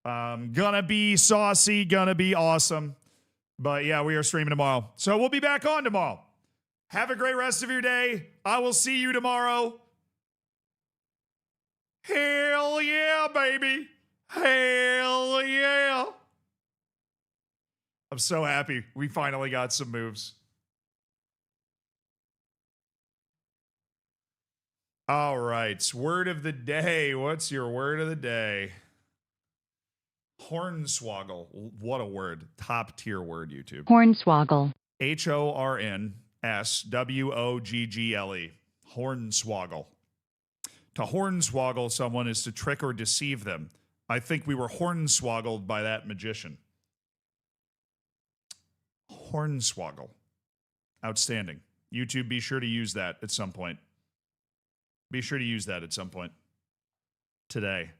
Gonna be saucy, gonna be awesome. But yeah, we are streaming tomorrow. So we'll be back on tomorrow. Have a great rest of your day. I will see you tomorrow. Hell yeah, baby. Hell yeah. I'm so happy we finally got some moves. All right. Word of the day. What's your word of the day? Hornswoggle. What a word. Top tier word, YouTube. Hornswoggle. Hornswoggle. Hornswoggle. To hornswoggle someone is to trick or deceive them. I think we were hornswoggled by that magician. Hornswoggle. Outstanding. YouTube, be sure to use that at some point. Be sure to use that at some point today.